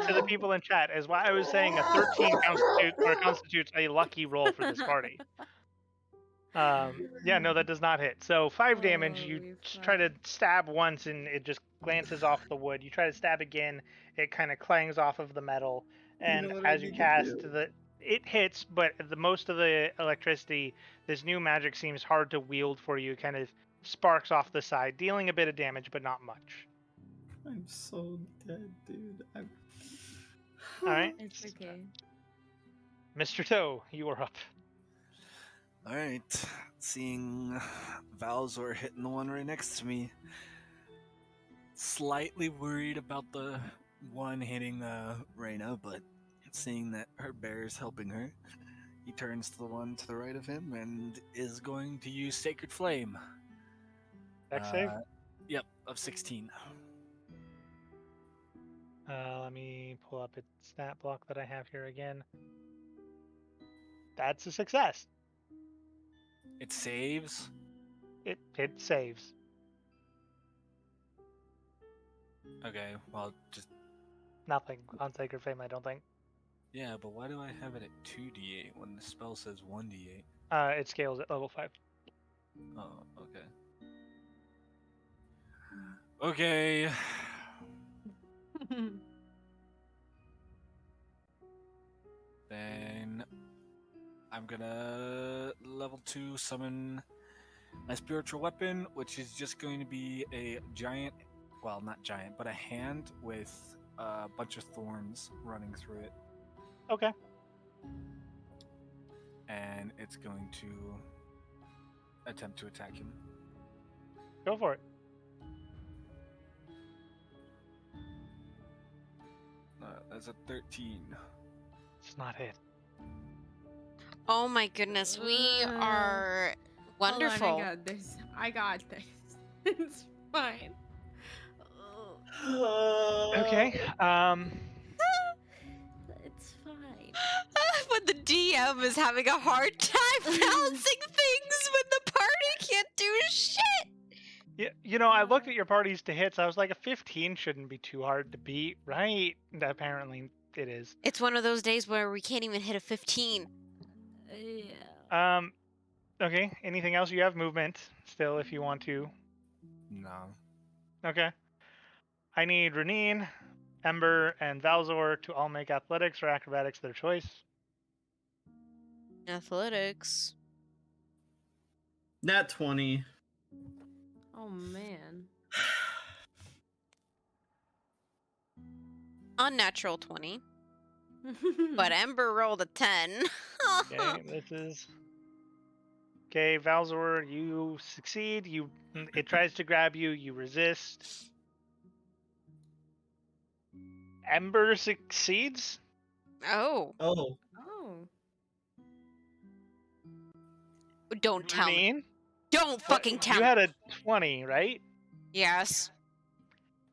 to the man. people in chat is why I was saying a 13 constitutes a lucky roll for this party. Yeah, no, that does not hit. So 5 damage. You Holy try to fuck. stab once, and it just glances off the wood. You try to stab again, it kind of clangs off of the metal, and know what I as you need to cast do? it hits, but the most of the electricity, this new magic seems hard to wield for you. Kind of sparks off the side, dealing a bit of damage, but not much. I'm so dead, dude. I'm. All right, It's okay. Mr. Toe, you are up. All right, seeing Valzor hitting the one right next to me. Slightly worried about the one hitting Reyna, but seeing that her bear is helping her, he turns to the one to the right of him and is going to use Sacred Flame. Dex save. Yep, of 16. Let me pull up a stat block that I have here again. That's a success. It saves. It saves. Okay, well, just Nothing on Sacred Flame, I don't think. yeah, but why do I have it at 2d8 when the spell says 1d8? It scales at level 5. Oh, okay. Okay. Then I'm gonna level 2 summon my spiritual weapon, which is just going to be a giant, well, not giant, but a hand with a bunch of thorns running through it. Okay. And it's going to attempt to attack him. Go for it. That's a 13. It's not hit. Oh my goodness, we are wonderful. Hold on, I got this. It's fine. Okay. It's fine. But the DM is having a hard time balancing things when the party can't do shit. Yeah, I looked at your parties to hits. I was like, a 15 shouldn't be too hard to beat, right? And apparently, it is. It's one of those days where we can't even hit a 15. Yeah. Okay. Anything else? You have movement still, if you want to. No. Okay. I need Renine, Ember, and Valzor to all make athletics or acrobatics their choice. Athletics. Nat 20. Oh man. Unnatural 20. But Ember rolled a 10. Okay, this is. Okay, Valzor, you succeed. It tries to grab you. You resist. Ember succeeds. Oh. Oh. Oh. Don't tell me. Renine, Don't fucking tell you me. had a 20, right? Yes.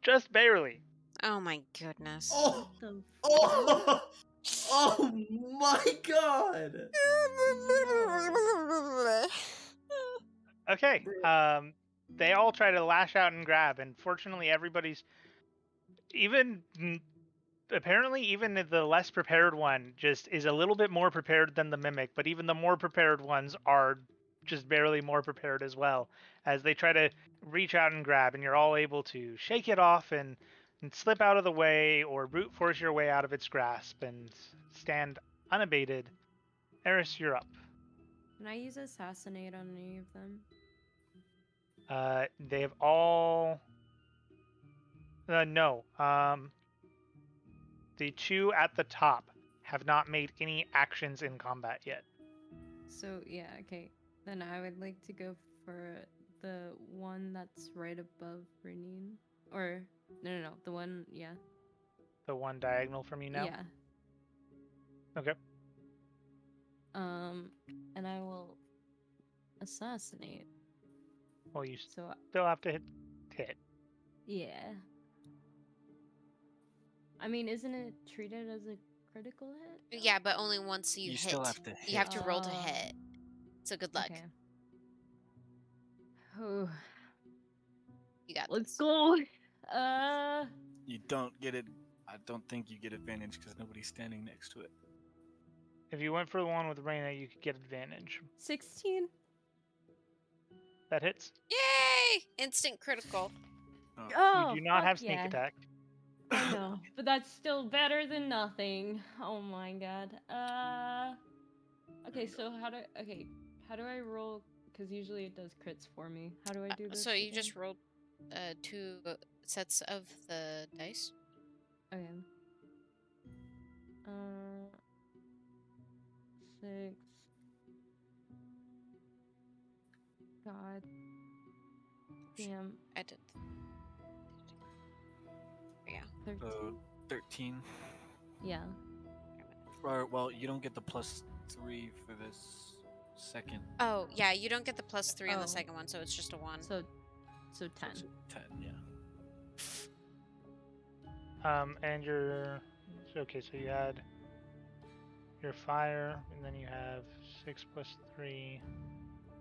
Just barely. Oh my goodness. Oh. The Oh. Oh my god. Okay. They all try to lash out and grab, and fortunately, everybody's apparently even the less prepared one just is a little bit more prepared than the mimic, but even the more prepared ones are just barely more prepared as well, as they try to reach out and grab, and you're all able to shake it off and slip out of the way or brute force your way out of its grasp and stand unabated. Eris, you're up. Can I use assassinate on any of them? They have all no. The two at the top have not made any actions in combat yet. So yeah, okay. Then I would like to go for the one that's right above Renine. Or no, the one, yeah. The one diagonal from you now? Yeah. Okay. And I will assassinate. Well, you So still have to hit. yeah. I mean, isn't it treated as a critical hit? Yeah, but only once you hit. Still have to hit. You have to roll to Oh. hit. So good luck. Okay. Oh, You got let's this. go. You don't get it I don't think you get advantage because nobody's standing next to it. If you went for the one with Reyna, you could get advantage. 16. That hits. Yay! Instant critical. Oh, You do not fuck have sneak yeah. attack. I know, but that's still better than nothing. Oh my god. Okay, so how do I roll? Because usually it does crits for me. How do I do this? So you again? just rolled 2 sets of the dice. Okay. 6. God. Damn. I did. Yeah. 13. So 13. Yeah. Or, well, you don't get the +3 for this second. Oh, yeah, you don't get the +3 on Oh. the second one, so it's just a 1. So 10. So it's 10, yeah. And your okay, so you had your fire, and then you have 6 + 3,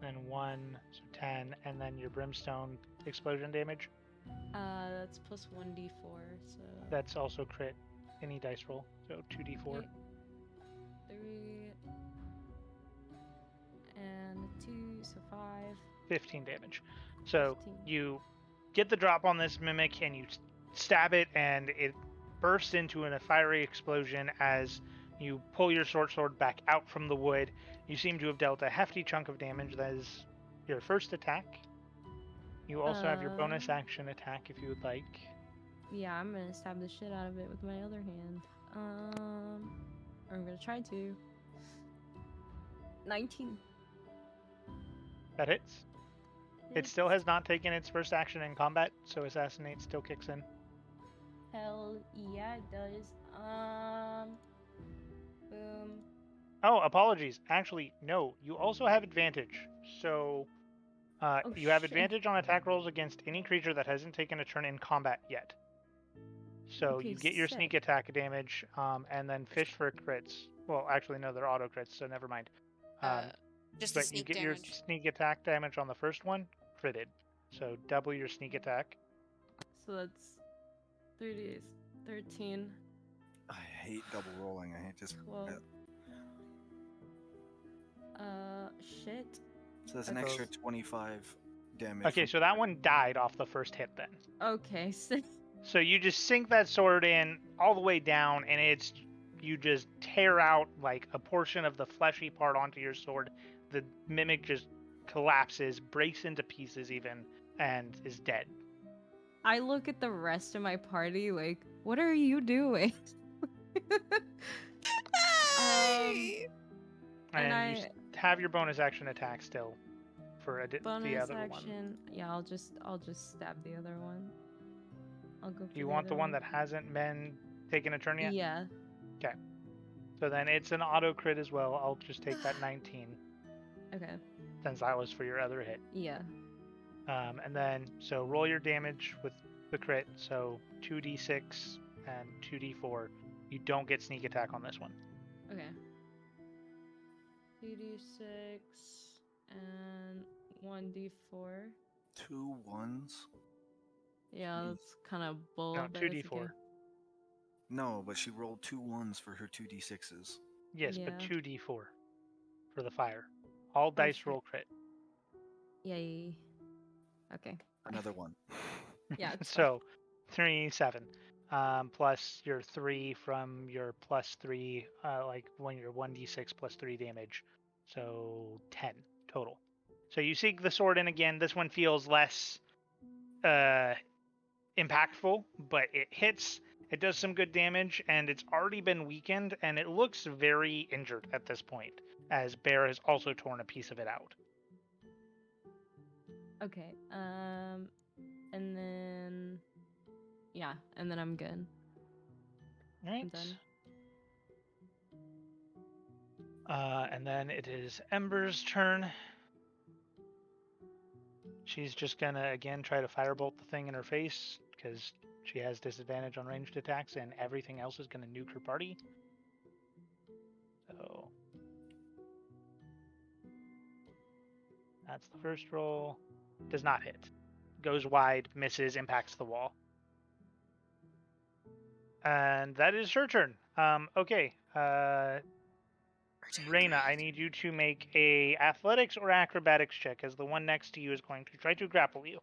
then 1, so 10, and then your brimstone explosion damage. That's plus 1d4, so That's also crit any dice roll, so 2d4. Okay. 3 and 2, so 5. 15 damage. So 15. you get the drop on this mimic and you stab it, and it bursts into a fiery explosion as you pull your short sword back out from the wood. You seem to have dealt a hefty chunk of damage. That is your first attack. You also have your bonus action attack if you would like. Yeah, I'm gonna stab the shit out of it with my other hand. Or I'm gonna try to. 19. That hits. It still has not taken its first action in combat, so Assassinate still kicks in. Hell yeah, it does. Boom. Oh, apologies. Actually, no. You also have advantage. So Oh, you have shit. advantage on attack rolls against any creature that hasn't taken a turn in combat yet. So Okay, you get your sick. sneak attack damage, and then fish for crits. Well, actually, no, they're auto crits, so never mind. Just the But you sneak get damage. your sneak attack damage on the first one, critted. So double your sneak attack. So that's 30, 13, I hate double rolling. I hate just. 12. Shit. So that's an Okay. extra 25 damage. Okay, from- so that one died off the first hit then. Okay, sick. So you just sink that sword in all the way down, and you just tear out like a portion of the fleshy part onto your sword. The mimic just collapses, breaks into pieces even, and is dead. I look at the rest of my party like, what are you doing? Hey! And And you have your bonus action attack still for the bonus other one. action. Yeah, I'll just stab the other one. I'll go for Do you want the other one that hasn't been taken a turn yet? Yeah. Okay. So then it's an auto crit as well. I'll just take that 19 Okay. since that was for your other hit. Yeah. And then, so roll your damage with the crit. So 2d6 and 2d4. You don't get sneak attack on this one. Okay. 2d6 and 1d4. 2 1s? Yeah, that's kind of bull. No, but it's 2d4. okay. No, but she rolled 2 1s for her 2d6s. Yes, but Yeah. 2d4 for the fire. All dice shit. roll crit. Yay. Okay. Another one. Yeah. It's fine. So 3, 7. Plus your 3 from your +3, like when you're 1d6 plus 3 damage. So 10 total. So you sink the sword in again. This one feels less impactful, but it hits. It does some good damage, and it's already been weakened, and it looks very injured at this point, as Bear has also torn a piece of it out. Okay. And then yeah, and then I'm good. Right. I'm done. And then it is Ember's turn. She's just gonna again try to firebolt the thing in her face because she has disadvantage on ranged attacks, and everything else is gonna nuke her party. So that's the first roll. Does not hit. Goes wide, misses, impacts the wall. And that is her turn. Okay. Reyna, I need you to make a athletics or acrobatics check, as the one next to you is going to try to grapple you.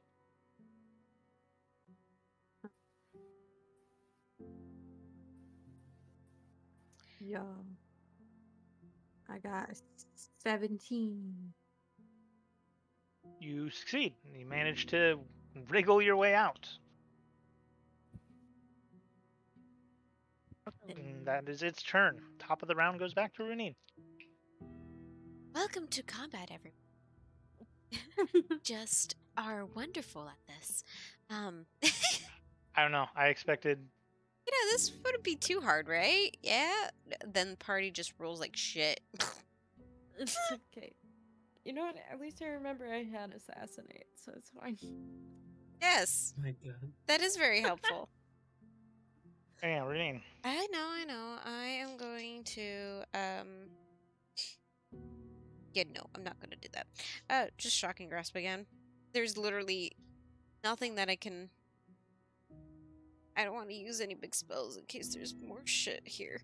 Yo. I got 17. You succeed. You manage to wriggle your way out. And that is its turn. Top of the round goes back to Runine. Welcome to combat, everyone. Just are wonderful at this. I don't know. I expected. This wouldn't be too hard, right? Yeah. Then the party just rolls like shit. It's okay. You know what? At least I remember I had assassinate, so it's fine. Yes, My God. that is very helpful. Yeah, Runine. I know. I am going to Yeah, no, I'm not gonna do that. Just shocking grasp again. There's literally nothing that I can. I don't want to use any big spells in case there's more shit here.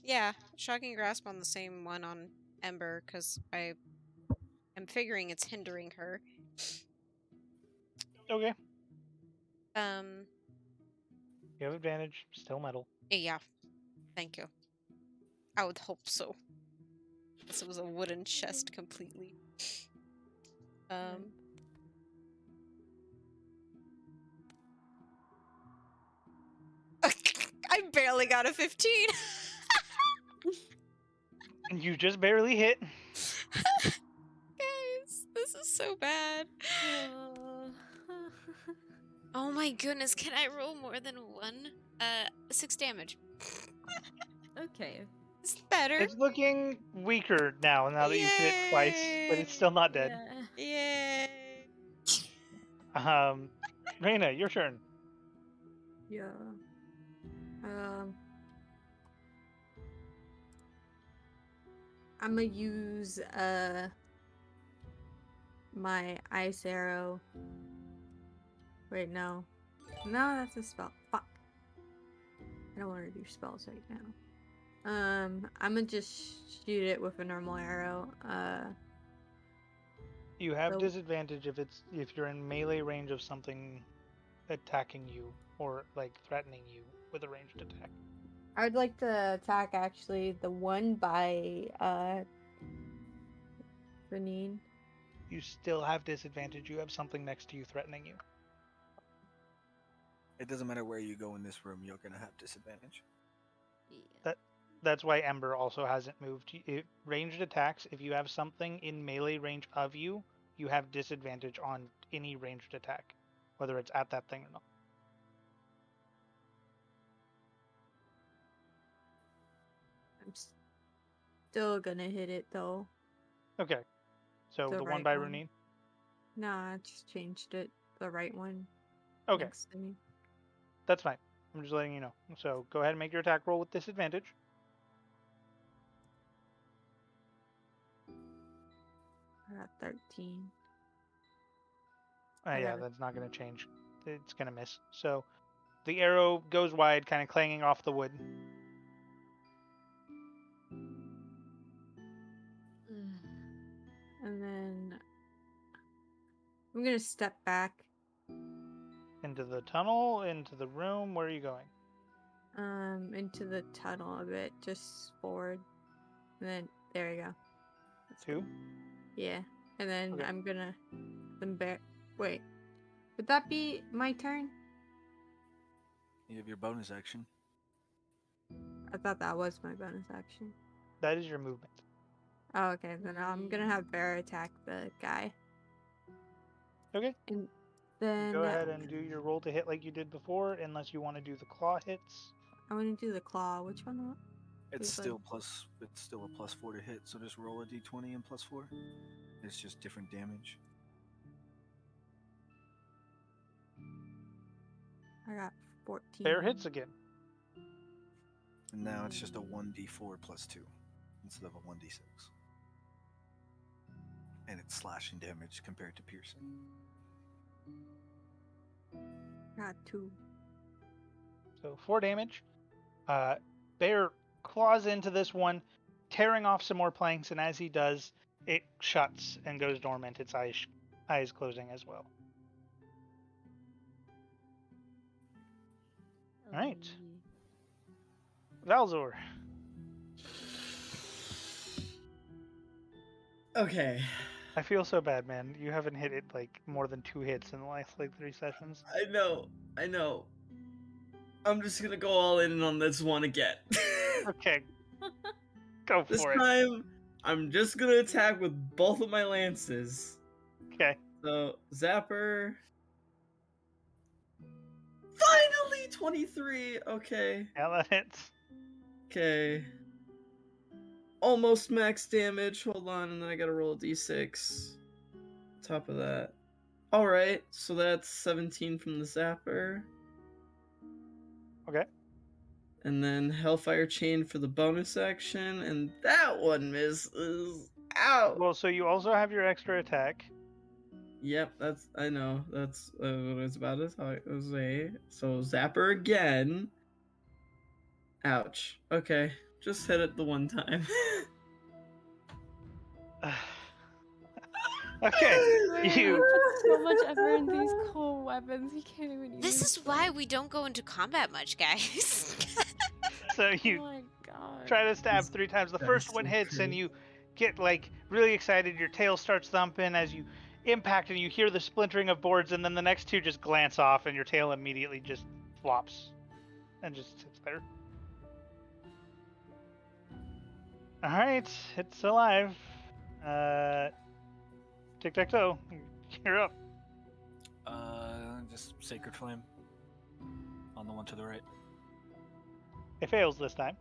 Yeah, shocking grasp on the same one on Ember because I am figuring it's hindering her. Okay. Um, You have advantage. Still metal. yeah, thank you. I would hope so. Unless it was a wooden chest completely. I barely got a 15. You just barely hit. Guys, this is so bad. Oh my goodness, can I roll more than one? 6 damage. Okay. It's better. It's looking weaker now that you've hit it twice, but it's still not dead. Yeah. Yay. Reyna, your turn. Yeah. I'm gonna use my ice arrow. Wait, no. No, that's a spell. Fuck. I don't want to do spells right now. I'm gonna just shoot it with a normal arrow. You have So- disadvantage if you're in melee range of something attacking you or like threatening you with a ranged attack. I would like to attack actually the one by Renine. You still have disadvantage. You have something next to you threatening you. It doesn't matter where you go in this room, you're gonna have disadvantage. That's why Ember also hasn't moved. Ranged attacks, if you have something in melee range of you, you have disadvantage on any ranged attack, whether it's at that thing or not. I'm still gonna hit it though. Okay. So The the one right by one. Runine? Nah, I just changed it. The right one. Okay, Next to me. that's fine. I'm just letting you know. So go ahead and make your attack roll with disadvantage. I got 13. Yeah, got it. that's not going to change. It's going to miss. So the arrow goes wide, kind of clanging off the wood. And then I'm gonna step back. Into the tunnel, into the room. Where are you going? Into the tunnel a bit, just forward. And then there you go. That's Two? Yeah. And then Okay. I'm gonna wait. Would that be my turn? You have your bonus action. I thought that was my bonus action. That is your movement. Oh, okay. Then I'm gonna have Bear attack the guy. Okay. And then Go ahead and do your roll to hit like you did before, unless you want to do the claw hits. I want to do the claw. Which one? It's It's still a +4 to hit, so just roll a d20 and +4. It's just different damage. I got 14. Bear hits again. And now it's just a 1d4 +2 instead of a 1d6. And it's slashing damage compared to piercing. Got 2. So 4 damage. Bear claws into this one, tearing off some more planks, and as he does, it shuts and goes dormant, its eyes closing as well. Alright. Valzor. Okay. I feel so bad, man. You haven't hit it like more than 2 hits in the last like 3 sessions. I know. I'm just gonna go all in on this one again. Okay. Go This for it. time, I'm just gonna attack with both of my lances. Okay. So, Zapper. Finally, 23. Okay. Yeah, that hits. Okay. Almost max damage. Hold on, and then I gotta roll a d6. Top of that. Alright, so that's 17 from the Zapper. Okay. And then Hellfire Chain for the bonus action, and that one misses. Ow! Well, so you also have your extra attack. Yep, I know. That's what it's about to say. So Zapper again. Ouch. Okay, just hit it the one time. Okay. You put so much effort in these cool weapons. He can't even use This is why we don't go into combat much, guys. so Oh you my god. try to stab These 3 times. The dice first one are hits and crazy. you get like really excited. Your tail starts thumping as you impact and you hear the splintering of boards, and then the next 2 just glance off and your tail immediately just flops and just sits there. Alright, it's alive. Tic-tac-toe. You're up. Just Sacred Flame on the one to the right. It fails this time.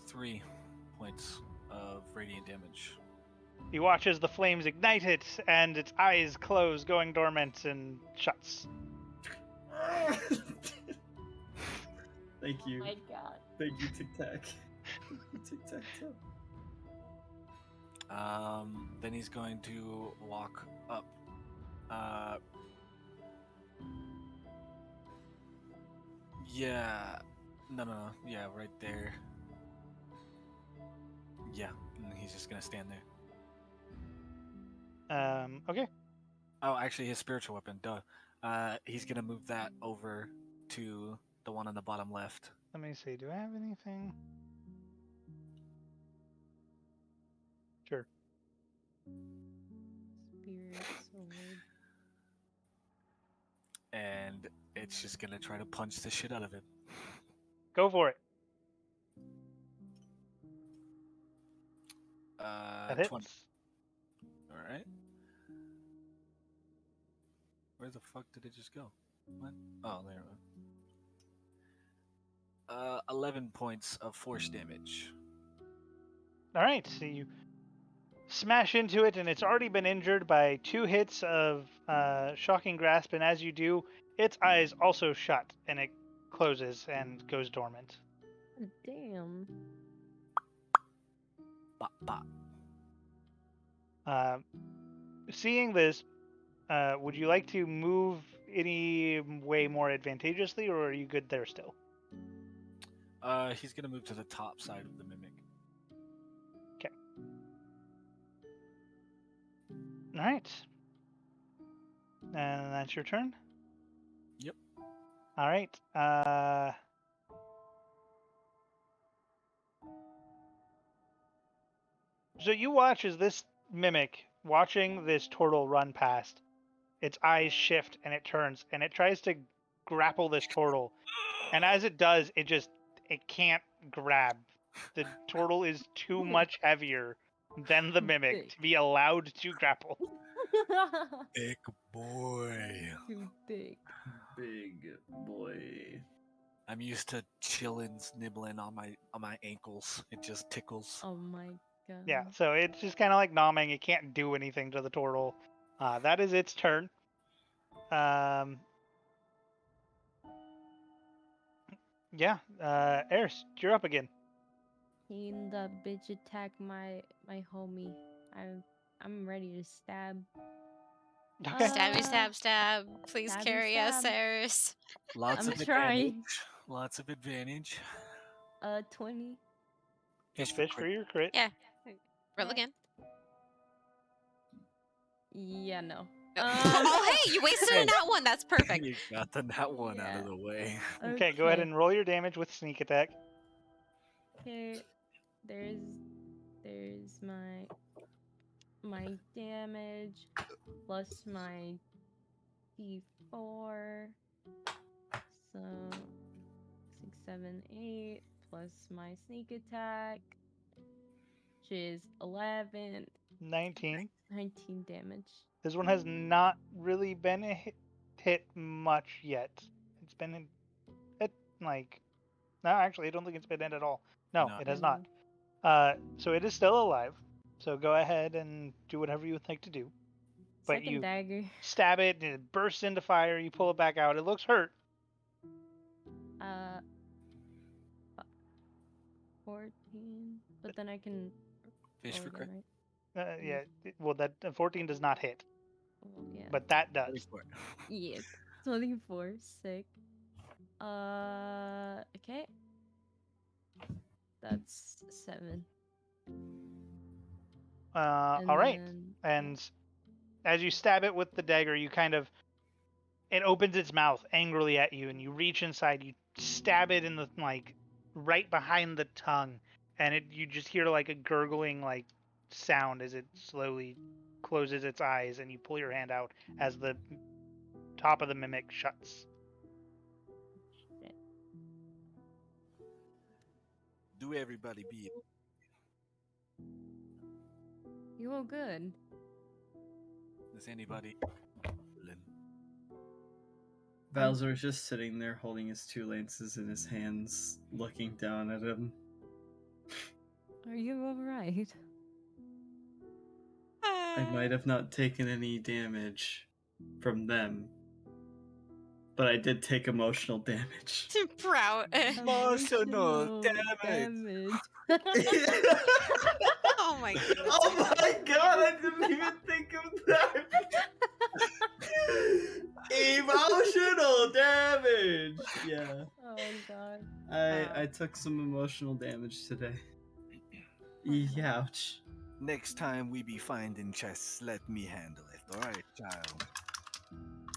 3 points of radiant damage. You watch as the flames ignite it and its eyes close, going dormant and shuts. Thank Oh you. my god. Thank you, Tic Tac. Tic Tac Toe. Then he's going to walk up. Yeah. No. Yeah, right there. Yeah, and he's just gonna stand there. Okay. Oh, actually, his spiritual weapon. Duh. He's gonna move that over to the one on the bottom left. Let me see. Do I have anything? Sure. Spirit sword. And it's just gonna try to punch the shit out of him. Go for it. That hits. 20. All right. Where the fuck did it just go? What? Oh, there it went. 11 points of force damage. All right. So you smash into it, and it's already been injured by 2 hits of shocking grasp. And as you do, its eyes also shut, and it closes and goes dormant. Damn. Bop, bop. Seeing this, would you like to move any way more advantageously, or are you good there still? He's gonna move to the top side of the mimic. Okay. All right. And that's your turn? Yep. All right. So you watch as this mimic, watching this turtle run past, its eyes shift and it turns and it tries to grapple this turtle. And as it does, it can't grab. The turtle is too much heavier than the mimic to be allowed to grapple. Big boy. Too thick. Big boy. I'm used to chillin', nibbling on my ankles. It just tickles. Oh my god. Yeah, so it's just kind of like nomming. It can't do anything to the turtle. That is its turn. Yeah, Eris, you're up again. Can the bitch attack my homie? I'm ready to stab. Okay. Stabby, stab, stab. Please Stabby, carry us, stab. Cyrus. Lots I'm of trying. advantage. Lots of advantage. 20. Just fish for your crit. Yeah. Roll Yeah. again. Yeah, no. Oh, hey, you wasted Hey. a nat one. That's perfect. You got that one out of Yeah. the way. Okay, go ahead and roll your damage with sneak attack. Okay, there's my damage plus my d4. So 6, 7, 8 plus my sneak attack, which is 11, 19. 19 damage. This one has not really been hit much yet. It's been hit like no, actually, I don't think it's been hit at all. No, No. it has not. So it is still alive. So go ahead and do whatever you would like to do. But Second you dagger. stab it, and it bursts into fire. You pull it back out. It looks hurt. 14. But then I can Fish roll for again, crit. right? Yeah. Well, that 14 does not hit, Well, yeah. but that does. 24. Yeah. 24. Sick. Okay. That's 7. And All right. then- And as you stab it with the dagger, you kind of it opens its mouth angrily at you, and you reach inside. You stab it in the like right behind the tongue, and you just hear like a gurgling like sound as it slowly closes its eyes, and you pull your hand out as the top of the mimic shuts. Do everybody beat? You all good? Does anybody? Bowser's just sitting there holding his two lances in his hands, looking down at him. Are you alright? I might have not taken any damage from them, but I did take emotional damage. Proud. Emotional damage. Oh my goodness. Oh my god, I didn't even think of that! Emotional damage! Yeah. Oh god. I took some emotional damage today. Ouch. Next time we be finding chests, let me handle it. Alright, child.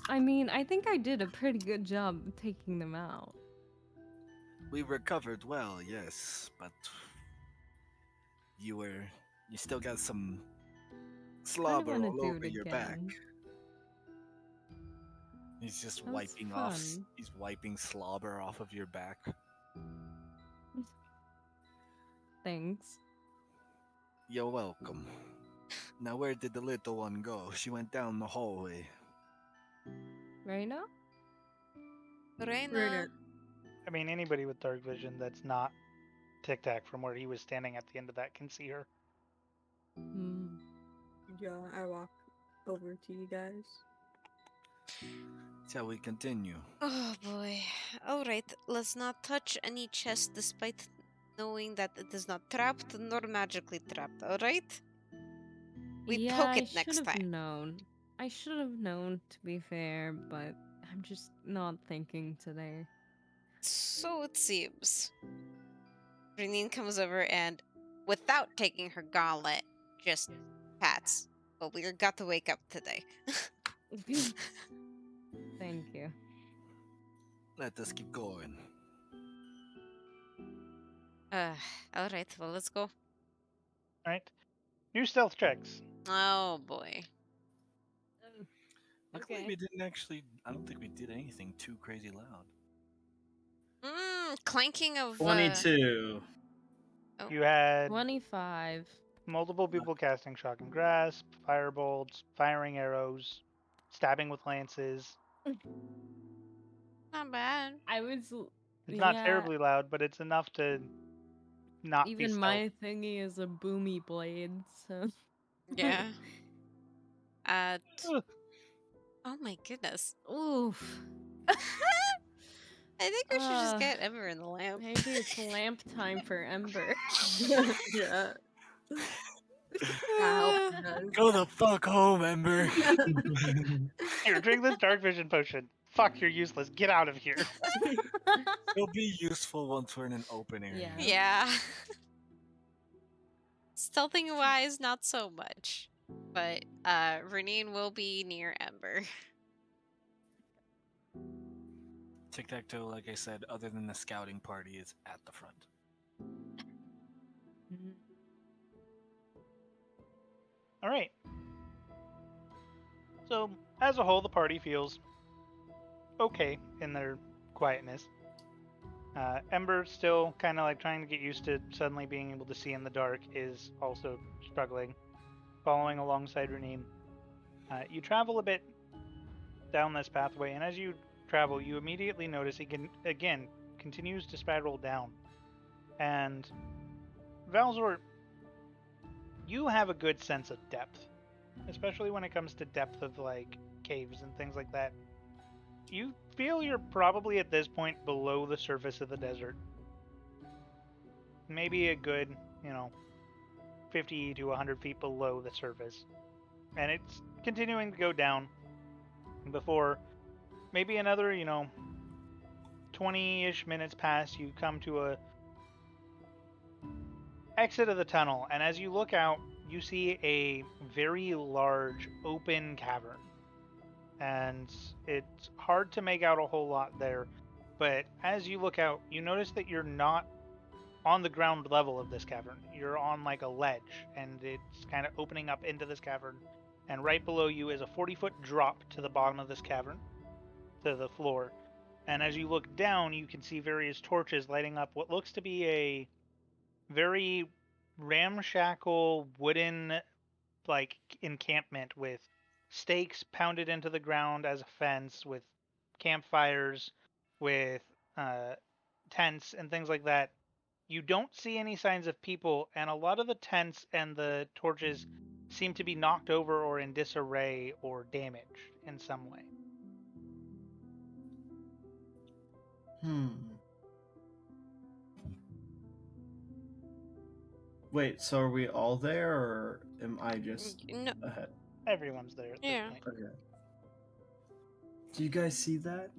I mean, I think I did a pretty good job of taking them out. We recovered well, yes, but you still got some slobber wanna all do over it your back. again. He's just That was wiping off. fun. He's wiping slobber off of your back. Thanks. You're welcome. Now, where did the little one go? She went down the hallway. Right now? Reina. I mean, anybody with dark vision that's not Tic Tac from where he was standing at the end of that can see her. Hmm. Yeah, I walk over to you guys. Shall we continue? Oh boy. Alright, let's not touch any chest despite knowing that it is not trapped nor magically trapped, alright? We yeah, poke I it next should have time. known. I should have known, to be fair, but I'm just not thinking today. So it seems. Renine comes over and, without taking her gauntlet, just pats. But we got to wake up today. Thank you. Let us keep going. Alright, well, let's go. Right? New stealth checks. Oh boy. Luckily, we didn't actually. I don't think we did anything too crazy loud. Clanking of 22. You had 25. multiple people casting shock and grasp, firebolts, firing arrows, stabbing with lances. Not bad. I was. It's not yeah, terribly loud, but it's enough to not be Even stealth. my thingy is a boomy blade, so. Yeah. Ugh. Oh my goodness. Oof. I think we should just Uh, get Ember in the lamp. Maybe it's lamp time for Ember. Yeah. Not helping us. Go the fuck home, Ember. Here, drink this dark vision potion. Fuck, you're useless. Get out of here. It'll be useful once we're in an open area. Yeah. Yeah. Stealthing wise, not so much. But Renine will be near Ember. Tic-tac-toe, like I said, other than the scouting party, is at the front. Mhm. All right. So, as a whole, the party feels okay in their quietness. Ember, still kind of like trying to get used to suddenly being able to see in the dark, is also struggling, following alongside Renine. You travel a bit down this pathway, and as you travel, you immediately notice he again continues to spiral down. And Valzor, you have a good sense of depth, especially when it comes to depth of like caves and things like that. You feel you're probably at this point below the surface of the desert. Maybe a good, 50 to 100 feet below the surface. And it's continuing to go down before maybe another, 20-ish minutes pass, you come to a exit of the tunnel, and as you look out, you see a very large open cavern. And it's hard to make out a whole lot there, but as you look out, you notice that you're not on the ground level of this cavern. You're on like a ledge, and it's kind of opening up into this cavern. And right below you is a 40-foot drop to the bottom of this cavern, to the floor. And as you look down, you can see various torches lighting up what looks to be a very ramshackle wooden like encampment with stakes pounded into the ground as a fence, with campfires, with tents and things like that. You don't see any signs of people, and a lot of the tents and the torches seem to be knocked over or in disarray or damaged in some way. Wait, so are we all there, or am I just No, ahead? Everyone's there at this Yeah. point. Okay. Do you guys see that?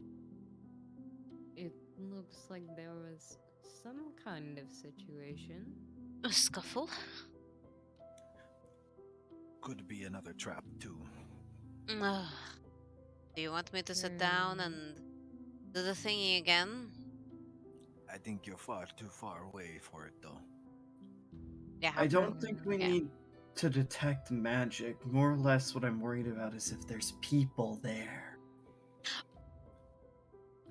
It looks like there was some kind of situation. a scuffle. Could be another trap, too. Ugh. Do you want me to sit down and do the thingy again? I think you're far too far away for it, though. Yeah. I don't think we Yeah. need to detect magic. More or less, what I'm worried about is if there's people there.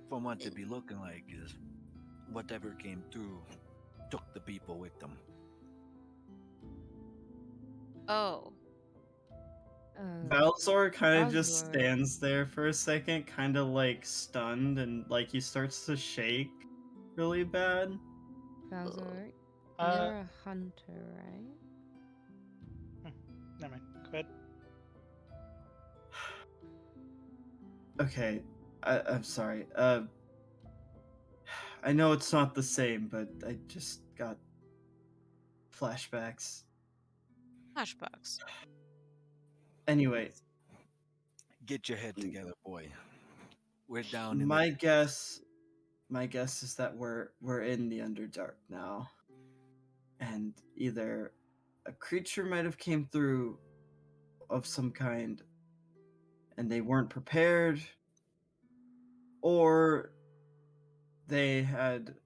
From what it be looking like is whatever came through took the people with them. Oh. Valzor kind of just Valzor. stands there for a second, kind of like stunned, and like he starts to shake really bad. Valzor, Uh, you're a hunter, right? Never mind. Go ahead. Okay, I'm sorry. I know it's not the same, but I just got flashbacks. Flashbacks. Anyway, Get your head together, boy. We're down in my guess is that we're in the Underdark now, and either a creature might have came through of some kind, and they weren't prepared, or they had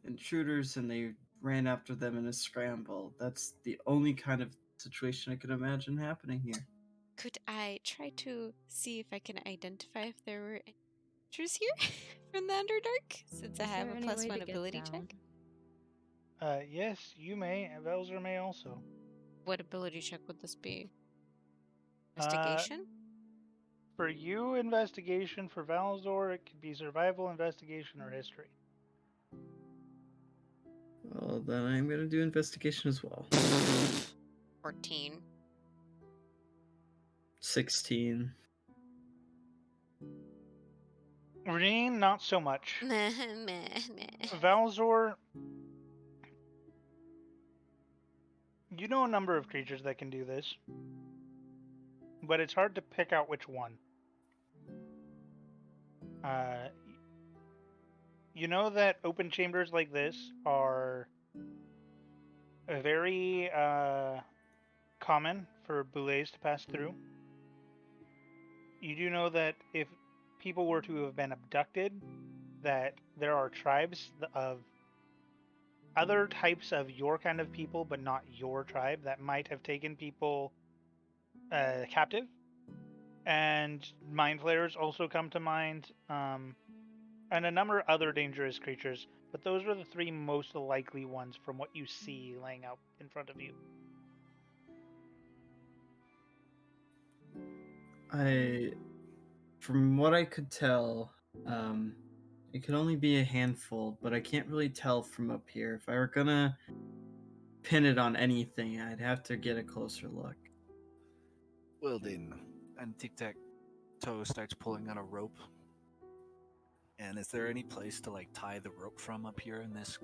intruders and they ran after them in a scramble. That's the only kind of situation I could imagine happening here. Could I try to see if I can identify if there were any creatures here from the Underdark? Since I Is have there a any plus way one to get ability down? check. Yes, you may, and Velzer may also. What ability check would this be? Uh, Investigation? For you, investigation. For Valzor, it could be survival, investigation, or history. Well, then I'm gonna do investigation as well. 14. 16. Renine, not so much. Meh, meh, meh. Valzor, You know a number of creatures that can do this, but it's hard to pick out which one. You know that open chambers like this are very common for boulets to pass through. You do know that if people were to have been abducted, that there are tribes of other types of your kind of people, but not your tribe, that might have taken people captive. And mind flayers also come to mind, and a number of other dangerous creatures. But those are the three most likely ones from what you see laying out in front of you. From what I could tell, it could only be a handful, but I can't really tell from up here. If I were gonna pin it on anything, I'd have to get a closer look. Well then, and Tic-Tac-Toe starts pulling on a rope. And is there any place to like tie the rope from up here in this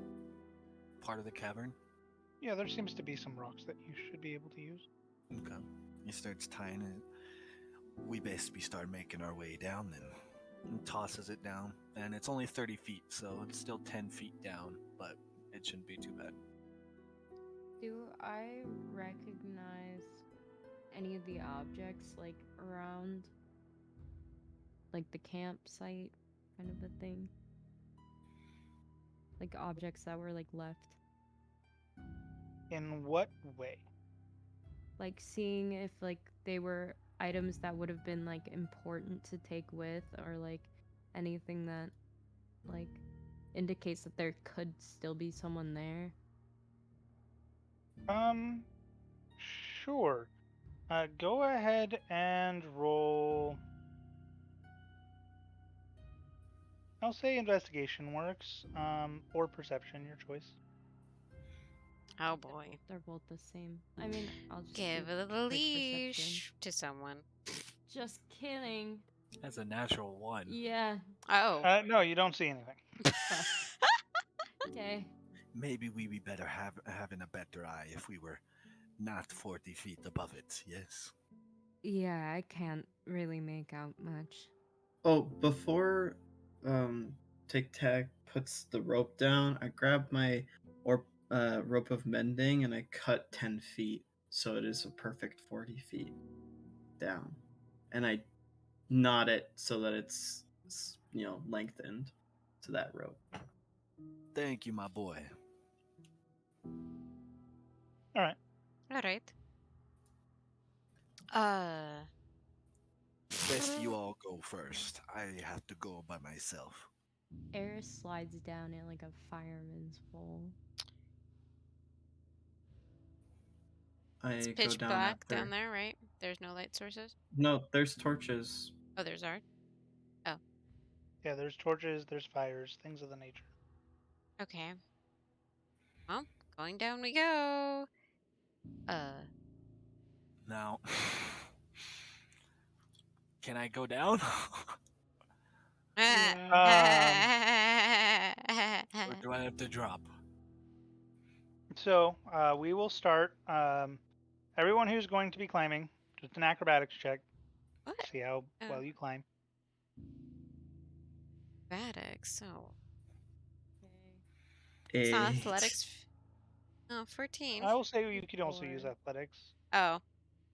part of the cavern? Yeah, there seems to be some rocks that you should be able to use. Okay. He starts tying it. We basically start making our way down then. And tosses it down. And it's only 30 feet, so it's still 10 feet down, but it shouldn't be too bad. Do I recognize any of the objects like around like the campsite kind of a thing? Like objects that were like left. In what way? Like seeing if like they were items that would have been like important to take with, or like anything that like indicates that there could still be someone there. Sure. Go ahead and roll. I'll say investigation works, or perception, your choice. Oh boy. They're both the same. I mean, I'll just Give do it a quick leash to someone. Just kidding. That's a natural one. Yeah. Oh. No, you don't see anything. Okay. Maybe we'd be better having a better eye if we were not 40 feet above it, yes? Yeah, I can't really make out much. Oh, before Tic Tac puts the rope down, I grab my rope of mending and I cut 10 feet, so it is a perfect 40 feet down. And I knot it so that it's lengthened to that rope. Thank you, my boy. Alright. Alright. Best you all go first. I have to go by myself. Eris slides down in like a fireman's pole. It's I pitch go down black after. down there, right? There's no light sources? No, there's torches. Oh, there's art? Yeah, there's torches, there's fires, things of the nature. Okay. Well, going down we go. Now, can I go down? Or do I have to drop? So, we will start. Everyone who's going to be climbing, just an acrobatics check. What? See how Oh. well you climb. Acrobatics, so. It's not athletics. Oh, 14. I will say you could also use athletics. Oh.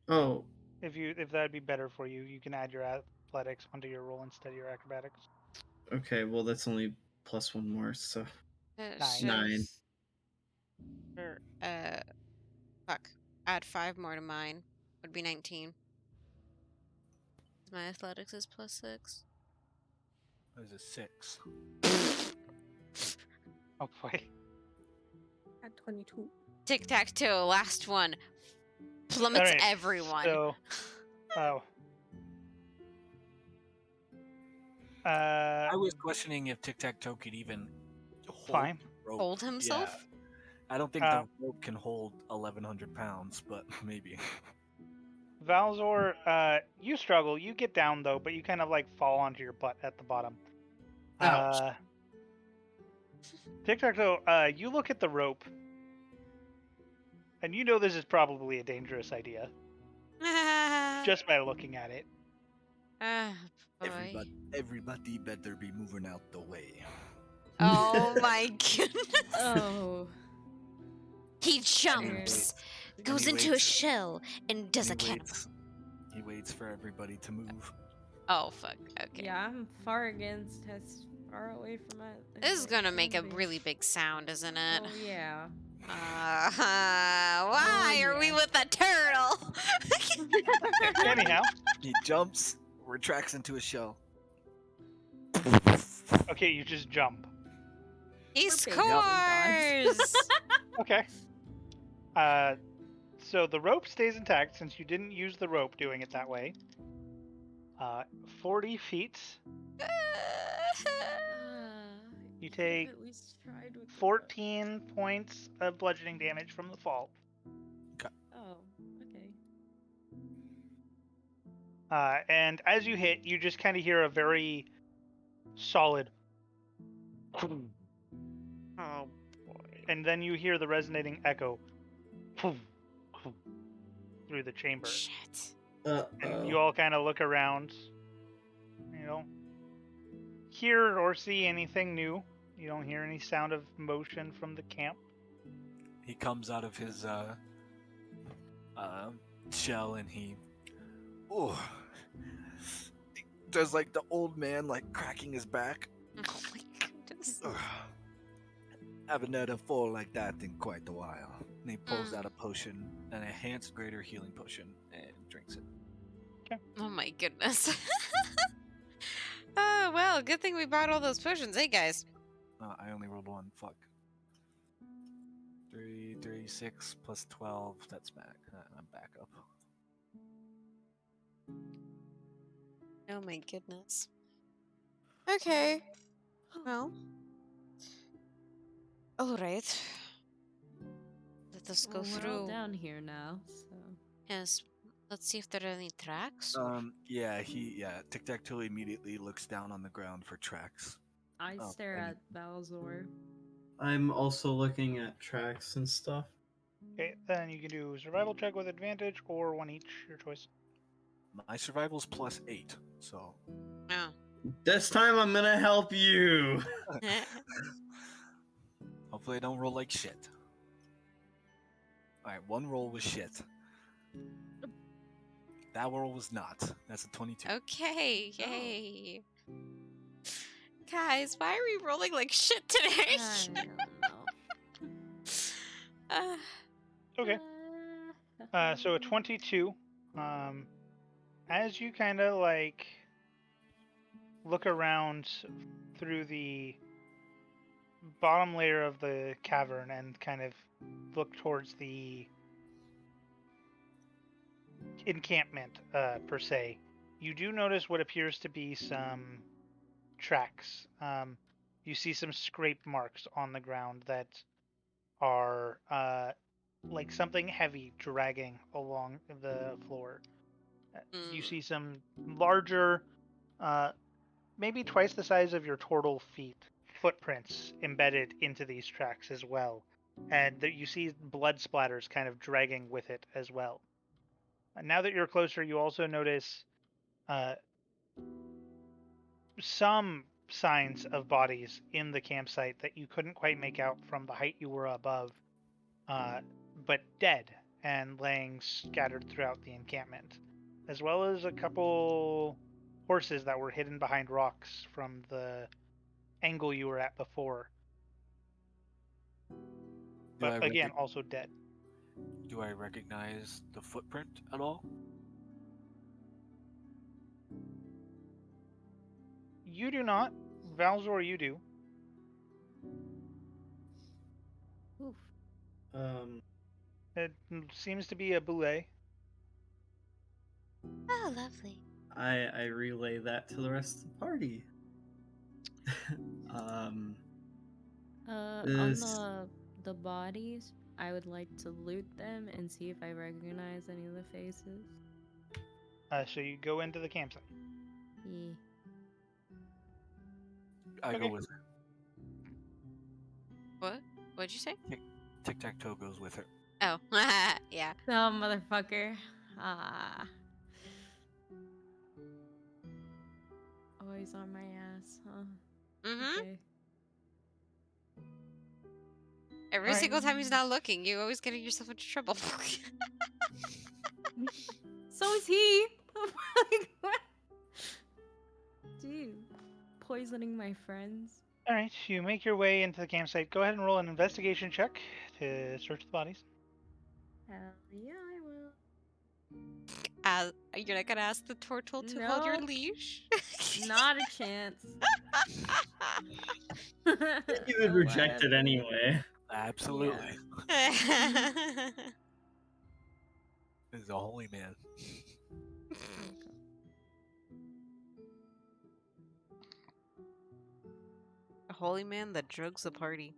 Oh, If that'd be better for you, you can add your athletics onto your roll instead of your acrobatics. okay. Well, that's only plus one more, so Nine. 9. Sure. Fuck. Add 5 more to mine. Would be 19. My athletics is plus 6. There's a 6. Oh boy. At 22. Tic-tac-toe, last one. Plummets Alright, everyone. So, I was questioning if Tic-Tac-Toe could even hold Fine. the rope. Hold himself? Yeah. I don't think the rope can hold 1,100 pounds, but maybe. Valzor, you struggle. You get down though, but you kind of like fall onto your butt at the bottom. Ouch. Tic-Tac-Toe, you look at the rope, And you know this is probably a dangerous idea, just by looking at it. Ah, boy. Everybody better be moving out the way. Oh my goodness. Oh. He jumps, goes he into a waits. shell, and does a And cannonball. he waits for everybody to move. Oh, fuck. Okay. Yeah, I'm far against as far away from it. as This is it gonna make a can be. really big sound, isn't it? Oh yeah. Why are we yeah. with the turtle? Anyhow, He jumps, retracts into a shell. okay, you just jump. He We're big goblin scores! Okay. So the rope stays intact since you didn't use the rope doing it that way. 40 feet. You take at least tried with 14 points of bludgeoning damage from the fall. Oh, okay. And as you hit, you just kind of hear a very solid, Oh boy. and then you hear the resonating echo through the chamber. Shit. And you all kind of look around. You don't hear or see anything new. You don't hear any sound of motion from the camp. He comes out of his shell and he does like the old man like cracking his back. Oh my goodness. Haven't had a fall like that in quite a while. And he pulls out a potion, an enhanced greater healing potion, and drinks it. Oh my goodness. Oh, well, good thing we bought all those potions, eh, guys? I only rolled one. Fuck. 6 plus 12. That's back. I'm back up. Oh my goodness. Okay. Well. Alright. Let us go Well, we're all through. down here now, so. Yes. Let's see if there are any tracks. Tic Tac Toe immediately looks down on the ground for tracks. I Oh, stare and- at Balzor. I'm also looking at tracks and stuff. Okay, then you can do survival check with advantage or one each, your choice. My survival's plus 8, so Oh. This time I'm gonna help you. hopefully I don't roll like shit. Alright, one roll was shit. That roll was not. That's a 22. Okay, yay. Guys, why are we rolling like shit today? I don't know. Okay, so a 22. As you kind of like look around through the bottom layer of the cavern and kind of look towards the encampment, per se, you do notice what appears to be some tracks. You see some scrape marks on the ground that are like something heavy dragging along the floor. You see some larger, maybe twice the size of your turtle feet, footprints embedded into these tracks as well. And you see blood splatters kind of dragging with it as well. And now that you're closer, you also notice some signs of bodies in the campsite that you couldn't quite make out from the height you were above, but dead and laying scattered throughout the encampment, as well as a couple horses that were hidden behind rocks from the angle you were at before. But again, also dead. Do I recognize the footprint at all? You do not. Valzor, you do. Oof. It seems to be a boulet. Oh, lovely. I relay that to the rest of the party. On Is- the bodies, I would like to loot them and see if I recognize any of the faces. So you go into the campsite. Yeah. I go Okay. with her. What? What'd you say? Tic Tac Toe goes with her. Oh, yeah. No, motherfucker. Ah. Always on my ass, huh? Mm-hmm. Okay. Every Alright. single time he's not looking, you always getting yourself into trouble. So is he. Like, what? Dude, poisoning my friends. All right, you make your way into the campsite. Go ahead and roll an investigation check to search the bodies. Hell yeah, I will. You're not gonna ask the turtle to hold your Nope. leash? Not a chance. You would reject it anyway. Absolutely. Yeah. This is a holy man. A holy man that drugs the party.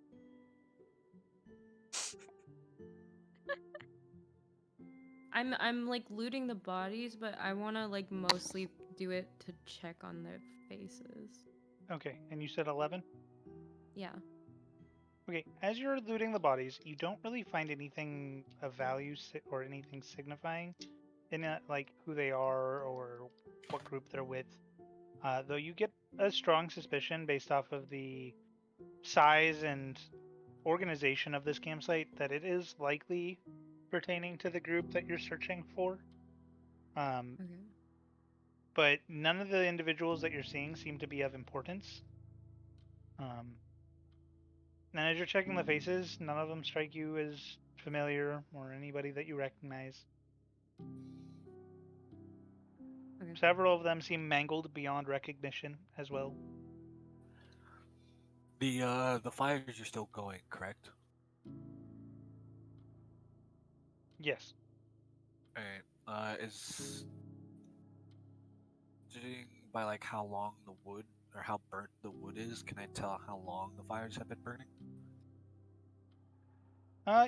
I'm like looting the bodies, but I wanna like mostly do it to check on their faces. Okay, and you said 11? Yeah. Okay, as you're looting the bodies, you don't really find anything of value or anything signifying in it, like who they are or what group they're with. Though you get a strong suspicion based off of the size and organization of this campsite that it is likely pertaining to the group that you're searching for. Okay. But none of the individuals that you're seeing seem to be of importance. And as you're checking the faces, none of them strike you as familiar or anybody that you recognize. Okay. Several of them seem mangled beyond recognition as well. The fires are still going, correct? Yes. Alright. Is judging by like how long the wood or how burnt the wood is, can I tell how long the fires have been burning?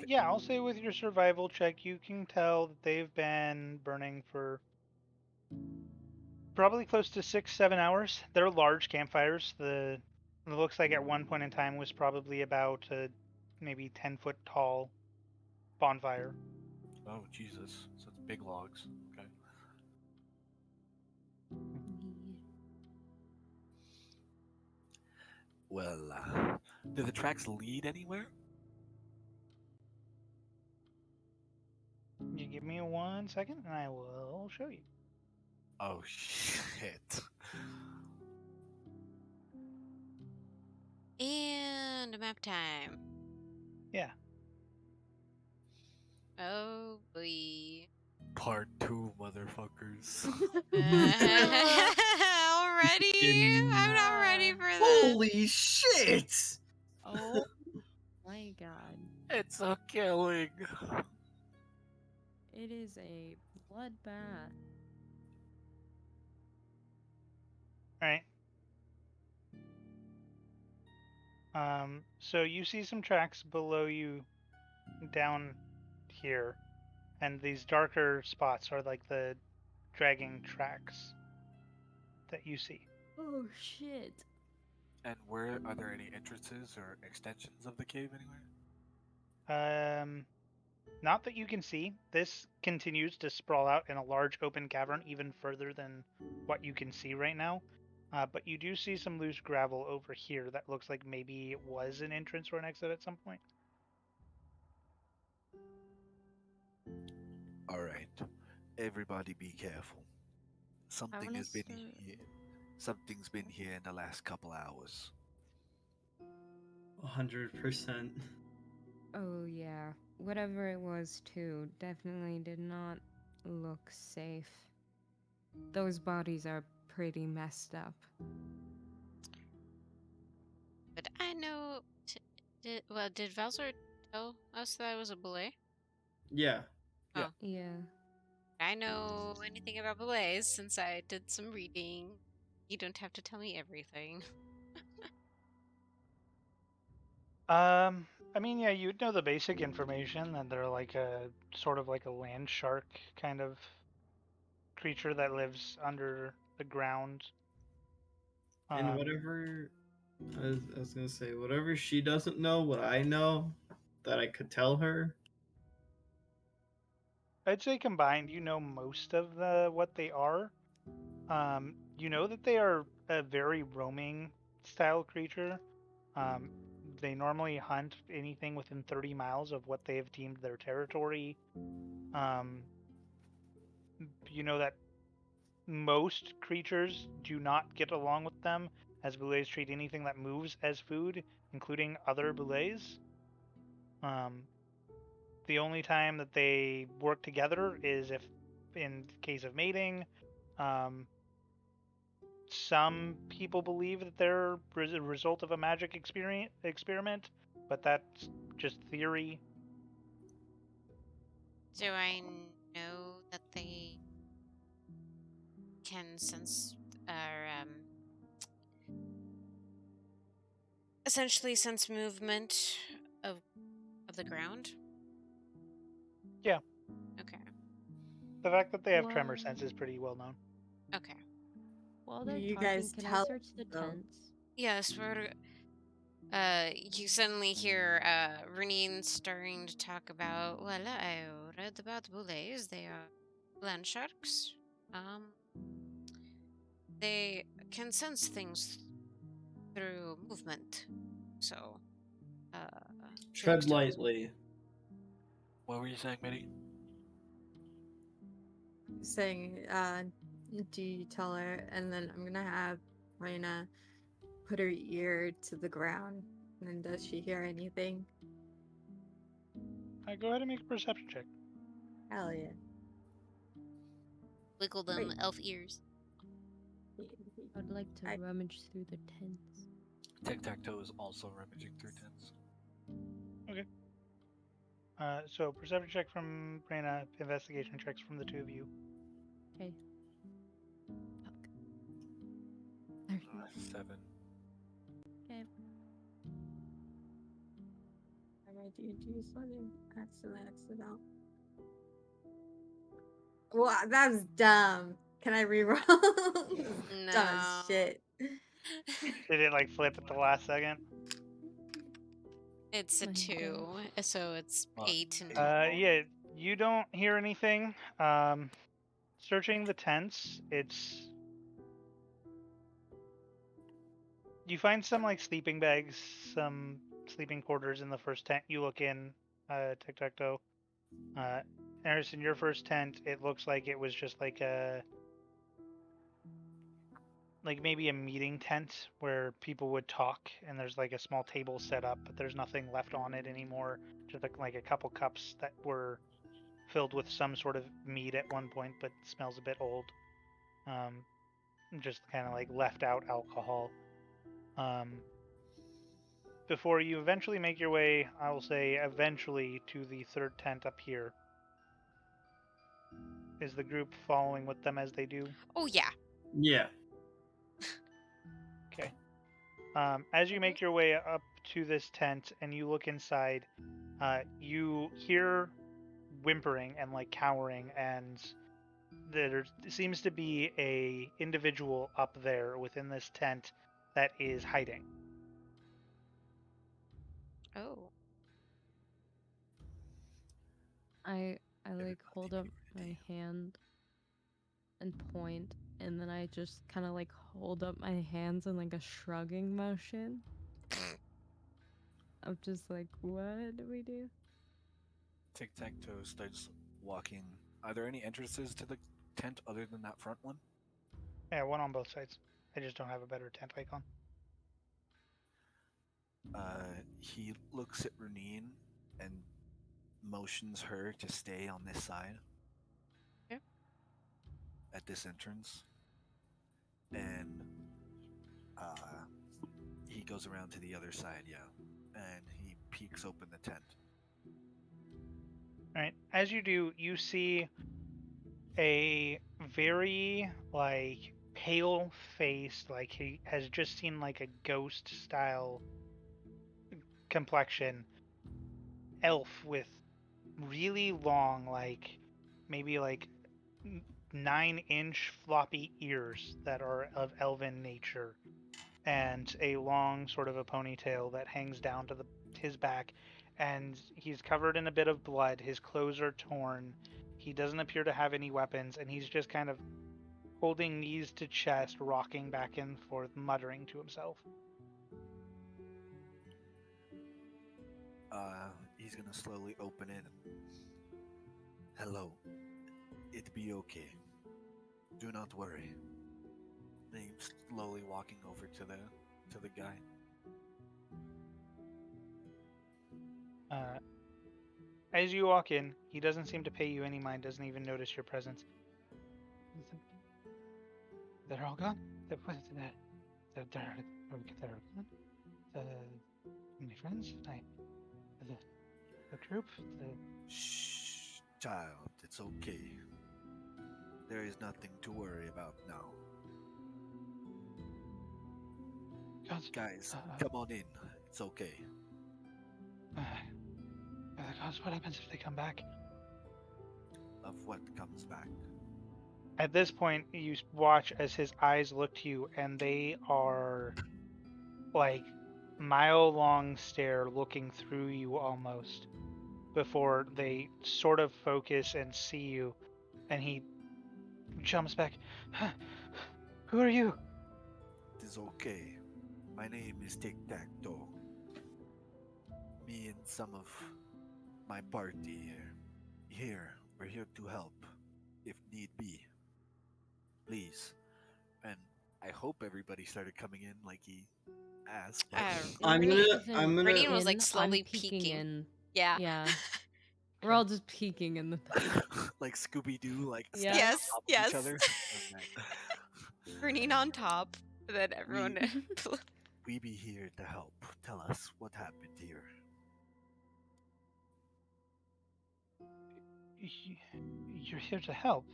Yeah, I'll say with your survival check, you can tell that they've been burning for probably close to 6-7 hours. They're large campfires. It looks like at one point in time was probably about a maybe 10-foot tall bonfire. Oh Jesus, so it's big logs. Okay. Well, do the tracks lead anywhere? You give me 1 second, and I will show you. Oh shit. And map time. Yeah. Oh boy. Part 2, motherfuckers. Already? I'm not ready for this. Holy shit! Oh my god. It's a killing. It is a bloodbath. Alright. So you see some tracks below you down here, and these darker spots are like the dragging tracks that you see. Oh shit. And where are there any entrances or extensions of the cave anywhere? Not that you can see. This continues to sprawl out in a large open cavern even further than what you can see right now. But you do see some loose gravel over here that looks like maybe it was an entrance or an exit at some point. Alright. Everybody be careful. wanna Something's been start- here. Something's been here in the last couple hours. 100%. Oh yeah. Whatever it was too, definitely did not look safe. Those bodies are pretty messed up. But I know. Did Valzar tell us that it was a belay? Yeah. Yeah. I know anything about belays since I did some reading. You don't have to tell me everything. I mean, yeah, you'd know the basic information that they're like a sort of like a land shark kind of creature that lives under the ground. And whatever I was gonna say, whatever she doesn't know, what I know that I could tell her, I'd say combined, you know most of what they are. You know that they are a very roaming style creature. Um, they normally hunt anything within 30 miles of what they have deemed their territory. Um, you know that most creatures do not get along with them, as boulets treat anything that moves as food, including other boulets. Um, the only time that they work together is if, in case of mating. Um, some people believe that they're a result of a magic experiment, but that's just theory. Do I know that they can sense or essentially sense movement of the ground? Yeah. Okay. The fact that they have tremor Well, sense is pretty well known. Okay. while they're You talking, guys can I tell search the though. tents? Yes, you suddenly hear Renine starting to talk about, well, I read about bullets. They are land sharks. Um, they can sense things through movement. So, uh, Tread curious to ask. lightly. What were you saying, Mitty? Saying, do you tell her? And then I'm gonna have Raina put her ear to the ground. And then does she hear anything? Go ahead and make a perception check. Hell yeah. Wiggle them Wait. elf ears. I'd like to I- rummage through the tents. Tic-tac-toe is also rummaging through tents. So perception check from Brana, investigation checks from the two of you. Okay. Fuck. 7. Okay. My D&D slugging accident out. Well, that's dumb. Can I reroll? Dumb No. as shit. Did it like flip at the last second? It's a My 2, so it's Well, 8 in total. Yeah, you don't hear anything. Searching the tents, you find some like sleeping bags, some sleeping quarters in the first tent you look in, tic-tac-toe. Eris, in your first tent, it looks like it was just like maybe a meeting tent where people would talk, and there's like a small table set up, but there's nothing left on it anymore. Just like a couple cups that were filled with some sort of mead at one point, but smells a bit old. Just kind of like left out alcohol. Before you eventually make your way, I will say eventually, to the third tent up here. Is the group following with them as they do? Oh, yeah. Yeah. Okay. As you make your way up to this tent and you look inside, you hear whimpering and like cowering, and there seems to be a individual up there within this tent that is hiding. Oh. I like Everybody hold up make my hand and point, and then I just kind of like hold up my hands in like a shrugging motion. I'm just like, what do we do? Tic-tac-toe starts walking. Are there any entrances to the tent other than that front one? Yeah, one on both sides. I just don't have a better tent icon. He looks at Runine and motions her to stay on this side. Yeah. At this entrance. And he goes around to the other side, yeah. And he peeks open the tent. Alright, as you do, you see a very, like, pale faced, like he has just seen like a ghost style complexion elf with really long, like, maybe like 9-inch floppy ears that are of elven nature, and a long sort of a ponytail that hangs down to his back, and he's covered in a bit of blood. His clothes are torn. He doesn't appear to have any weapons, and he's just kind of holding knees to chest, rocking back and forth, muttering to himself. He's gonna slowly open it. Hello. It be okay. Do not worry. And he's slowly walking over to the guy. As you walk in, he doesn't seem to pay you any mind, doesn't even notice your presence. They're all gone? They're gone? My friends? The group? Shh, child, it's okay. There is nothing to worry about now. Gods, Guys, come on in. It's okay. gods, what happens if they come back? Of what comes back. At this point, you watch as his eyes look to you, and they are like mile-long stare looking through you almost before they sort of focus and see you, and he jumps back. Who are you? It is okay. My name is Tic-Tac-Toe. Me and some of my party here. We're here to help, if need be. Please. And I hope everybody started coming in like he asked. But I'm gonna Renine was like I'm slowly peeking peeking. in. Yeah. Yeah. We're all just peeking in the like Scooby-Doo, like Yeah. standing Yes, on top yes. of each other. Okay. Renine on top. And then everyone. We be here to help. Tell us what happened here. You're here to help.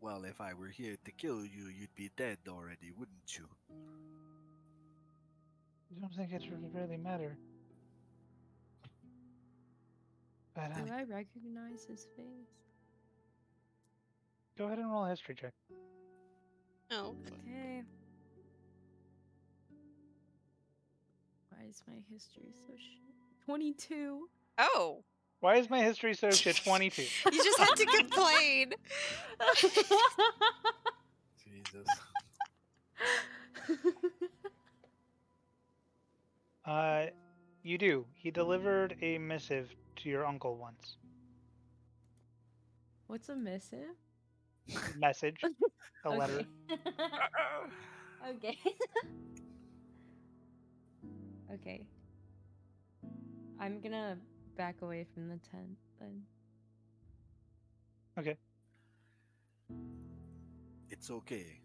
Well, if I were here to kill you, you'd be dead already, wouldn't you? I don't think it would really matter. But Do I recognize his face? go ahead and roll a history check. Oh. Okay. Why is my history so shit? 22. Oh. Why is my history so shit? 22. You just had to complain. Jesus. You do. He delivered a missive to your uncle once. What's a missive? Message. A letter. Okay. Okay. I'm gonna back away from the tent then. Okay. It's okay.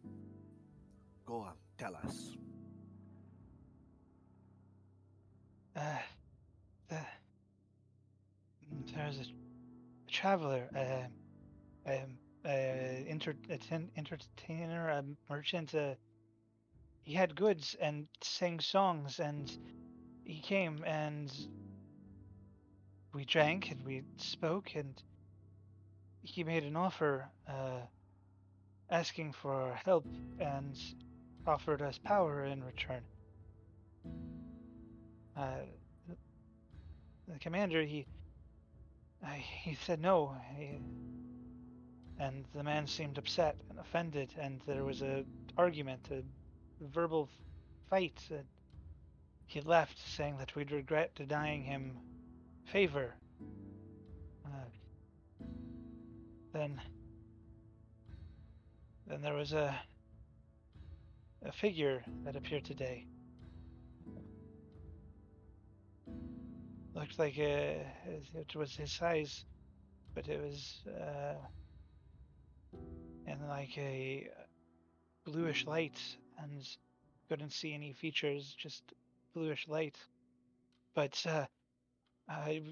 Go on, tell us. There's a traveler, entertainer, a merchant. He had goods and sang songs, and he came and we drank and we spoke, and he made an offer, asking for help and offered us power in return. The commander, he said no, and the man seemed upset and offended, and there was a argument, a verbal fight. He left, saying that we'd regret denying him favor. Then there was a figure that appeared today. Looked like it was his size, but it was in like a bluish light, and couldn't see any features, just bluish light. But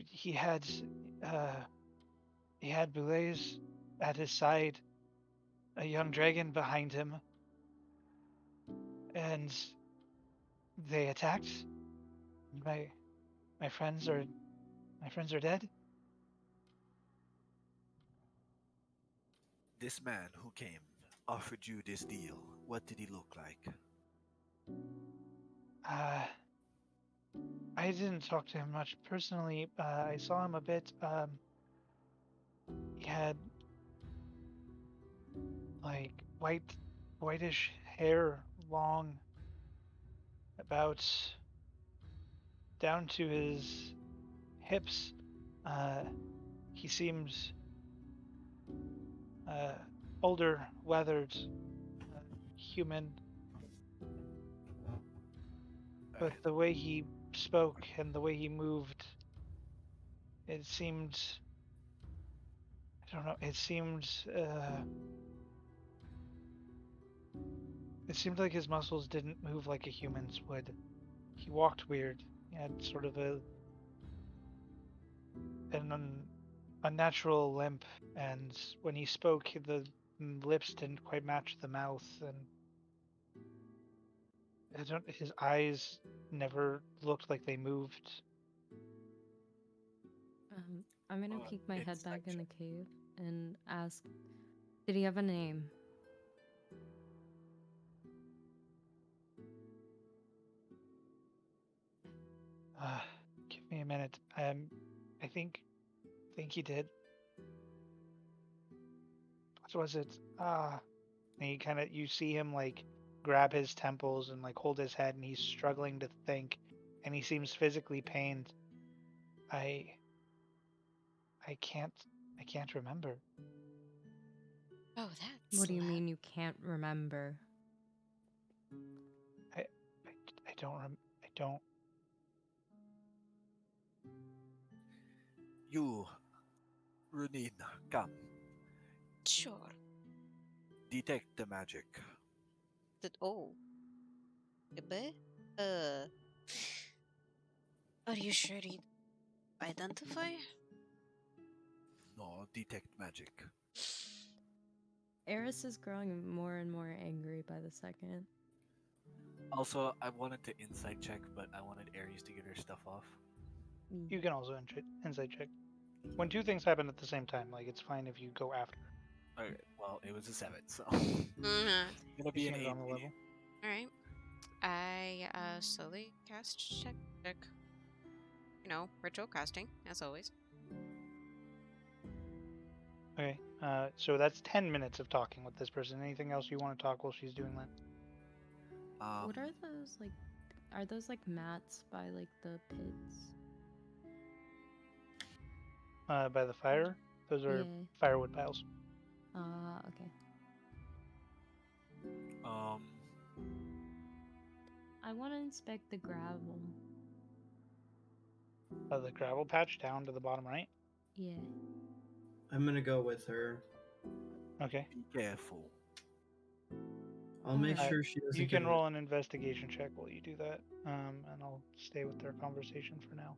he had Boulez at his side, a young dragon behind him, and they attacked. My friends are dead. This man who came offered you this deal. What did he look like? I didn't talk to him much personally. I saw him a bit. He had like whitish hair, long, about down to his hips. He seems older, weathered, human, but the way he spoke and the way he moved, it seemed, I don't know, it seemed like his muscles didn't move like a human's would. He walked weird. He had sort of an unnatural limp, and when he spoke, the lips didn't quite match the mouth, and his eyes never looked like they moved. I'm gonna peek my head back in the Insight cave and ask, did he have a name? Give me a minute. I think he did. What was it? And he you see him like grab his temples and like hold his head, and he's struggling to think, and he seems physically pained. I can't remember. Oh, that's What do you loud. mean you can't remember? I don't. You, Runin, come. Sure. Detect the magic. Oh. Ibe? Are you sure you identify? No, detect magic. Eris is growing more and more angry by the second. Also, I wanted to insight check, but I wanted Ares to get her stuff off. You can also insight check. When two things happen at the same time, like it's fine if you go after. Okay, well, it was a 7, so Mm-hmm. it's gonna be You an seemed 8. on the level. Alright. I slowly cast check. You know, ritual casting, as always. Okay. So that's 10 minutes of talking with this person. Anything else you want to talk while she's doing that? What are those like? Are those like mats by like the pits? By the fire? Those are Yeah. firewood piles. Okay. I want to inspect the gravel. The gravel patch down to the bottom right. Yeah. I'm gonna go with her. Okay. Be careful. I'll make Alright. sure she doesn't You can get roll an investigation check while you do that, and I'll stay with their conversation for now.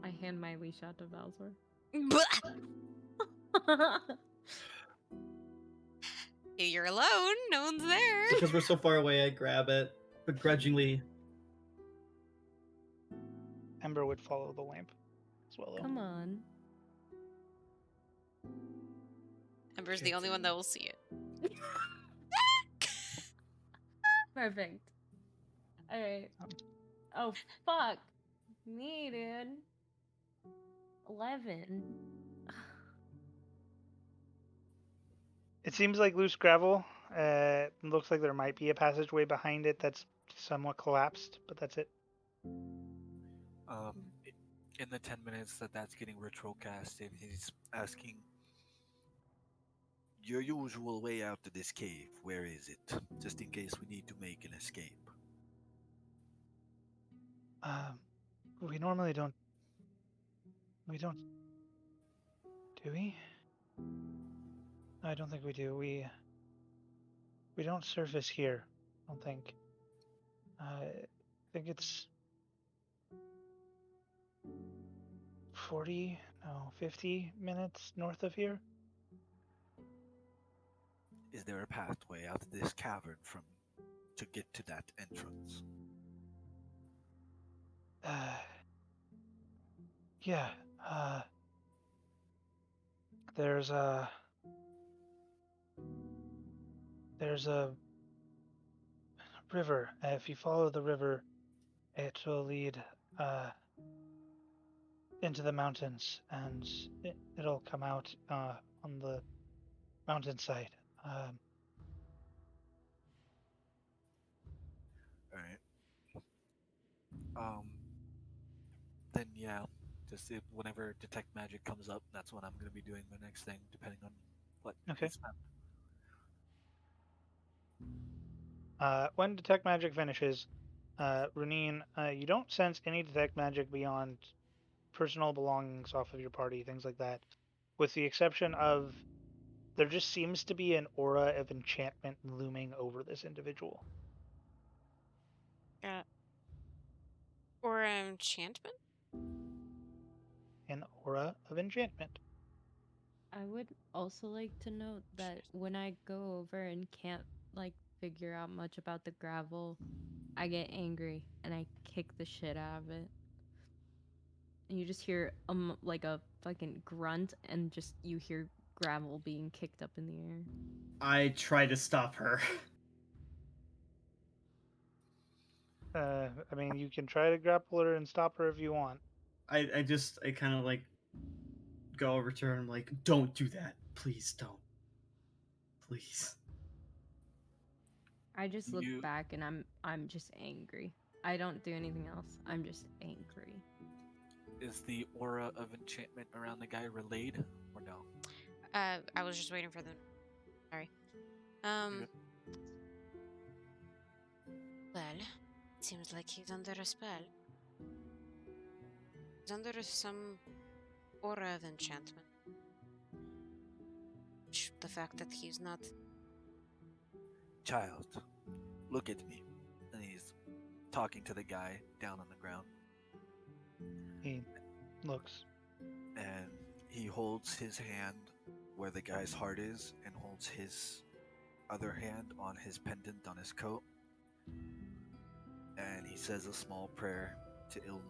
I hand my leash out to Valzor. You're alone. No one's there. Because we're so far away, I grab it begrudgingly. Ember would follow the lamp as well, though. Come on. Ember's the only one that will see it. Perfect. Alright. Oh, fuck. Me, dude. 11. It seems like loose gravel. It looks like there might be a passageway behind it that's somewhat collapsed, but that's it. In the 10 minutes that's getting ritual casted, he's asking, your usual way out of this cave, where is it? Just in case we need to make an escape. We normally don't. We don't. Do we? I don't think we do. We don't surface here. I don't think. I think it's 50 minutes north of here. Is there a pathway out of this cavern to get to that entrance? Yeah. There's a river. If you follow the river, it will lead into the mountains, and it'll come out on the mountainside. All right. Then yeah, just whenever detect magic comes up, that's when I'm gonna be doing the next thing, depending on what Okay. is found. When detect magic finishes, Runine, you don't sense any detect magic beyond personal belongings off of your party, things like that, with the exception of there just seems to be an aura of enchantment looming over this individual. Or enchantment? An aura of enchantment. I would also like to note that when I go over and can't like figure out much about the gravel, I get angry and I kick the shit out of it. And you just hear like a fucking grunt, and just you hear gravel being kicked up in the air. I try to stop her. I mean, you can try to grapple her and stop her if you want. I kind of like go over to her and I'm like, don't do that. Please don't. Please. I just look You- back and I'm just angry. I don't do anything else. I'm just angry. Is the aura of enchantment around the guy relayed or no? I was just waiting for them. Sorry. good. Well, it seems like he's under a spell. He's under some aura of enchantment. The fact that he's not. Child, look at me. And he's talking to the guy down on the ground. He looks. And he holds his hand where the guy's heart is and holds his other hand on his pendant on his coat. And he says a small prayer to Ilm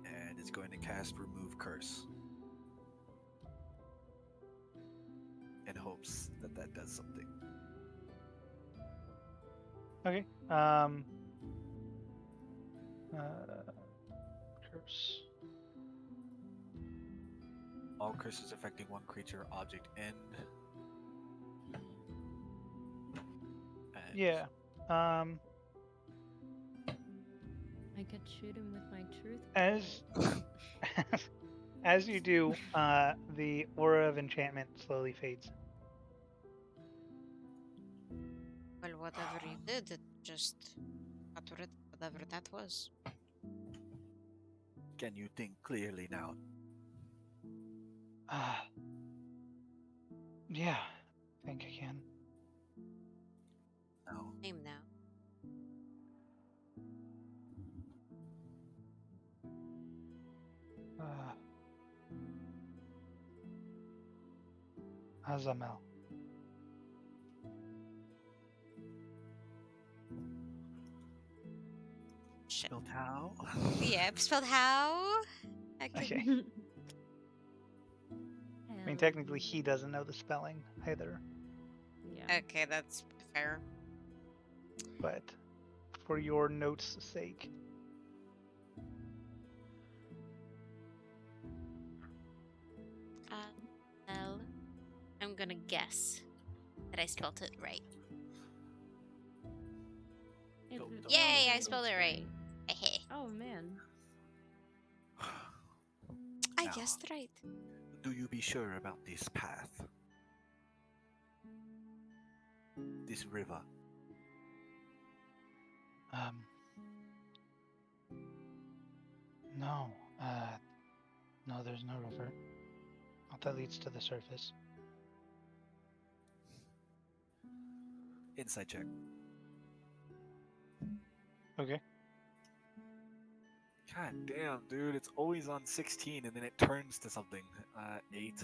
and is going to cast Remove Curse in hopes that that does something. Okay. Curse. All curses affecting one creature or object end. And Yeah. I could shoot him with my truth. As bolt. as you do, the aura of enchantment slowly fades. Well, whatever he did, it just got rid of whatever that was. Can you think clearly now? Yeah, I think I can. No. Name now. Azamel. Shit. Spelled how? Yeah, spelled how? Okay. I mean, technically, he doesn't know the spelling either, Yeah. Okay, that's fair. but for your notes' sake, Well, I'm gonna guess that I spelled it right. Yay, I spelled it right. Hey, Oh man. I Now, guessed right. do you be sure about this path? This river? no, no, there's no river. Not that leads to the surface. Insight check. Okay. God damn, dude, it's always on 16 and then it turns to something. 8.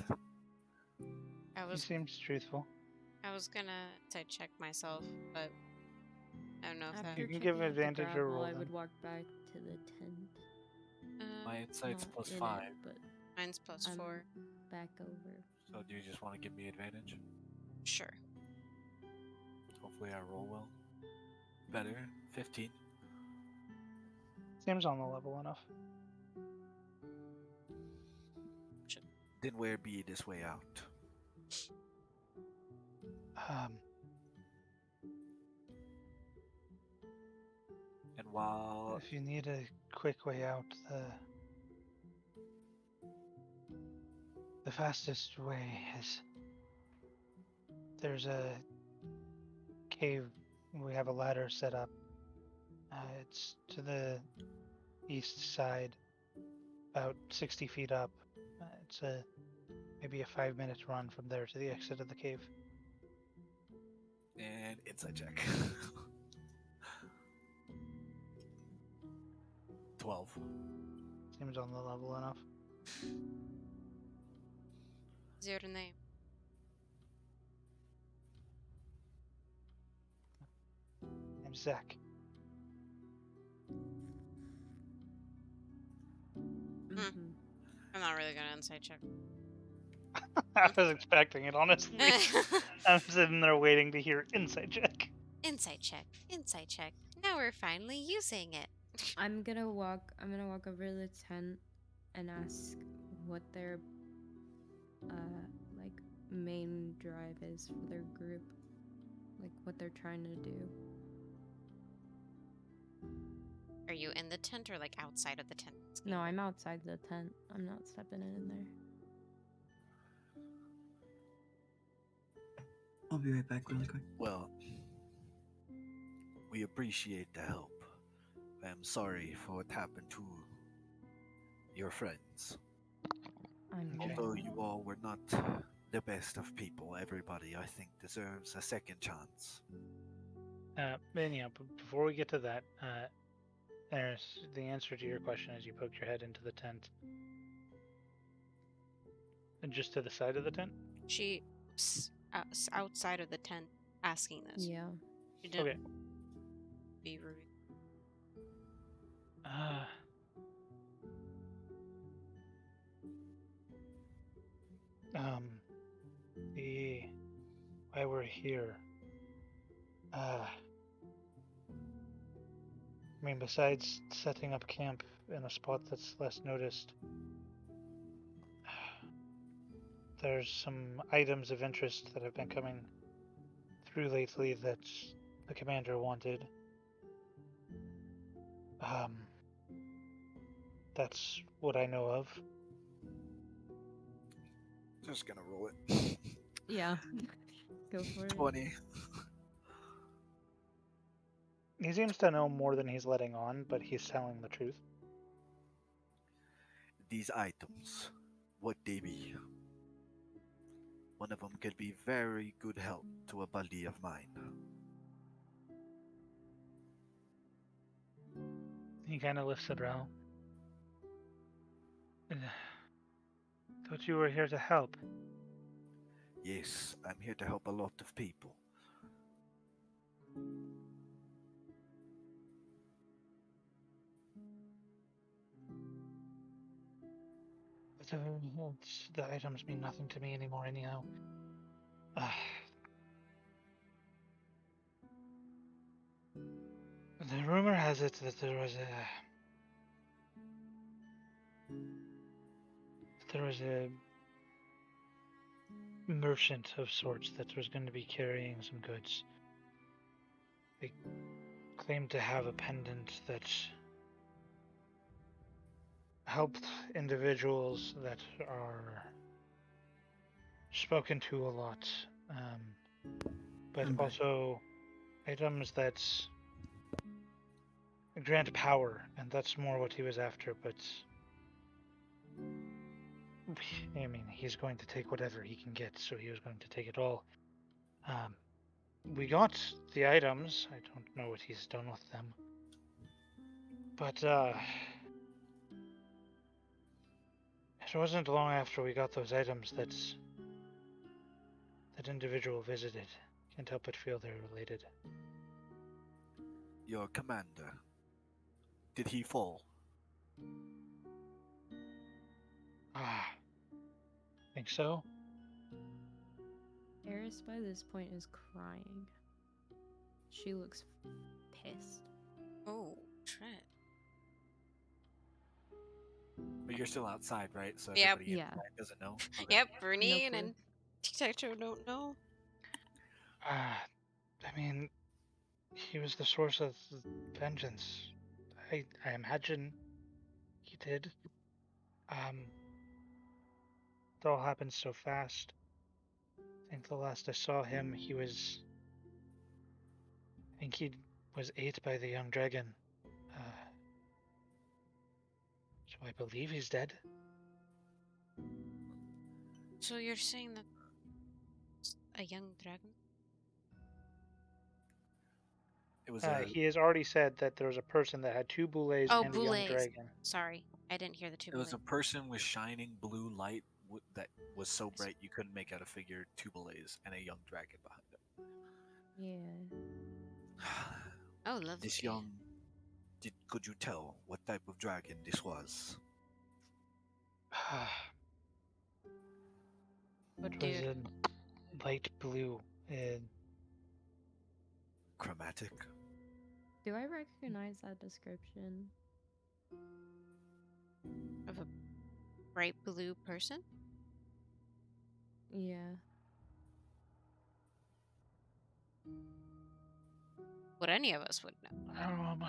He seems truthful. I was gonna say check myself, but I don't know if After You can that. give checking out the advantage or gravel, roll I then. would walk back to the tent. My insight's Not plus in 5. it, but Mine's plus I'm 4. back over. So do you just want to give me advantage? Sure. Hopefully I roll well. Better. 15. Seems on the level enough. Then where be this way out? And while If you need a quick way out, the fastest way is there's a cave. We have a ladder set up. It's to the east side, about 60 feet up. It's maybe a 5-minute run from there to the exit of the cave. and insight check. 12. Seems on the level enough. Is your name? I'm Zach. Mhm. I'm not really gonna insight check. I was expecting it, honestly. I'm sitting there waiting to hear insight check. Insight check. Insight check. Now we're finally using it. I'm gonna walk over to the tent and ask what their like main drive is for their group. Like what they're trying to do. Are you in the tent or like outside of the tent? No, I'm outside the tent. I'm not stepping in there. I'll be right back really quick. Well, we appreciate the help. I'm sorry for what happened to your friends. I'm Okay. Although you all were not the best of people, everybody, I think, deserves a second chance. And yeah, before we get to that, there's the answer to your question as you poked your head into the tent. And just to the side of the tent? She outside of the tent asking this. Yeah. She didn't Okay. be rude. The why we're here. I mean, besides setting up camp in a spot that's less noticed, there's some items of interest that have been coming through lately that the commander wanted. That's what I know of. Just gonna roll it. Yeah. Go for it. 20. He seems to know more than he's letting on, but he's telling the truth. These items, what they be? One of them could be very good help to a buddy of mine. He kind of lifts a brow. Thought you were here to help. Yes, I'm here to help a lot of people. But the items mean nothing to me anymore anyhow. The rumor has it that there was a merchant of sorts that was going to be carrying some goods. They claimed to have a pendant that helped individuals that are spoken to a lot, but Okay. also items that grant power, and that's more what he was after. But I mean, he's going to take whatever he can get, so he was going to take it all. We got the items. I don't know what he's done with them, but it wasn't long after we got those items that individual visited. Can't help but feel they're related. Your commander, did he fall? Think so? Eris by this point is crying. She looks pissed. Oh, shit. Are you you're still outside, right? So Yep. everybody Yeah. inside doesn't know. Okay. Yep, Bruni clue. and Detective don't know. I mean, he was the source of vengeance. I imagine he did. It all happened so fast. I think the last I saw him, I think he was ate by the young dragon. So I believe he's dead. So you're saying that a young dragon? It was a He has already said that there was a person that had 2 boulets Oh, and a young boulets. dragon. Sorry, I didn't hear the two it was a boulets. person with shining blue light that was so bright you couldn't make out a figure, 2 belays, and a young dragon behind Yeah. him. Oh, lovely. This young, could you tell what type of dragon this was? What It was dude? in light blue. And Chromatic? Do I recognize that description? Of a bright blue person? Yeah. What any of us would know.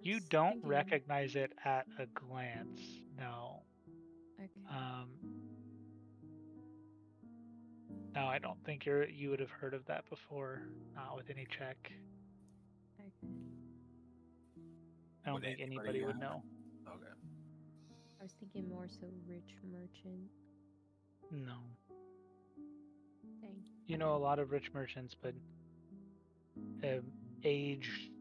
You Just don't thinking- recognize it at a glance, no. Okay. No, I don't think you would have heard of that before, not with any check. Okay. I don't Would think anybody anybody would have? know. Okay. I was thinking more so rich merchant. No. Dang. You know a lot of rich merchants, but aged,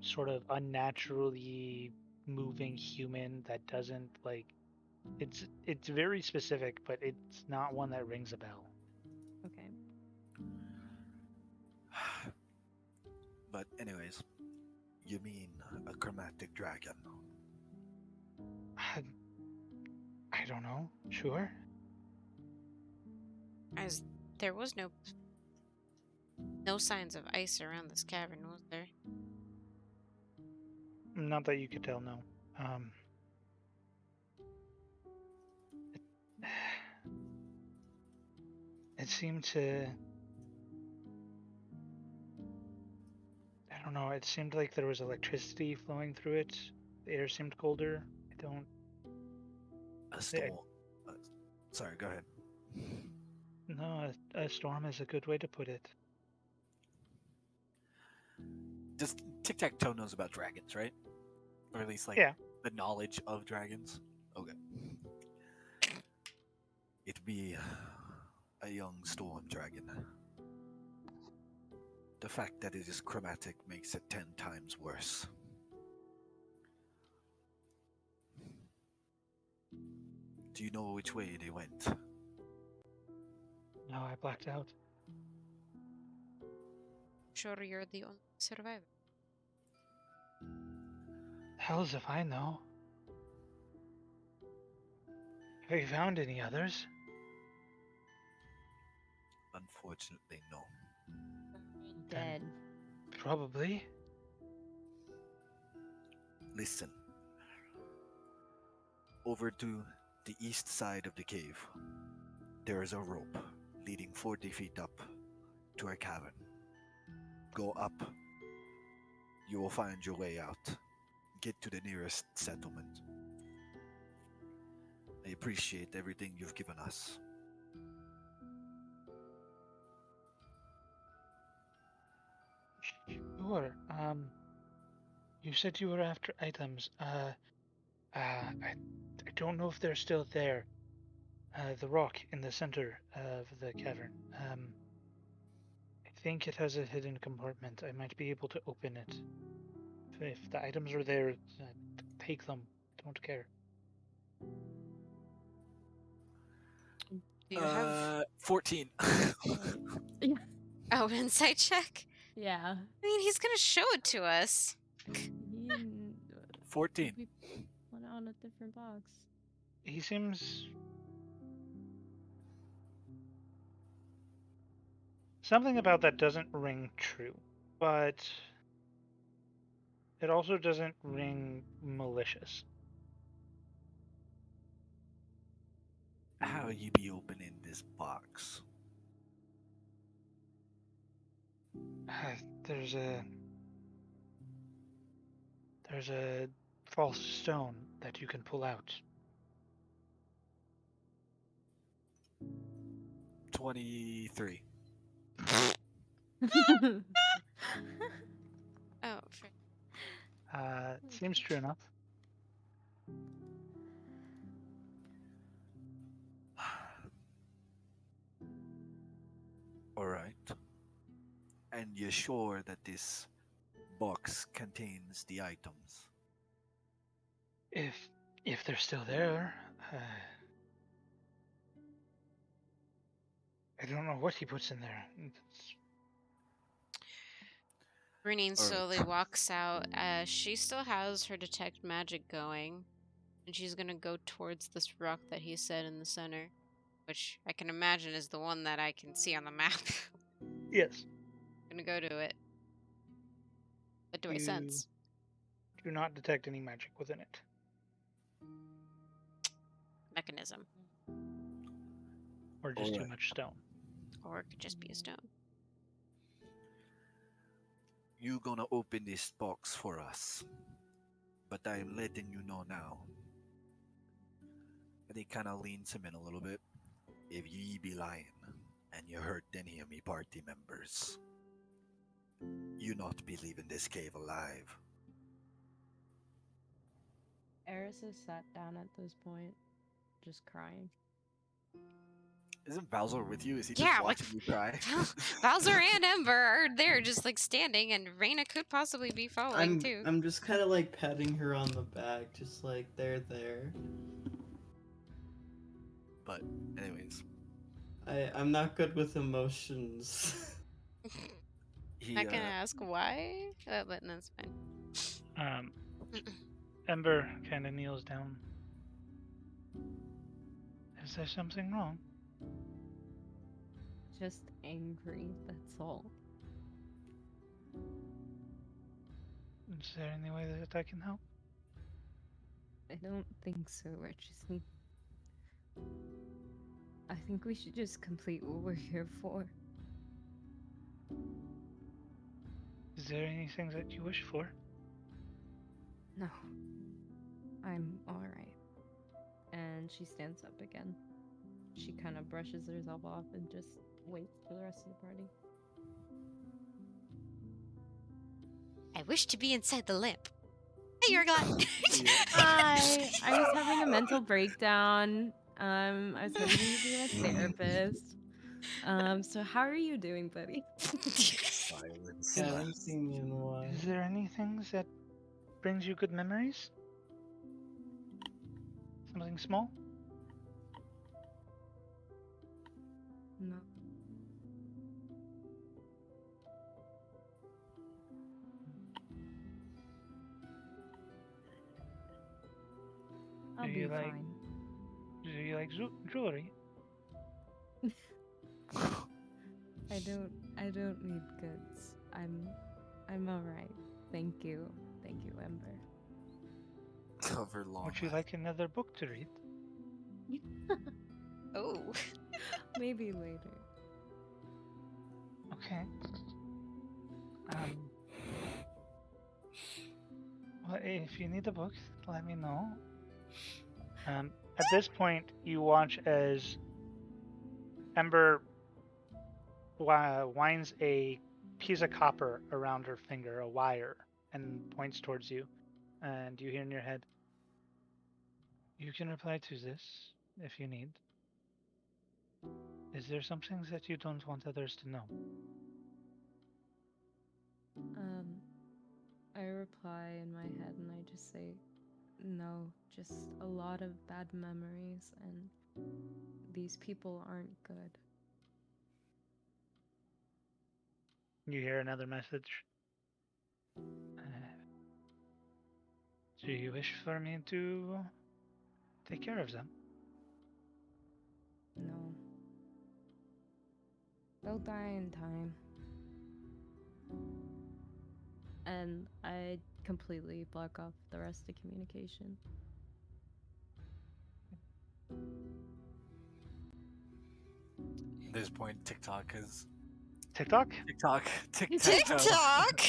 sort of unnaturally moving human that doesn't like. It's very specific, but it's not one that rings a bell. Okay. But anyways, you mean a chromatic dragon? I don't know. Sure. As there was no signs of ice around this cavern, was there? Not that you could tell, no. It seemed to. I don't know. It seemed like there was electricity flowing through it. The air seemed colder. I don't. A storm. Sorry, go ahead. No, a storm is a good way to put it. Just Tic-Tac-Toe knows about dragons, right? Or at least, like, Yeah. the knowledge of dragons? Okay. It'd be a young storm dragon. The fact that it is chromatic makes it 10 times worse. Do you know which way they went? No, I blacked out. Sure, you're the only survivor. Hells if I know. Have you found any others? Unfortunately, no. Dead. Probably. Listen. Over to the east side of the cave, there is a rope leading 40 feet up to a cavern. Go up. You will find your way out. Get to the nearest settlement. I appreciate everything you've given us. Sure. You said you were after items. I don't know if they're still there. The rock in the center of the cavern. I think it has a hidden compartment. I might be able to open it. If the items are there, take them. Don't care. Do you have 14. oh insight check? Yeah. I mean, he's gonna show it to us. He 14. we went on a different box. He seems Something about that doesn't ring true, but it also doesn't ring malicious. How you be opening this box? There's a false stone that you can pull out. 23. Oh, Seems true enough. Alright. And you're sure that this box contains the items? If they're still there, I don't know what he puts in there. Renine Alright. slowly walks out. She still has her detect magic going, and she's gonna go towards this rock that he said in the center, which I can imagine is the one that I can see on the map. Yes. Gonna go to it. What do I You sense? do not detect any magic within it. Mechanism. Or just too Alright. much stone. Or it could just be a stone. You gonna open this box for us. But I'm letting you know now. And he kinda leans him in a little bit. If ye be lying, and you hurt any of me party members, you not be leaving this cave alive. Eris is sat down at this point, just crying. Isn't Bowser with you? Is he Yeah, just like, watching you cry? Bowser and Ember are there just like standing, and Reina could possibly be following too. I'm just kind of like patting her on the back, just like they're there. But anyways, I'm not good with emotions. he Not gonna ask why, but that's fine. Ember kind of kneels down. Is there something wrong? Just angry, that's all. Is there any way that I can help? I don't think so, Reggie. I think we should just complete what we're here for. Is there anything that you wish for? No. I'm alright. And she stands up again. She kind of brushes herself off and just waits for the rest of the party. I wish to be inside the lamp. Hey, Yorglot! Hi! I was having a mental breakdown. I was hoping you could be my therapist. So how are you doing, buddy? silence. Yeah, I haven't seen you in a while. Is there anything that brings you good memories? Something small? No. I'll Do be you like- fine. Do you like jewelry? I don't need goods. I'm alright. Thank you. Thank you, Ember. Cover long. Would you like another book to read? Oh. Maybe later. Okay. Well, if you need a book, let me know. At this point, you watch as Ember winds a piece of copper around her finger, a wire, and points towards you. And you hear in your head, you can reply to this if you need. Is there something that you don't want others to know? I reply in my head and I just say, no, just a lot of bad memories, and these people aren't good. You hear another message. Do you wish for me to take care of them? No. They'll die in time. And I completely block off the rest of communication. At this point, TikTok is TikTok? TikTok. TikTok.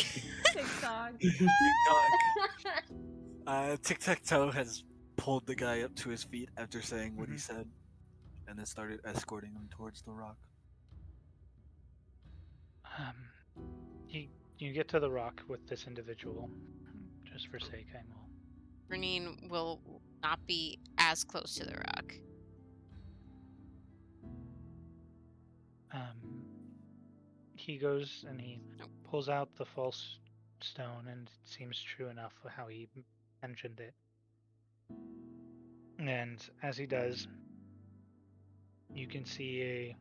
Tic-tac-toe has pulled the guy up to his feet after saying what he Mhm. said, and then started escorting him towards the rock. You get to the rock with this individual. Just for sake, I will. Renine will not be as close to the rock. He goes and he pulls out the false stone, and it seems true enough how he mentioned it. And as he does, you can see a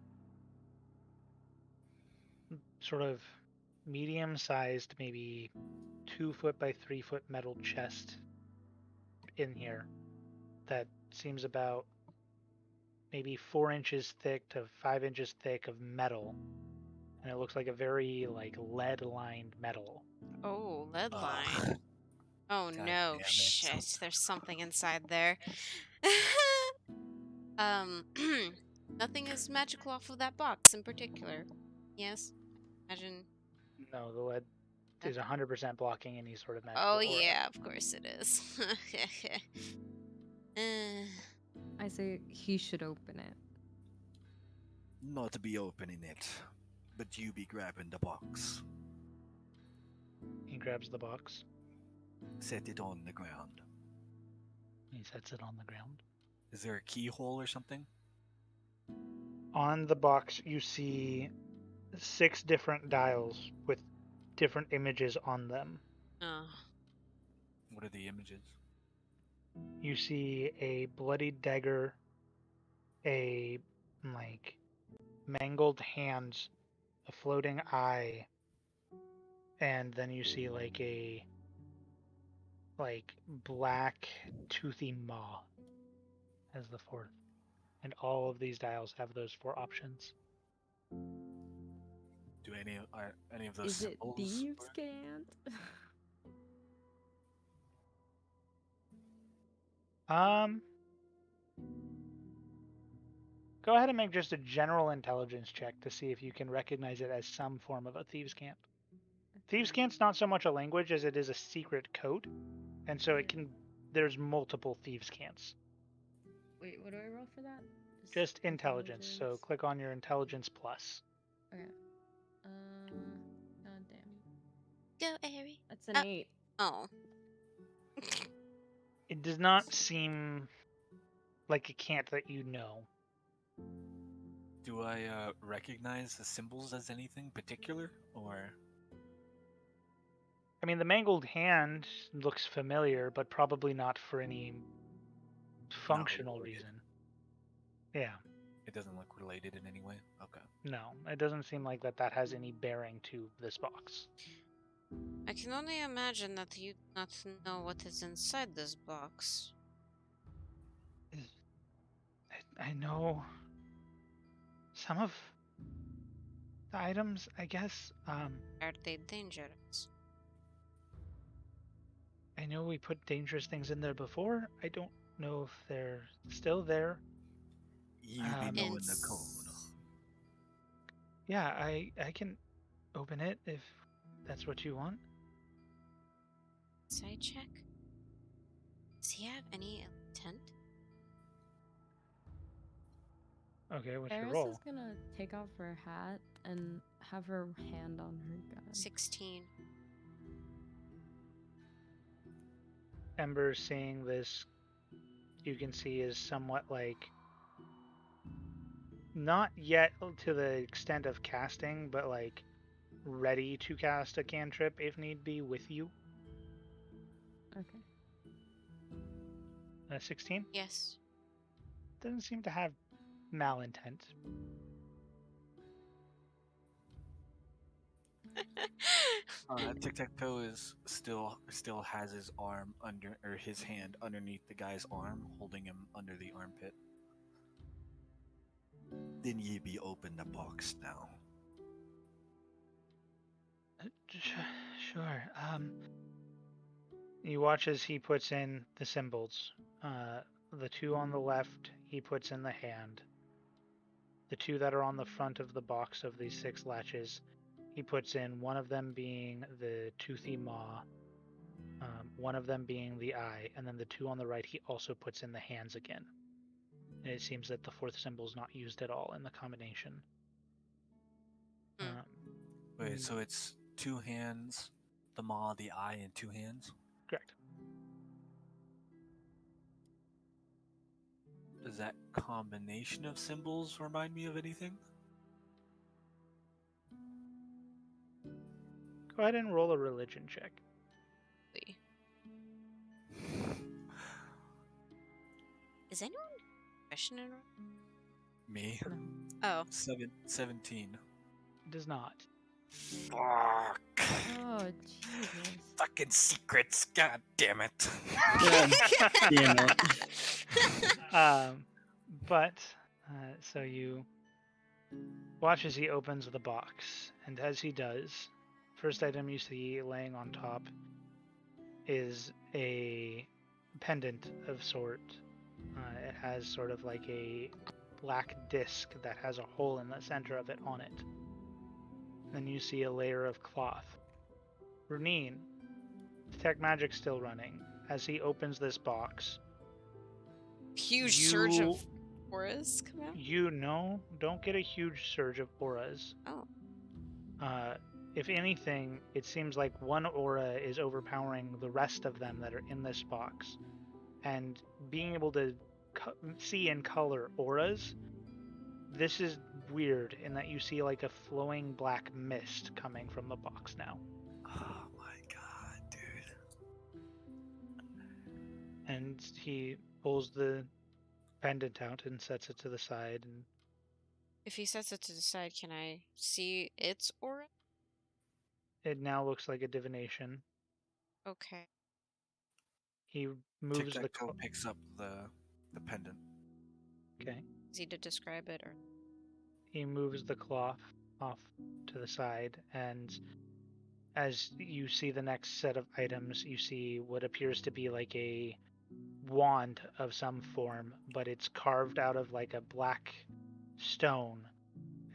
sort of medium-sized, maybe 2 foot by 3 foot metal chest in here that seems about maybe 4 inches thick to 5 inches thick of metal, and it looks like a very like lead-lined metal. Oh, lead Ugh. line. Oh God no, damn it. shit. There's something inside there. Nothing is magical off of that box in particular. Yes? Imagine. No, the lead is 100% blocking any sort of magical Oh, aura. yeah, of course it is. I say he should open it. Not to be opening it, but you be grabbing the box. He grabs the box. Set it on the ground. He sets it on the ground. Is there a keyhole or something? On the box, you see 6 different dials with different images on them. Oh. What are the images? You see a bloodied dagger, a like mangled hand, a floating eye, and then you see like a black toothy maw as the 4th. And all of these dials have those 4 options. Do are any of those Is it symbols? thieves' cant? Go ahead and make just a general intelligence check to see if you can recognize it as some form of a thieves' cant. Thieves' cant's not so much a language as it is a secret code, and so it can. There's multiple thieves' cants. Wait, what do I roll for that? Just intelligence. So click on your intelligence plus. Okay. God damn. Go, Airy. That's an 8. Oh. It does not seem like a cant that you know. Do I recognize the symbols as anything particular, or? I mean, the mangled hand looks familiar, but probably not for any functional related. reason. Yeah. It doesn't look related in any way? Okay. No, it doesn't seem like that has any bearing to this box. I can only imagine that you do not know what is inside this box. I know some of the items, I guess. Are they dangerous? I know we put dangerous things in there before. I don't know if they're still there. You be knowing the code. Yeah, I can open it if that's what you want. Side check? Does he have any intent? Okay, what's your Eris roll? is gonna take off her hat and have her hand on her gun. 16. Ember, seeing this, you can see is somewhat like not yet to the extent of casting, but like ready to cast a cantrip if need be with you. Okay. 16? Yes. Doesn't seem to have malintent. Tic-tac-toe is still has his arm under, or his hand underneath the guy's arm, holding him under the armpit. Then ye be open the box now. Sure. You watch as he puts in the symbols. The two on the left, he puts in the hand. The two that are on the front of the box of these 6 latches, he puts in, one of them being the toothy maw, one of them being the eye, and then the two on the right he also puts in the hands again. And it seems that the 4th symbol is not used at all in the combination. Wait, so it's 2 hands, the maw, the eye, and 2 hands? Correct. Does that combination of symbols remind me of anything? Go ahead and roll a religion check. Is anyone questioning? Me? Oh. 17. It does not. Fuck. Oh, Jesus. Fucking secrets. God damn it. Damn it. So you watch as he opens the box, and as he does, first item you see laying on top is a pendant of sort. It has sort of like a black disc that has a hole in the center of it on it. Then you see a layer of cloth. Runeen, detect magic still running. As he opens this box, Huge surge of auras come out? Don't get a huge surge of auras. Oh. If anything, it seems like one aura is overpowering the rest of them that are in this box. And being able to see in color auras, this is weird in that you see like a flowing black mist coming from the box now. Oh my god, dude. And he pulls the pendant out and sets it to the side. And If he sets it to the side, can I see its aura? it now looks like a divination. Okay. He moves the Tic-tac-toe picks up the pendant. Okay. Is he to describe it or? He moves the cloth off to the side, and as you see the next set of items, you see what appears to be like a wand of some form, but it's carved out of like a black stone,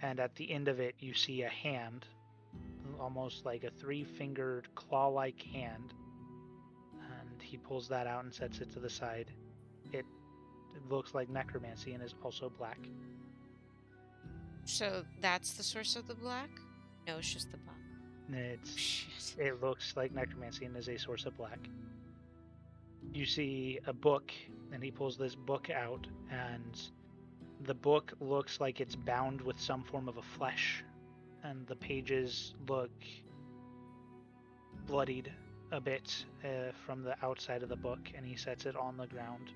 and at the end of it you see a hand, almost like a 3-fingered claw-like hand, and he pulls that out and sets it to the side. It looks like necromancy and is also black. So that's the source of the black? No, it's just the black. It looks like necromancy and is a source of black. You see a book, and he pulls this book out, and the book looks like it's bound with some form of a flesh, and the pages look bloodied a bit from the outside of the book, and he sets it on the ground.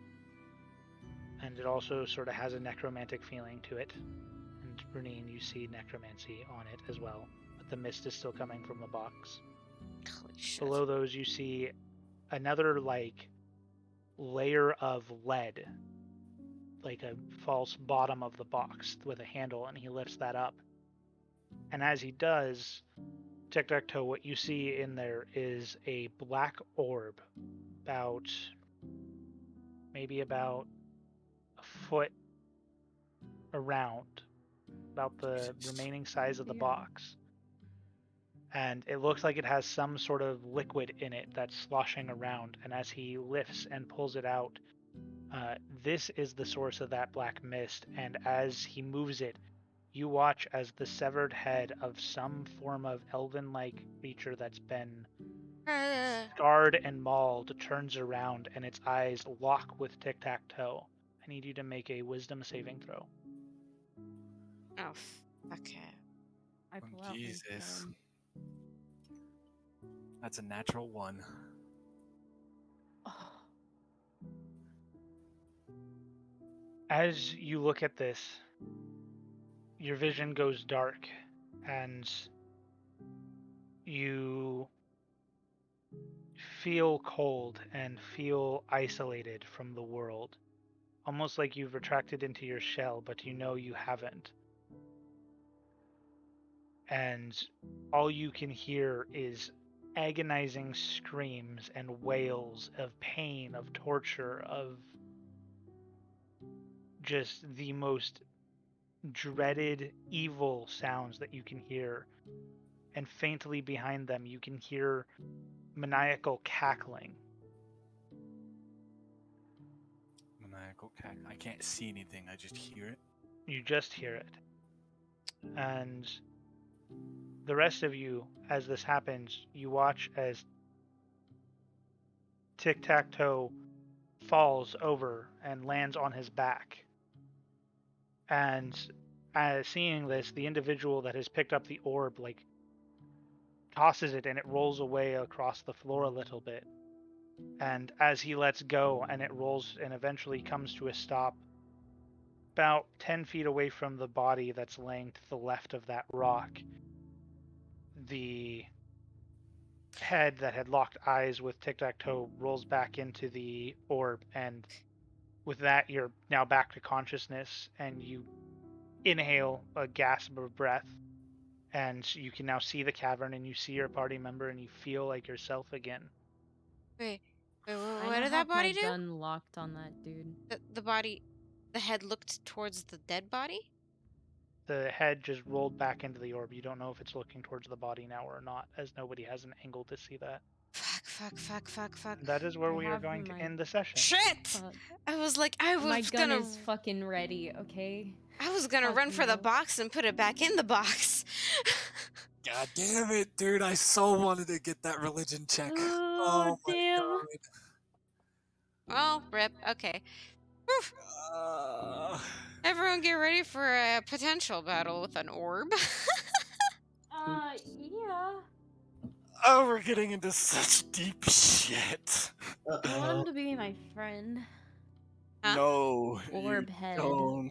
And it also sort of has a necromantic feeling to it. And Runeen, you see necromancy on it as well, but the mist is still coming from the box. Holy shit. Below those you see another like layer of lead, like a false bottom of the box with a handle, and he lifts that up. And as he does, tic-tac-toe, what you see in there is a black orb maybe about a foot around, about the remaining size of the box. And it looks like it has some sort of liquid in it that's sloshing around. And as he lifts and pulls it out, this is the source of that black mist. And as he moves it, you watch as the severed head of some form of elven-like creature that's been scarred and mauled turns around, and its eyes lock with tic-tac-toe. I need you to make a wisdom saving throw. Oh, okay. I pull out my Jesus. phone. That's a natural 1. Oh, As you look at this, your vision goes dark, and you feel cold and feel isolated from the world. Almost like you've retracted into your shell, but you know you haven't. and all you can hear is agonizing screams and wails of pain, of torture, of just the most dreaded, evil sounds that you can hear. And faintly behind them, you can hear maniacal cackling. Maniacal cack. I can't see anything. I just hear it. You just hear it. And the rest of you, as this happens, you watch as Tic-Tac-Toe falls over and lands on his back. And seeing this, the individual that has picked up the orb, tosses it and it rolls away across the floor a little bit. And as he lets go and it rolls and eventually comes to a stop about 10 feet away from the body that's laying to the left of that rock, the head that had locked eyes with Tic-Tac-Toe rolls back into the orb, and with that you're now back to consciousness, and you inhale a gasp of breath, and you can now see the cavern, and you see your party member, and you feel like yourself again. Wait, I what now did that have my body do? gun locked on that dude. The head looked towards the dead body? The head just rolled back into the orb. You don't know if it's looking towards the body now or not, as nobody has an angle to see that. Fuck. And that is where I we are have going to my- end the session. Shit! Fuck. I was like, I My was gun gonna is fucking ready, okay? I was gonna Fuck run for the no. box and put it back in the box. God damn it, dude! I so wanted to get that religion check. Oh, my damn. god. Oh, rip. Okay. Whew. Everyone get ready for a potential battle with an orb. Yeah. Oh, we're getting into such deep shit. I want him to be my friend. Huh? No, Orb you head. don't.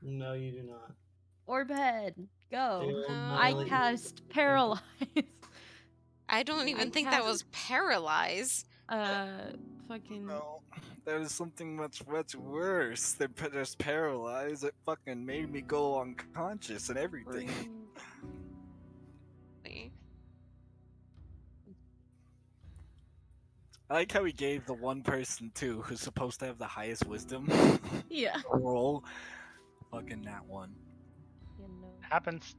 No, you do not. Orb head. Go. Dude, No. I Molly. cast paralyze. I don't even think that was paralyze. Fucking. No, there was something much worse than just paralyzed. It fucking made me go unconscious and everything. I like how he gave the one person too who's supposed to have the highest wisdom Yeah. a roll. Fucking that one. You know. Happens.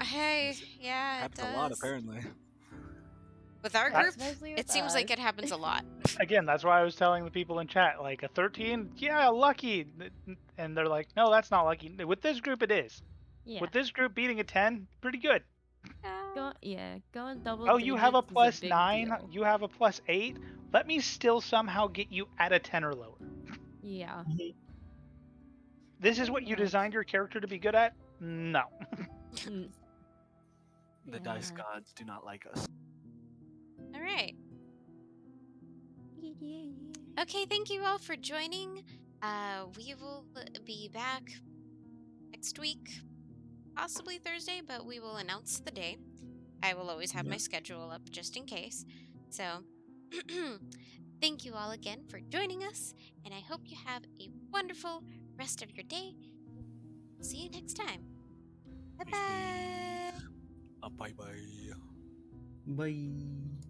Hey, yeah, it Happens does. a lot apparently. With our That- group, Especially with it seems like us. it happens a lot. Again, that's why I was telling the people in chat, like a 13, yeah, lucky. And they're like, no, that's not lucky. With this group, it is. Yeah. With this group beating a 10, pretty good. Going double Oh, you have a digits is plus big 9, deal. you have a plus 8. Let me still somehow get you at a 10 or lower. Yeah. This is what you Pretty much. designed your character to be good at? No. Mm. The dice Yeah. gods do not like us. All right. Okay, thank you all for joining. We will be back next week, possibly Thursday, but we will announce the day. I will always have my Yeah. schedule up just in case. So, thank you all again for joining us, and I hope you have a wonderful rest of your day. See you next time. Bye-bye. Bye bye. Bye.